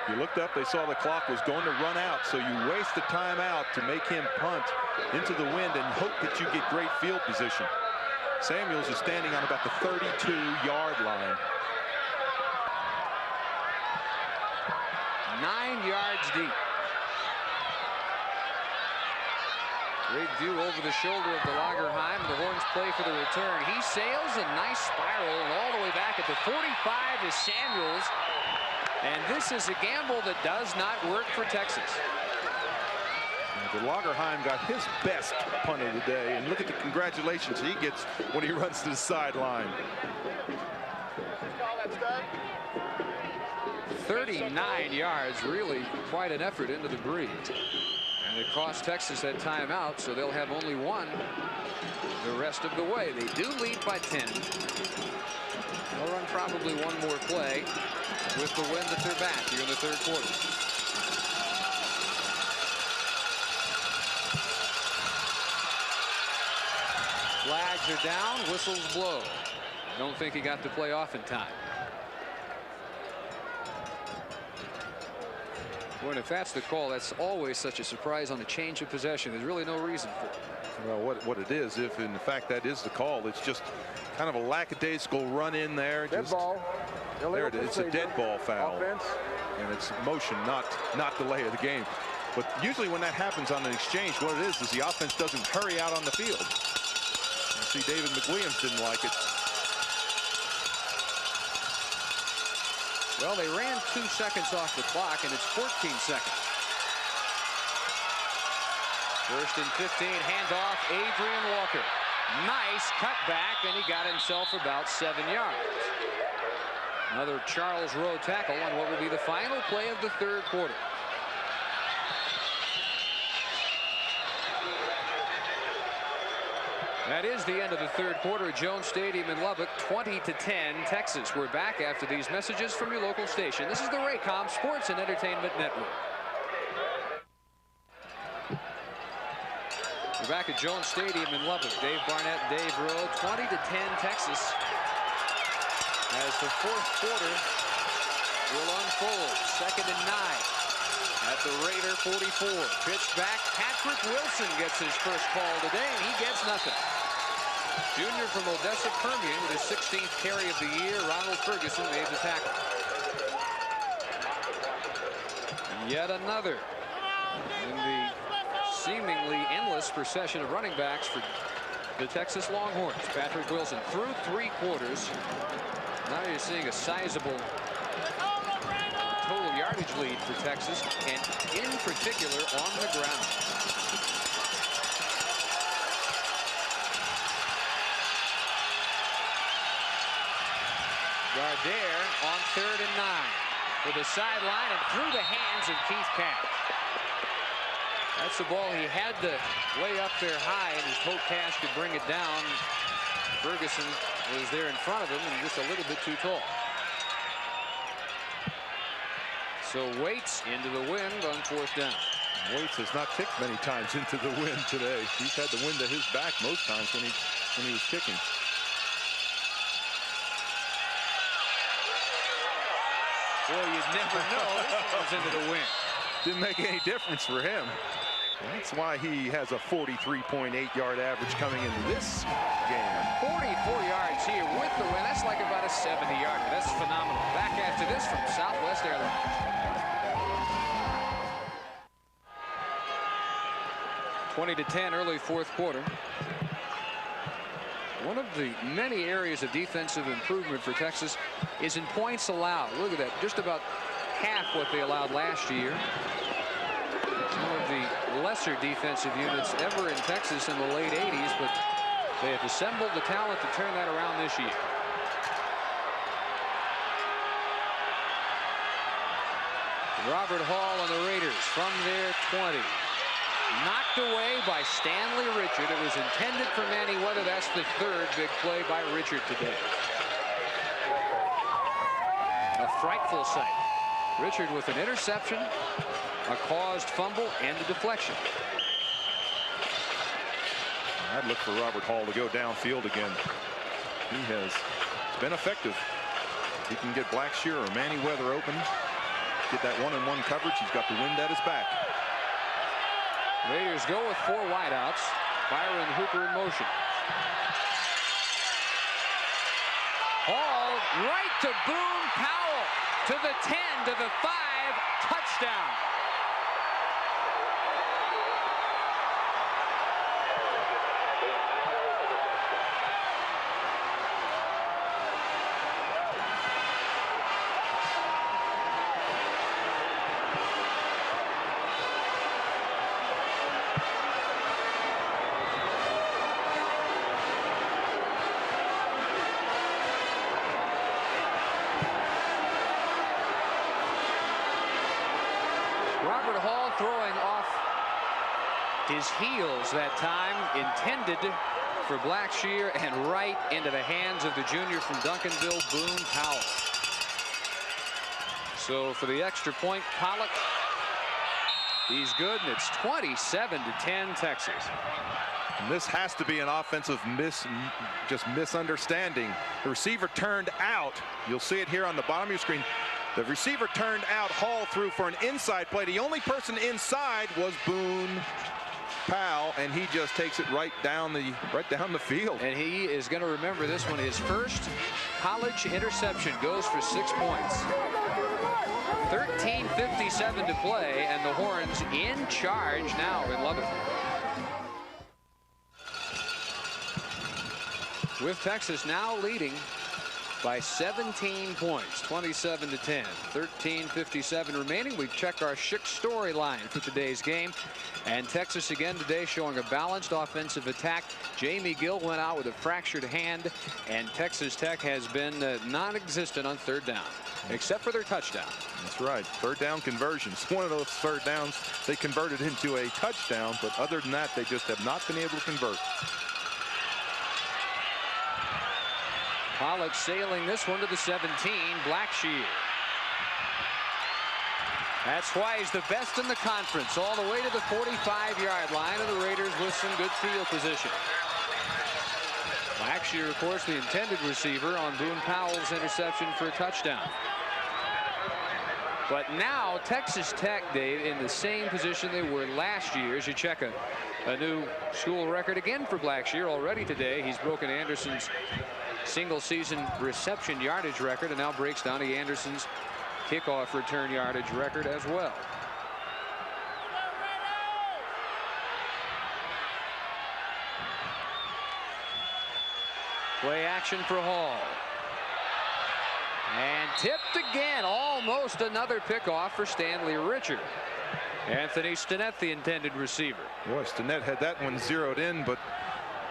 You looked up, they saw the clock was going to run out, so you waste the timeout to make him punt into the wind and hope that you get great field position. Samuels is standing on about the 32-yard line. 9 yards deep. Great view over the shoulder of De Lagerheim. The Horns play for the return. He sails a nice spiral, and all the way back at the 45 is Samuels. And this is a gamble that does not work for Texas. De Lagerheim got his best punt of the day, and look at the congratulations he gets when he runs to the sideline. 39 yards, really quite an effort into the breeze. And it cost Texas that timeout, so they'll have only 1 the rest of the way. They do lead by 10. They'll run probably 1 more play with the wind at their back here in the 3rd quarter. Flags are down, whistles blow. Don't think he got to play off in time. Well, if that's the call, that's always such a surprise on a change of possession. There's really no reason for it. Well, what it is, if in fact that is the call, it's just kind of a lackadaisical run in there. Dead ball. There it is. It's a dead ball foul. Offense. And it's motion, not delay of the game. But usually when that happens on an exchange, what it is the offense doesn't hurry out on the field. You see David McWilliams didn't like it. Well, they ran 2 seconds off the clock, and it's 14 seconds. 1st and 15, handoff, Adrian Walker. Nice cutback, and he got himself about 7 yards. Another Charles Rowe tackle on what will be the final play of the 3rd quarter. That is the end of the 3rd quarter at Jones Stadium in Lubbock, 20-10 Texas. We're back after these messages from your local station. This is the Raycom Sports and Entertainment Network. We're back at Jones Stadium in Lubbock. Dave Barnett, Dave Rowe, 20-10 Texas. As the 4th quarter will unfold. 2nd and 9 at the Raider 44. Pitch back. Patrick Wilson gets his first call today, and he gets nothing. Junior from Odessa Permian with his 16th carry of the year. Ronald Ferguson made the tackle. And yet another in the seemingly endless procession of running backs for the Texas Longhorns. Patrick Wilson through 3 quarters. Now you're seeing a sizable total yardage lead for Texas, and in particular on the ground. Gardere on 3rd and 9. to the sideline and through the hands of Keith Cash. That's the ball he had to lay up there high, and just hope Cash could bring it down. Ferguson was there in front of him and just a little bit too tall. So Waits into the wind on 4th down. Waits has not kicked many times into the wind today. He's had the wind at his back most times when he was kicking. Boy, you'd never know this one was into the wind. Didn't make any difference for him. That's why he has a 43.8-yard average coming into this game. 44 yards here with the wind. That's like about a 70-yarder. That's phenomenal. Back after this from Southwest Airlines. 20-10 early 4th quarter. One of the many areas of defensive improvement for Texas is in points allowed. Look at that, just about half what they allowed last year. One of the lesser defensive units ever in Texas in the late 80s, but they have assembled the talent to turn that around this year. Robert Hall and the Raiders from their 20. Knocked away by Stanley Richard. It was intended for Manny Weather. That's the 3rd big play by Richard today. A frightful sight. Richard with an interception, a caused fumble, and a deflection. I'd look for Robert Hall to go downfield again. He has been effective. He can get Blackshear or Manny Weather open, get that one-on-one coverage. He's got the wind at his back. Raiders go with 4 wideouts. Byron Hooper in motion. Hall right to Boone Powell. To the 10, to the 5, touchdown. Throwing off his heels that time, intended for Blackshear and right into the hands of the junior from Duncanville, Boone Powell. So for the extra point, Pollock, he's good, and it's 27-10 Texas. And this has to be an offensive misunderstanding. The receiver turned out. You'll see it here on the bottom of your screen. The receiver turned out, Hall threw for an inside play. The only person inside was Boone Powell, and he just takes it right down the field. And he is going to remember this one. His first college interception goes for 6 points. 13:57 to play, and the Horns in charge now in Lubbock. With Texas now leading by 17 points, 27-10, 13:57 remaining. We've checked our Schick storyline for today's game, and Texas again today showing a balanced offensive attack. Jamie Gill went out with a fractured hand, and Texas Tech has been non-existent on 3rd down, except for their touchdown. That's right, 3rd down conversions. One of those 3rd downs they converted into a touchdown, but other than that, they just have not been able to convert. Pollock sailing this one to the 17, Blackshear. That's why he's the best in the conference, all the way to the 45-yard line, and the Raiders with some good field position. Blackshear, of course, the intended receiver on Boone Powell's interception for a touchdown. But now Texas Tech, Dave, in the same position they were last year. As you check a new school record again for Blackshear already today. He's broken Anderson's single-season reception yardage record, and now breaks Donnie Anderson's kickoff return yardage record as well. Play action for Hall. And tipped again, almost another pickoff for Stanley Richard. Anthony Stinnett, the intended receiver. Boy, Stinnett had that one zeroed in, but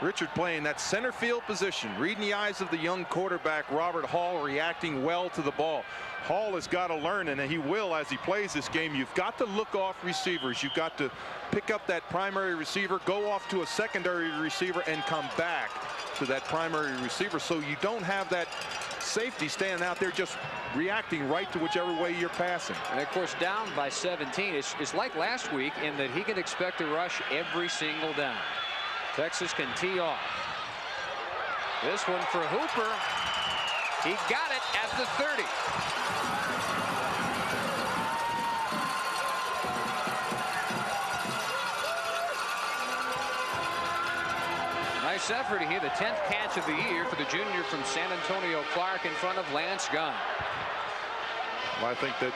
Richard playing that center field position, reading the eyes of the young quarterback Robert Hall, reacting well to the ball. Hall has got to learn, and he will as he plays this game. You've got to look off receivers. You've got to pick up that primary receiver, go off to a secondary receiver, and come back to that primary receiver, so you don't have that safety standing out there just reacting right to whichever way you're passing. And of course, down by 17. It's like last week in that he can expect a rush every single down. Texas can tee off. This one for Hooper. He got it at the 30. Nice effort here. The 10th catch of the year for the junior from San Antonio Clark in front of Lance Gunn. Well, I think that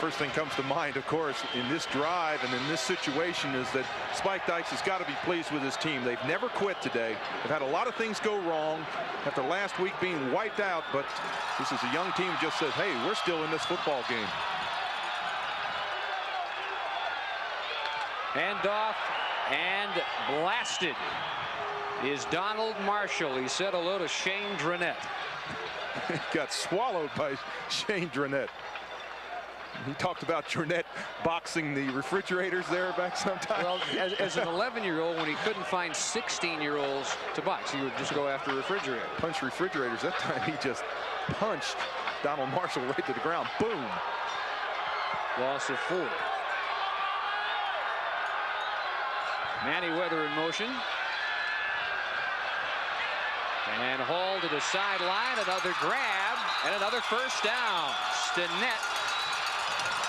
first thing comes to mind, of course, in this drive and in this situation is that Spike Dykes has got to be pleased with his team. They've never quit today. They've had a lot of things go wrong after last week being wiped out, but this is a young team who just says, hey, we're still in this football game. Handoff and blasted is Donald Marshall. He said hello to Shane Dronette. He got swallowed by Shane Dronette. He talked about Dronette boxing the refrigerators there back sometime. Well, as an 11-year-old, when he couldn't find 16-year-olds to box, he would just go after refrigerators. Punch refrigerators. That time he just punched Donald Marshall right to the ground. Boom. Loss of 4. Manny Weather in motion. And Hall to the sideline. Another grab and another first down. Stinnett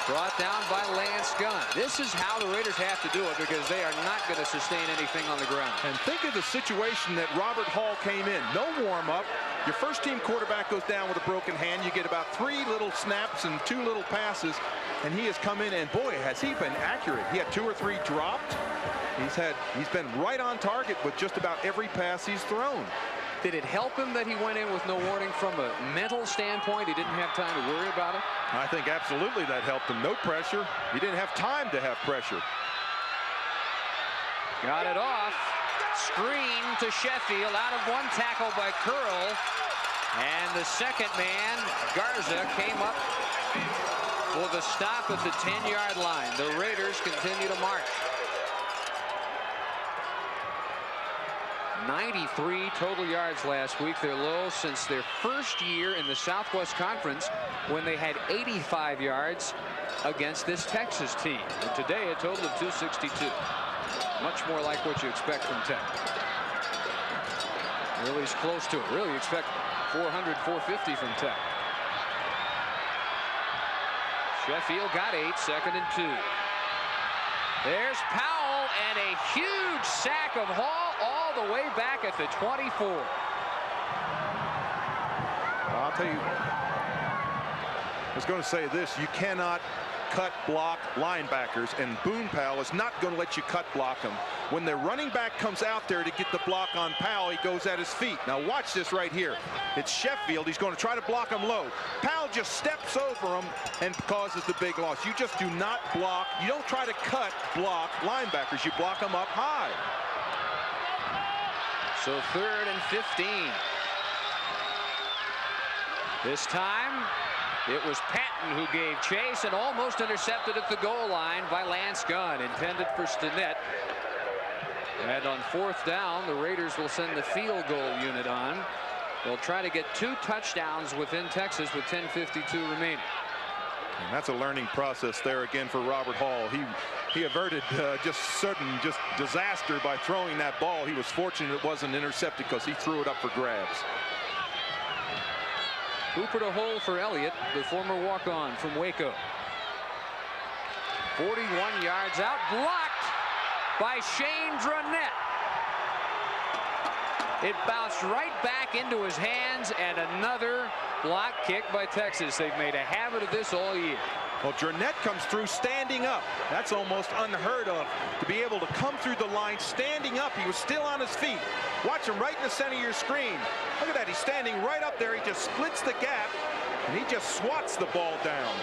brought down by Lance Gunn. This is how the Raiders have to do it because they are not going to sustain anything on the ground. And think of the situation that Robert Hall came in. No warm-up. Your first-team quarterback goes down with a broken hand. You get about 3 little snaps and 2 little passes. And he has come in, and boy, has he been accurate. He had 2 or 3 dropped. He's been right on target with just about every pass he's thrown. Did it help him that he went in with no warning from a mental standpoint? He didn't have time to worry about it? I think absolutely that helped him. No pressure. He didn't have time to have pressure. Got it off. Screen to Sheffield. Out of 1 tackle by Curl. And the second man, Garza, came up for the stop at the 10-yard line. The Raiders continue to march. 93 total yards last week. Their low since their first year in the Southwest Conference when they had 85 yards against this Texas team. And today a total of 262. Much more like what you expect from Tech. Really is close to it. Really expect 400, 450 from Tech. Sheffield got 8, 2nd and 2. There's Powell and a huge sack of Hall all the way back at the 24. Well, I'll tell you, I was going to say this. You cannot cut block linebackers, and Boone Powell is not going to let you cut block them. When the running back comes out there to get the block on Powell, he goes at his feet. Now watch this right here. It's Sheffield. He's going to try to block him low. Powell just steps over him and causes the big loss. You just do not block. You don't try to cut block linebackers. You block them up high. So 3rd and 15. This time it was Patton who gave chase and almost intercepted at the goal line by Lance Gunn. Intended for Stinnett. And on 4th down, the Raiders will send the field goal unit on. They'll try to get 2 touchdowns within Texas with 10:52 remaining. And that's a learning process there again for Robert Hall. He averted just disaster by throwing that ball. He was fortunate it wasn't intercepted because he threw it up for grabs. Hooper to hole for Elliott, the former walk-on from Waco. 41 yards out, blocked by Shane Dronette. It bounced right back into his hands, and another block kick by Texas. They've made a habit of this all year. Well, Dronette comes through standing up. That's almost unheard of, to be able to come through the line standing up. He was still on his feet. Watch him right in the center of your screen. Look at that. He's standing right up there. He just splits the gap, and he just swats the ball down.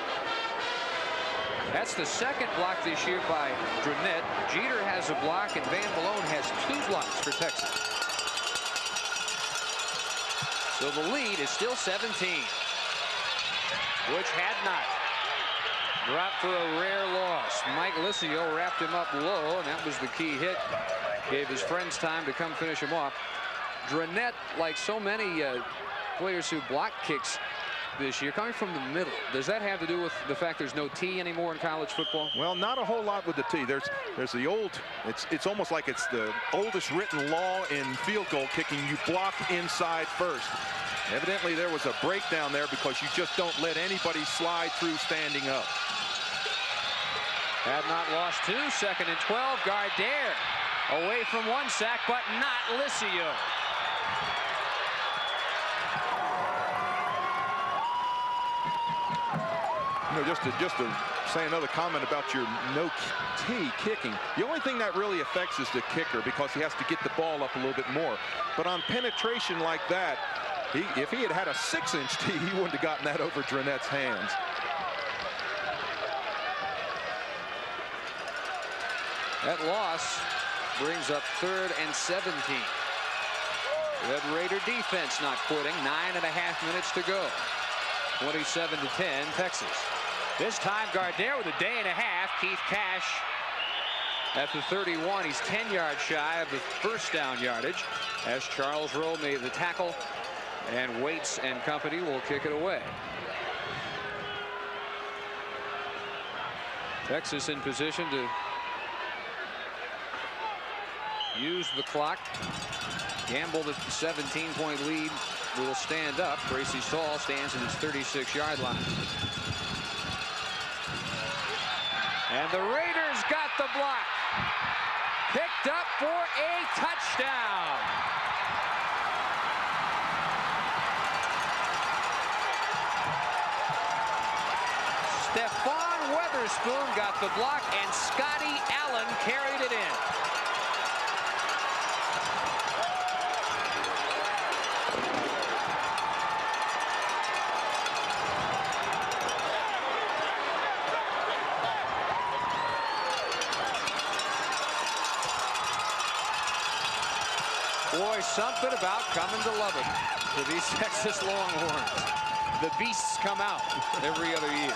That's the 2nd block this year by Dronette. Jeter has a block, and Van Malone has 2 blocks for Texas. So the lead is still 17. Which had not dropped for a rare loss. Mike Licio wrapped him up low, and that was the key hit. Gave his friends time to come finish him off. Dranette, like so many players who block kicks this year, coming from the middle. Does that have to do with the fact there's no tee anymore in college football? Well, not a whole lot with the tee. There's the old, it's almost like it's the oldest written law in field goal kicking. You block inside first. Evidently there was a breakdown there because you just don't let anybody slide through standing up. Had not lost 2, 2nd and 12. Gardere away from 1 sack, but not Licio. You know, just to say another comment about your no tee kicking. The only thing that really affects is the kicker because he has to get the ball up a little bit more. But on penetration like that, if he had had a 6-inch tee, he wouldn't have gotten that over Dranette's hands. That loss brings up 3rd and 17. Red Raider defense not quitting. 9.5 minutes to go. 27-10 Texas. This time Gardere with a day and a half. Keith Cash at the 31. He's 10 yards shy of the first down yardage as Charles Rowe made the tackle, and Waits and company will kick it away. Texas in position to use the clock. Gamble, the 17-point lead, will stand up. Gracie Saul stands at his 36-yard line. And the Raiders got the block. Picked up for a touchdown. Stephon Weatherspoon got the block, and Scotty Allen carried it in. Boy, something about coming to Lubbock for these Texas Longhorns. The beasts come out every other year.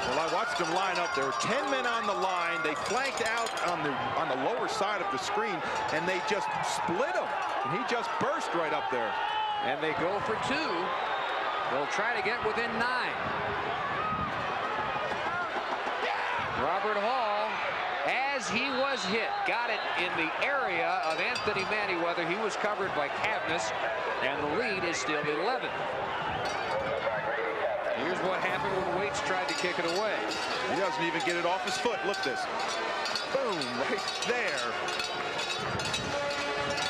Well, I watched them line up. There were 10 men on the line. They flanked out on the lower side of the screen, and they just split him. And he just burst right up there. And they go for 2. They'll try to get within 9. Robert Hall, as he was hit, got it in the area of Anthony Manyweather. He was covered by Cavness, and the lead is still 11. Here's what happened when Waits tried to kick it away. He doesn't even get it off his foot. Look this. Boom, right there.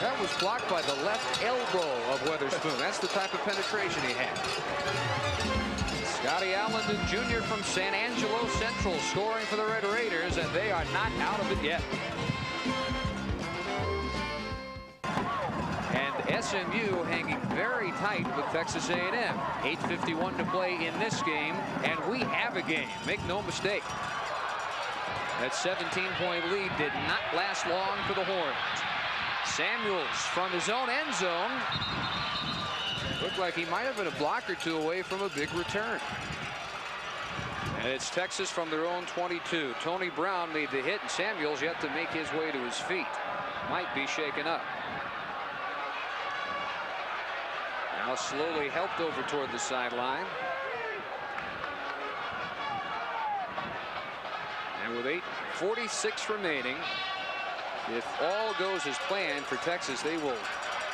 That was blocked by the left elbow of Weatherspoon. That's the type of penetration he had. Scotty Allen, the junior from San Angelo Central, scoring for the Red Raiders, and they are not out of it yet. And SMU hanging very tight with Texas A&M. 8:51 to play in this game, and we have a game. Make no mistake. That 17-point lead did not last long for the Horns. Samuels from his own end zone. Looked like he might have been a block or 2 away from a big return. And it's Texas from their own 22. Tony Brown made the hit, and Samuels yet to make his way to his feet. Might be shaken up. Now slowly helped over toward the sideline. And with 8:46 remaining, if all goes as planned for Texas, they will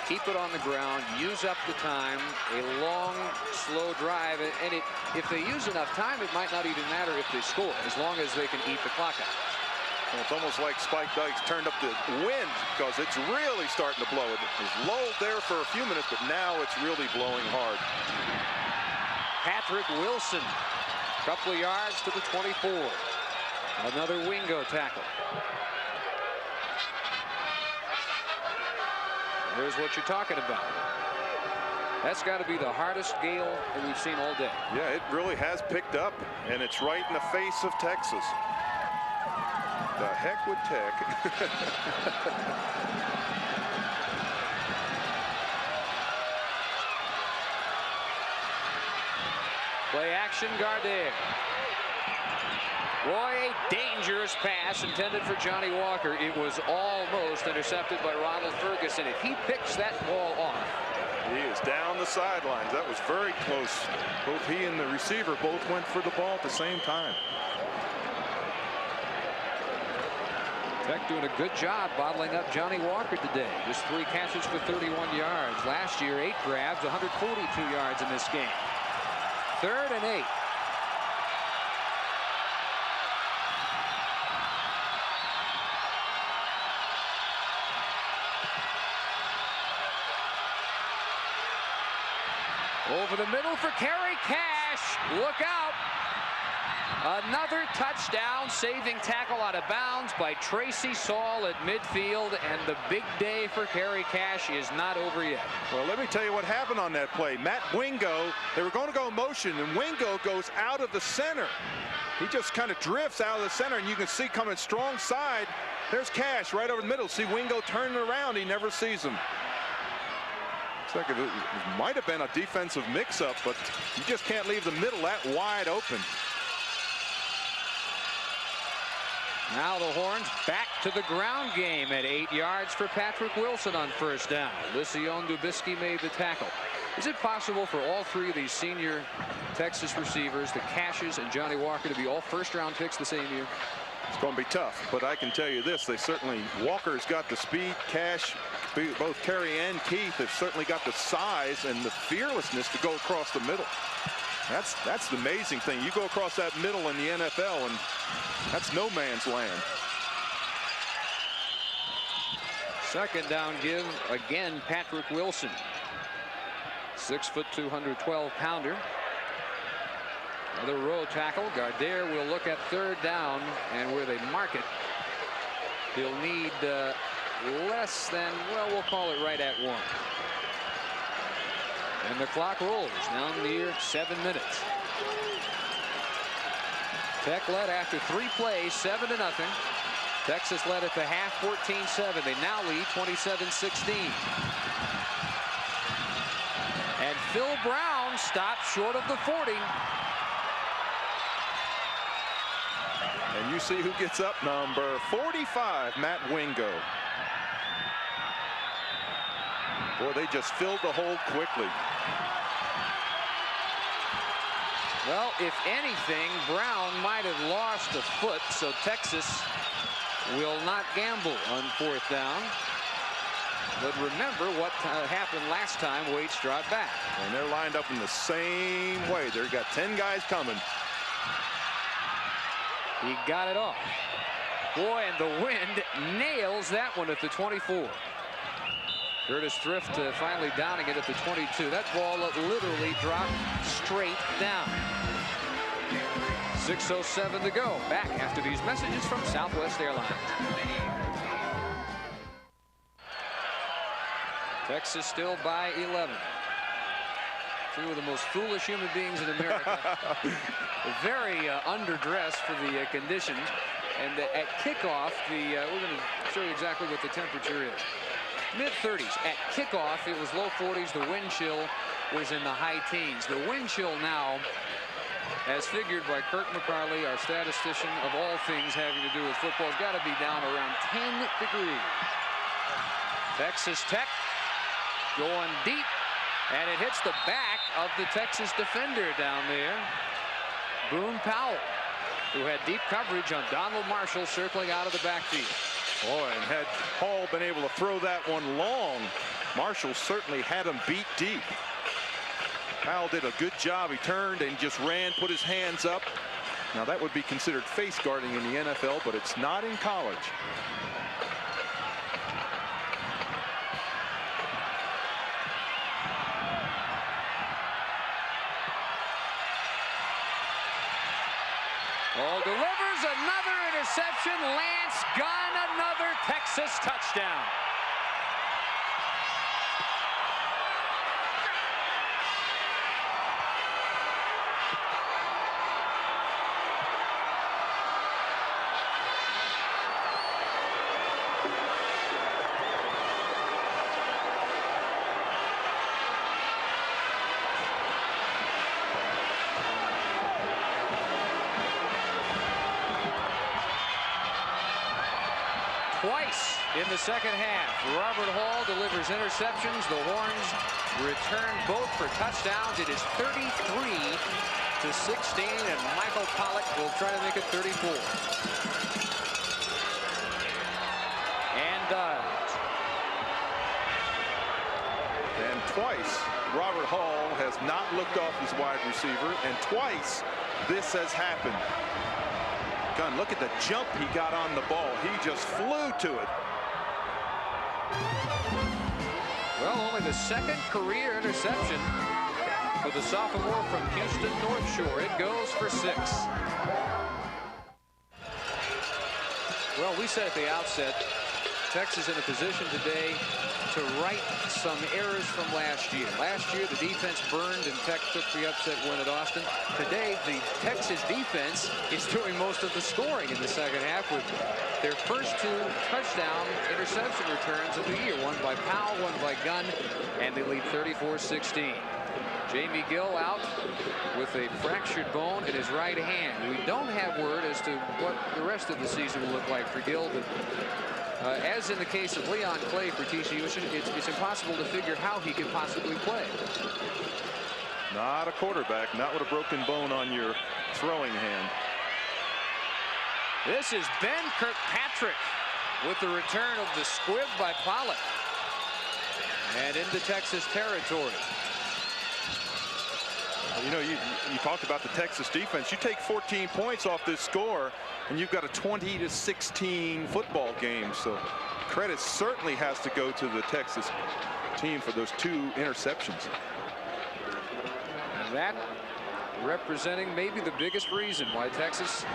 keep it on the ground, use up the time, a long, slow drive, and if they use enough time, it might not even matter if they score, as long as they can eat the clock out. Well, it's almost like Spike Dykes turned up the wind because it's really starting to blow. It was lulled there for a few minutes, but now it's really blowing hard. Patrick Wilson, a couple of yards to the 24. Another Wingo tackle. Here's what you're talking about. That's got to be the hardest gale that we've seen all day. Yeah, it really has picked up, and it's right in the face of Texas. The heck with Tech. Play action, Gardere. Boy, a dangerous pass intended for Johnny Walker. It was almost intercepted by Ronald Ferguson. If he picks that ball off. He is down the sidelines. That was very close. Both he and the receiver both went for the ball at the same time. Tech doing a good job bottling up Johnny Walker today. Just 3 catches for 31 yards. Last year, 8 grabs, 142 yards in this game. 3rd and 8. Over the middle for Kerry Cash. Look out. Another touchdown, saving tackle out of bounds by Tracy Saul at midfield, and the big day for Kerry Cash is not over yet. Well, let me tell you what happened on that play. Matt Wingo, they were going to go motion, and Wingo goes out of the center. He just kind of drifts out of the center, and you can see coming strong side. There's Cash right over the middle. See Wingo turning around. He never sees him. Looks like it might have been a defensive mix-up, but you just can't leave the middle that wide open. Now the Horns back to the ground game at 8 yards for Patrick Wilson on 1st down. Lysion Dubisky made the tackle. Is it possible for all 3 of these senior Texas receivers, the Cashes and Johnny Walker, to be all 1st-round picks the same year? It's going to be tough, but I can tell you this. They certainly, Walker's got the speed. Cash, both Kerry and Keith have certainly got the size and the fearlessness to go across the middle. That's the amazing thing. You go across that middle in the NFL, and that's no man's land. 2nd down give, again, Patrick Wilson. 6', 212-pounder. Another row tackle. Gardere will look at 3rd down, and where they mark it, he'll need less than, well, we'll call it right at 1. And the clock rolls down near 7 minutes. Tech led after 3 plays, 7-0. Texas led at the half, 14-7. They now lead 27-16. And Phil Brown stopped short of the 40. And you see who gets up, number 45, Matt Wingo. Boy, they just filled the hole quickly. Well, if anything, Brown might have lost a foot, so Texas will not gamble on 4th down. But remember what happened last time Waits dropped back. And they're lined up in the same way. They've got 10 guys coming. He got it off. Boy, and the wind nails that one at the 24. Curtis Thrift finally downing it at the 22. That ball literally dropped straight down. 6:07 to go. Back after these messages from Southwest Airlines. Texas still by 11. 2 of the most foolish human beings in America. Very underdressed for the conditions. And at kickoff, we're going to show you exactly what the temperature is. Mid-30s. At kickoff, it was low 40s. The wind chill was in the high teens. The wind chill now, as figured by Kirk McCarley, our statistician of all things having to do with football, has got to be down around 10 degrees. Texas Tech going deep, and it hits the back of the Texas defender down there, Boone Powell, who had deep coverage on Donald Marshall circling out of the backfield. Boy, and had Hall been able to throw that one long, Marshall certainly had him beat deep. Powell did a good job. He turned and just ran, put his hands up. Now that would be considered face guarding in the NFL, but it's not in college. Hall delivers another interception. Lance Gunn, another Texas touchdown. twice in the second half. Robert Hall delivers interceptions. The Horns return both for touchdowns. It is 33-16, and Michael Pollock will try to make it 34. And twice, Robert Hall has not looked off his wide receiver, and twice this has happened. Gunn, look at the jump he got on the ball. He just flew to it. Well, only the second career interception for the sophomore from Houston North Shore. It goes for 6. Well, we said at the outset, Texas in a position today to right some errors from last year. Last year, the defense burned and Tech took the upset win at Austin. Today, the Texas defense is doing most of the scoring in the second half with their first 2 touchdown interception returns of the year. One by Powell, one by Gunn, and they lead 34-16. Jamie Gill out with a fractured bone in his right hand. We don't have word as to what the rest of the season will look like for Gill, but as in the case of Leon Clay for TCU, it's impossible to figure how he could possibly play. Not a quarterback, not with a broken bone on your throwing hand. This is Ben Kirkpatrick with the return of the squib by Pollock. And into Texas territory. You know, you talked about the Texas defense. You take 14 points off this score, and you've got a 20-16 football game. So credit certainly has to go to the Texas team for those 2 interceptions. And that representing maybe the biggest reason why Texas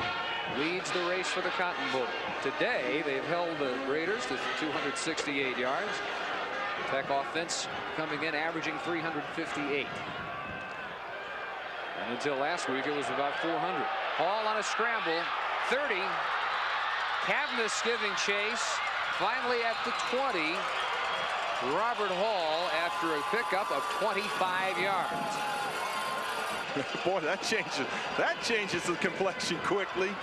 leads the race for the Cotton Bowl. Today, they've held the Raiders to 268 yards. Tech offense coming in averaging 358. And until last week, it was about 400. Hall on a scramble, 30. Cavness giving chase, finally at the 20. Robert Hall after a pickup of 25 yards. Boy, that changes the complexion quickly.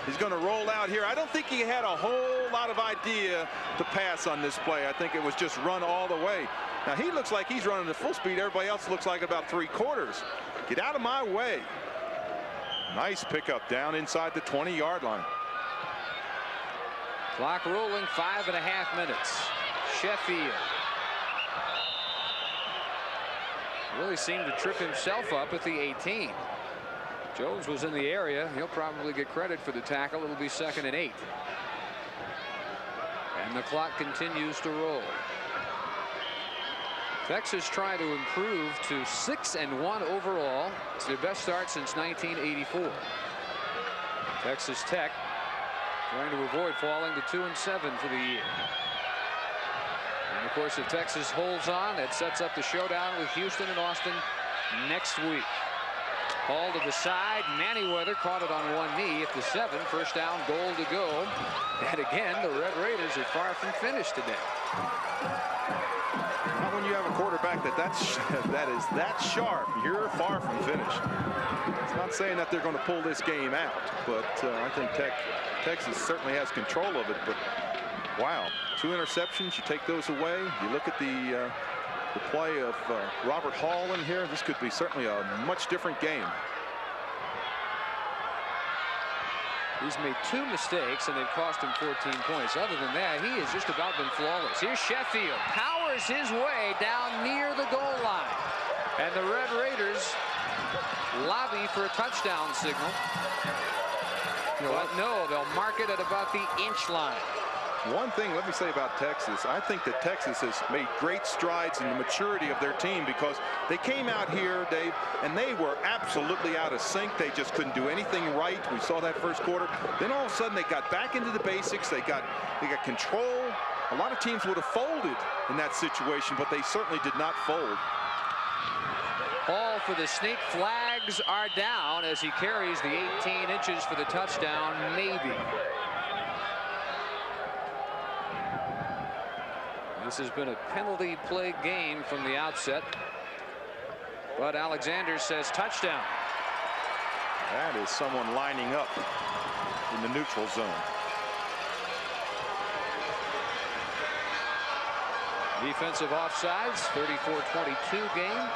He's going to roll out here. I don't think he had a whole lot of idea to pass on this play. I think it was just run all the way. Now he looks like he's running at full speed. Everybody else looks like about 3/4. Get out of my way. Nice pickup down inside the 20-yard line. Clock rolling, 5.5 minutes. Sheffield really seemed to trip himself up at the 18. Jones was in the area. He'll probably get credit for the tackle. It'll be 2nd and 8. And the clock continues to roll. Texas trying to improve to 6-1 overall. It's their best start since 1984. Texas Tech trying to avoid falling to 2-7 for the year. And of course, if Texas holds on, that sets up the showdown with Houston and Austin next week. Hall to the side. Manyweather caught it on one knee at the 7. First down, goal to go. And again, the Red Raiders are far from finished today. Not when you have a quarterback that is that sharp. You're far from finished. It's not saying that they're going to pull this game out, but I think Texas certainly has control of it. But wow, 2 interceptions. You take those away. You look at the play of Robert Hall in here. This could be certainly a much different game. He's made 2 mistakes, and they've cost him 14 points. Other than that, he has just about been flawless. Here's Sheffield. Powers his way down near the goal line. And the Red Raiders lobby for a touchdown signal. But no, they'll mark it at about the inch line. One thing let me say about Texas, I think that Texas has made great strides in the maturity of their team, because they came out here, Dave, and they were absolutely out of sync. They just couldn't do anything right. We saw that first quarter. Then all of a sudden they got back into the basics. They got control. A lot of teams would have folded in that situation, but they certainly did not fold. Hall for the sneak. Flags are down as he carries the 18 inches for the touchdown, maybe. This has been a penalty play game from the outset. But Alexander says touchdown. That is someone lining up in the neutral zone. Defensive offsides, 34-22 game.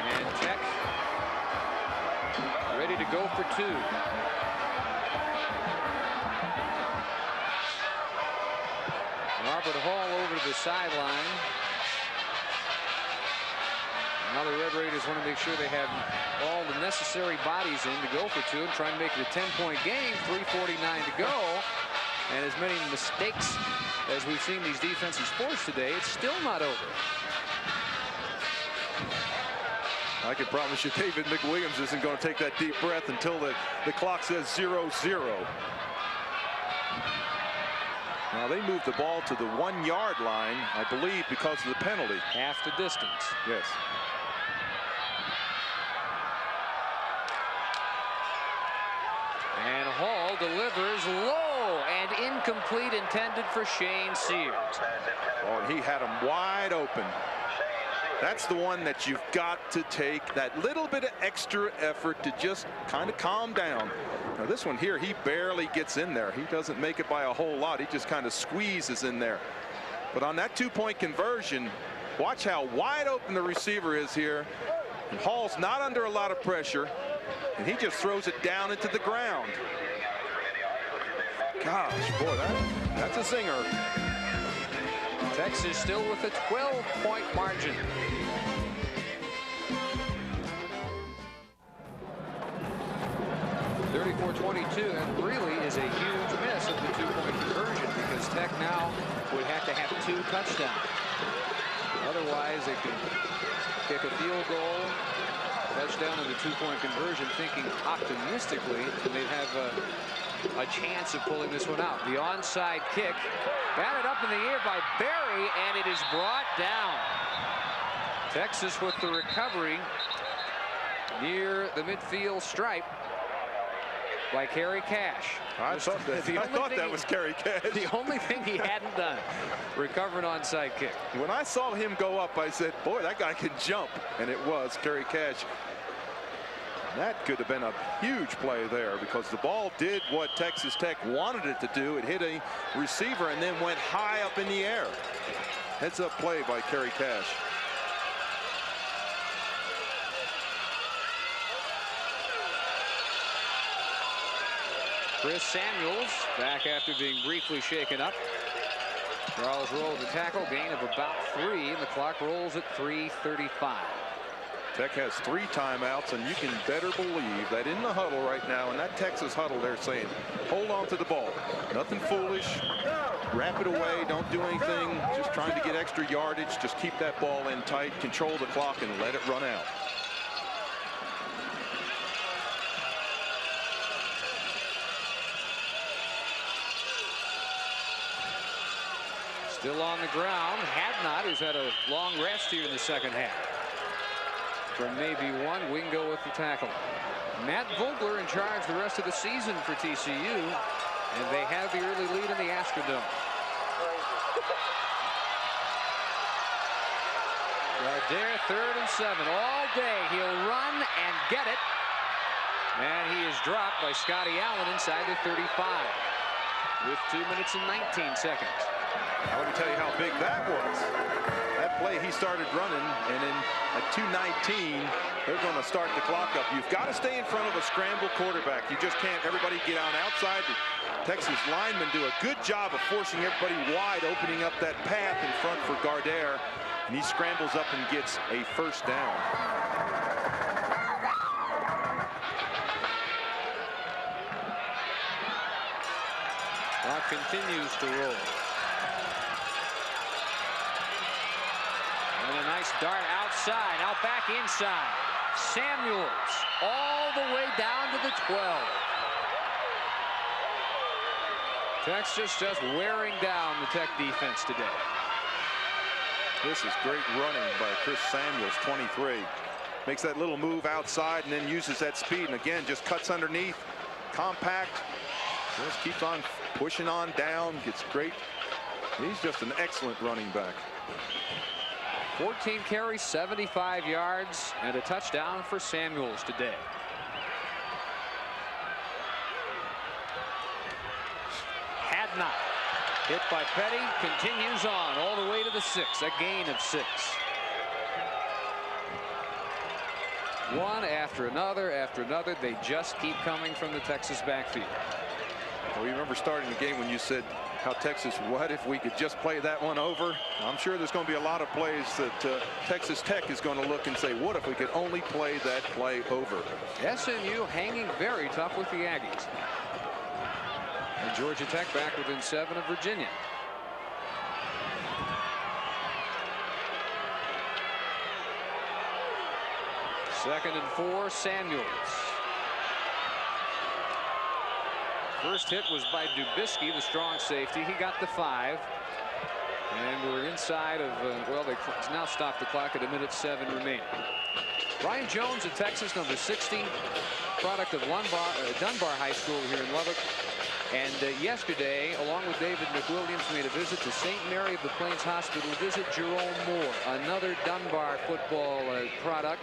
And Tech ready to go for 2. Robert Hall over to the sideline. Now the Red Raiders want to make sure they have all the necessary bodies in to go for 2 and try and make it a 10-point game. 3:49 to go. And as many mistakes as we've seen these defenses force today, it's still not over. I can promise you David McWilliams isn't going to take that deep breath until the clock says 0-0. Now they moved the ball to the 1-yard line, I believe, because of the penalty. Half the distance. Yes. And Hall delivers low and incomplete, intended for Shane Sears. Oh, and he had him wide open. That's the one that you've got to take that little bit of extra effort to just kind of calm down. Now this one here, he barely gets in there. He doesn't make it by a whole lot. He just kind of squeezes in there. But on that 2-point conversion, watch how wide open the receiver is here. And Hall's not under a lot of pressure, and he just throws it down into the ground. Gosh, boy, that's a zinger. Texas still with a 12-point margin. (34-22), and really is a huge miss of the 2-point conversion, because Tech now would have to have 2 touchdowns. Otherwise, they could kick a field goal, touchdown, and the 2-point conversion, thinking optimistically they'd have a chance of pulling this one out. The onside kick, batted up in the air by Berry, and it is brought down. Texas with the recovery near the midfield stripe by Kerry Cash. I thought that was Kerry Cash. The only thing he hadn't done, recover an onside kick. When I saw him go up, I said, boy, that guy can jump. And it was Kerry Cash. That could have been a huge play there, because the ball did what Texas Tech wanted it to do. It hit a receiver and then went high up in the air. Heads up play by Kerry Cash. Chris Samuels back after being briefly shaken up. Charles Rowe the tackle, gain of about 3, and the clock rolls at 3:35. Tech has 3 timeouts, and you can better believe that in the huddle right now, in that Texas huddle, they're saying, hold on to the ball. Nothing foolish. Wrap it away. Don't do anything. Just trying to get extra yardage. Just keep that ball in tight. Control the clock and let it run out. Still on the ground, Hadnot, who's had a long rest here in the second half. From maybe 1, Wingo with the tackle. Matt Vogler in charge the rest of the season for TCU, and they have the early lead in the Astrodome. Gardere, 3rd and 7. All day he'll run and get it. And he is dropped by Scotty Allen inside the 35 with 2 minutes and 19 seconds. Now, let me tell you how big that was. That play, he started running, and then at 2:19, they're going to start the clock up. You've got to stay in front of a scramble quarterback. You just can't. Everybody get on outside. The Texas linemen do a good job of forcing everybody wide, opening up that path in front for Gardere, and he scrambles up and gets a first down. Clock continues to roll. And a nice dart outside, out back inside. Samuels all the way down to the 12. Texas just wearing down the Tech defense today. This is great running by Chris Samuels, 23. Makes that little move outside and then uses that speed, and again just cuts underneath, compact, just keeps on pushing on down, gets great. He's just an excellent running back. 14 carries, 75 yards, and a touchdown for Samuels today. Hadnot Hit by Petty, continues on all the way to the 6, a gain of 6. One after another, they just keep coming from the Texas backfield. Well, you remember starting the game when you said how Texas, what if we could just play that one over? I'm sure there's going to be a lot of plays that Texas Tech is going to look and say, what if we could only play that play over? SMU hanging very tough with the Aggies. And Georgia Tech back within 7 of Virginia. Second and 4, Samuels. First hit was by Dubisky, the strong safety. He got the 5. And we're inside of, well, they now stop the clock at 1:07 remaining. Brian Jones of Texas, number 60, product of Dunbar High School here in Lubbock. And yesterday, along with David McWilliams, made a visit to St. Mary of the Plains Hospital to visit Jerome Moore, another Dunbar football product.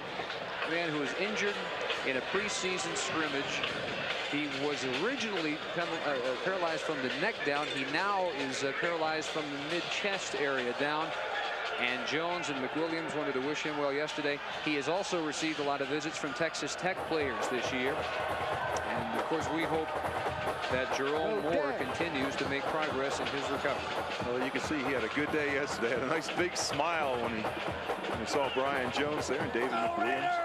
A man who was injured in a preseason scrimmage. He was originally paralyzed from the neck down. He now is paralyzed from the mid-chest area down. And Jones and McWilliams wanted to wish him well yesterday. He has also received a lot of visits from Texas Tech players this year. And of course, we hope that Jerome Moore continues to make progress in his recovery. Well, you can see he had a good day yesterday. Had a nice big smile when he saw Brian Jones there and David McWilliams.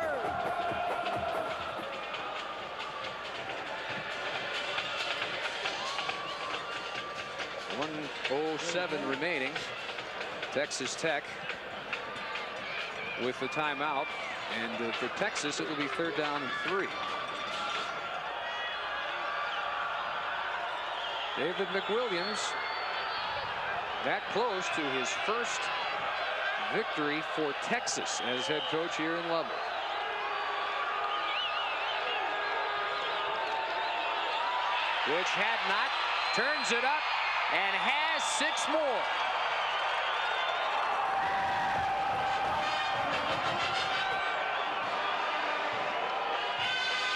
1:07 remaining. Texas Tech with the timeout, and for Texas it will be 3rd down and 3. David McWilliams that close to his first victory for Texas as head coach here in Lubbock. Butch Hadnot turns it up and has 6 more.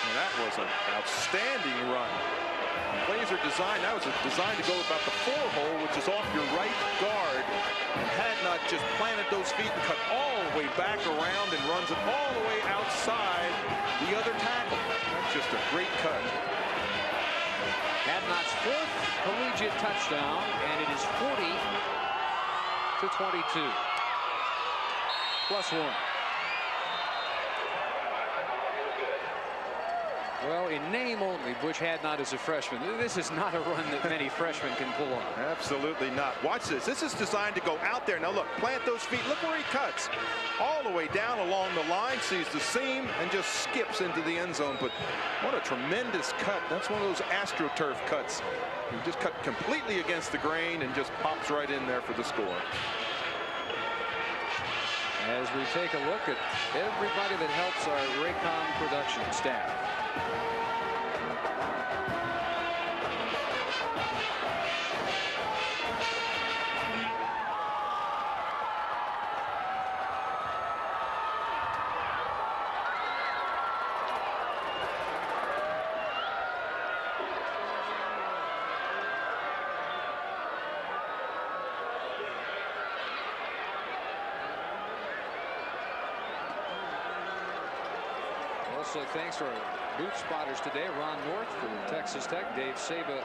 And that was an outstanding run. Plays are designed, that was designed to go about the 4-hole, which is off your right guard. And Hadnot just planted those feet and cut all the way back around and runs it all the way outside the other tackle. That's just a great cut. Hadnot's 4th collegiate touchdown, and it is 40-22. +1. Well, in name only, Butch Hadnot is a freshman. This is not a run that many freshmen can pull off. Absolutely not. Watch this. This is designed to go out there. Now look, plant those feet. Look where he cuts. All the way down along the line, sees the seam, and just skips into the end zone. But what a tremendous cut. That's one of those AstroTurf cuts. He just cut completely against the grain and just pops right in there for the score. As we take a look at everybody that helps our Raycom production staff. Also, thanks to our booth spotters today, Ron North for Texas Tech, Dave Saba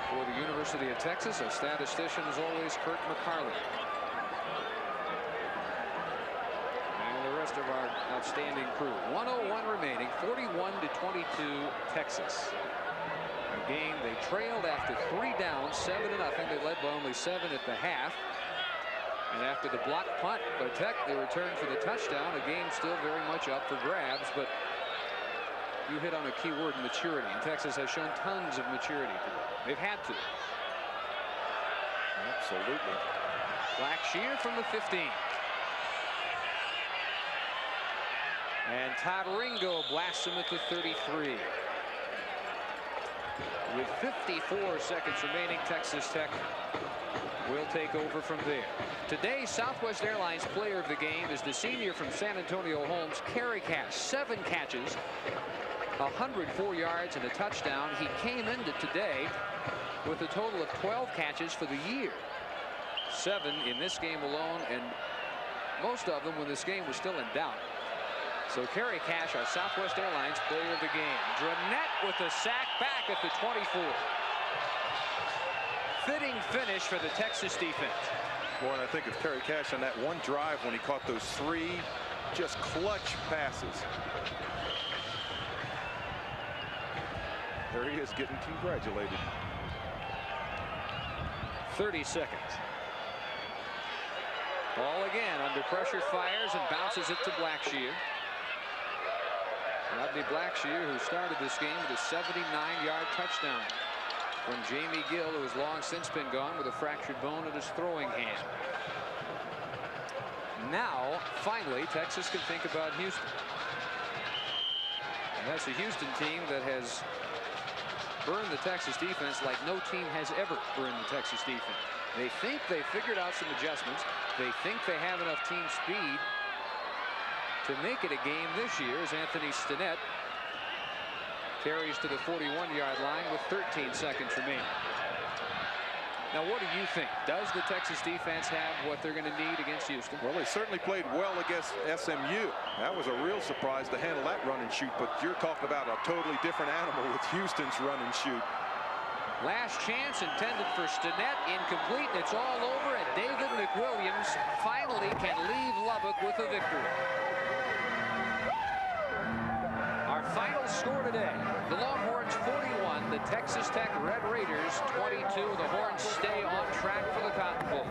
for the University of Texas. Our statistician, as always, Kurt McCarley. And the rest of our outstanding crew. 1:01 remaining, 41-22 Texas. A game they trailed after 3 downs, 7-0. They led by only 7 at the half. And after the block punt by Tech, they returned for the touchdown. A game still very much up for grabs, but you hit on a key word, maturity. And Texas has shown tons of maturity today. They've had to. Absolutely. Blackshear from the 15. And Todd Ringo blasts him at the 33. With 54 seconds remaining, Texas Tech will take over from there. Today, Southwest Airlines player of the game is the senior from San Antonio Holmes, Kerry Cash. 7 catches, 104 yards and a touchdown. He came into today with a total of 12 catches for the year. 7 in this game alone, and most of them when this game was still in doubt. So Kerry Cash, our Southwest Airlines player of the game. Dranette with the sack back at the 24. Fitting finish for the Texas defense. Boy, and I think of Kerry Cash on that one drive when he caught those 3 just clutch passes. There he is getting congratulated. 30 seconds. Ball again under pressure, fires and bounces it to Blackshear. Rodney Blackshear, who started this game with a 79-yard touchdown from Jamie Gill, who has long since been gone with a fractured bone in his throwing hand. Now, finally, Texas can think about Houston. And that's a Houston team that has burned the Texas defense like no team has ever burned the Texas defense. They think they figured out some adjustments. They think they have enough team speed to make it a game this year as Anthony Stinnett carries to the 41-yard line with 13 seconds remaining. Now, what do you think? Does the Texas defense have what they're going to need against Houston? Well, they certainly played well against SMU. That was a real surprise to handle that run and shoot, but you're talking about a totally different animal with Houston's run and shoot. Last chance intended for Stinnett, incomplete, and it's all over, and David McWilliams finally can leave Lubbock with a victory. Our final score today, the Longhorns 41, the Texas Tech Red Raiders 22. The Horns stay on track for the Cotton Bowl.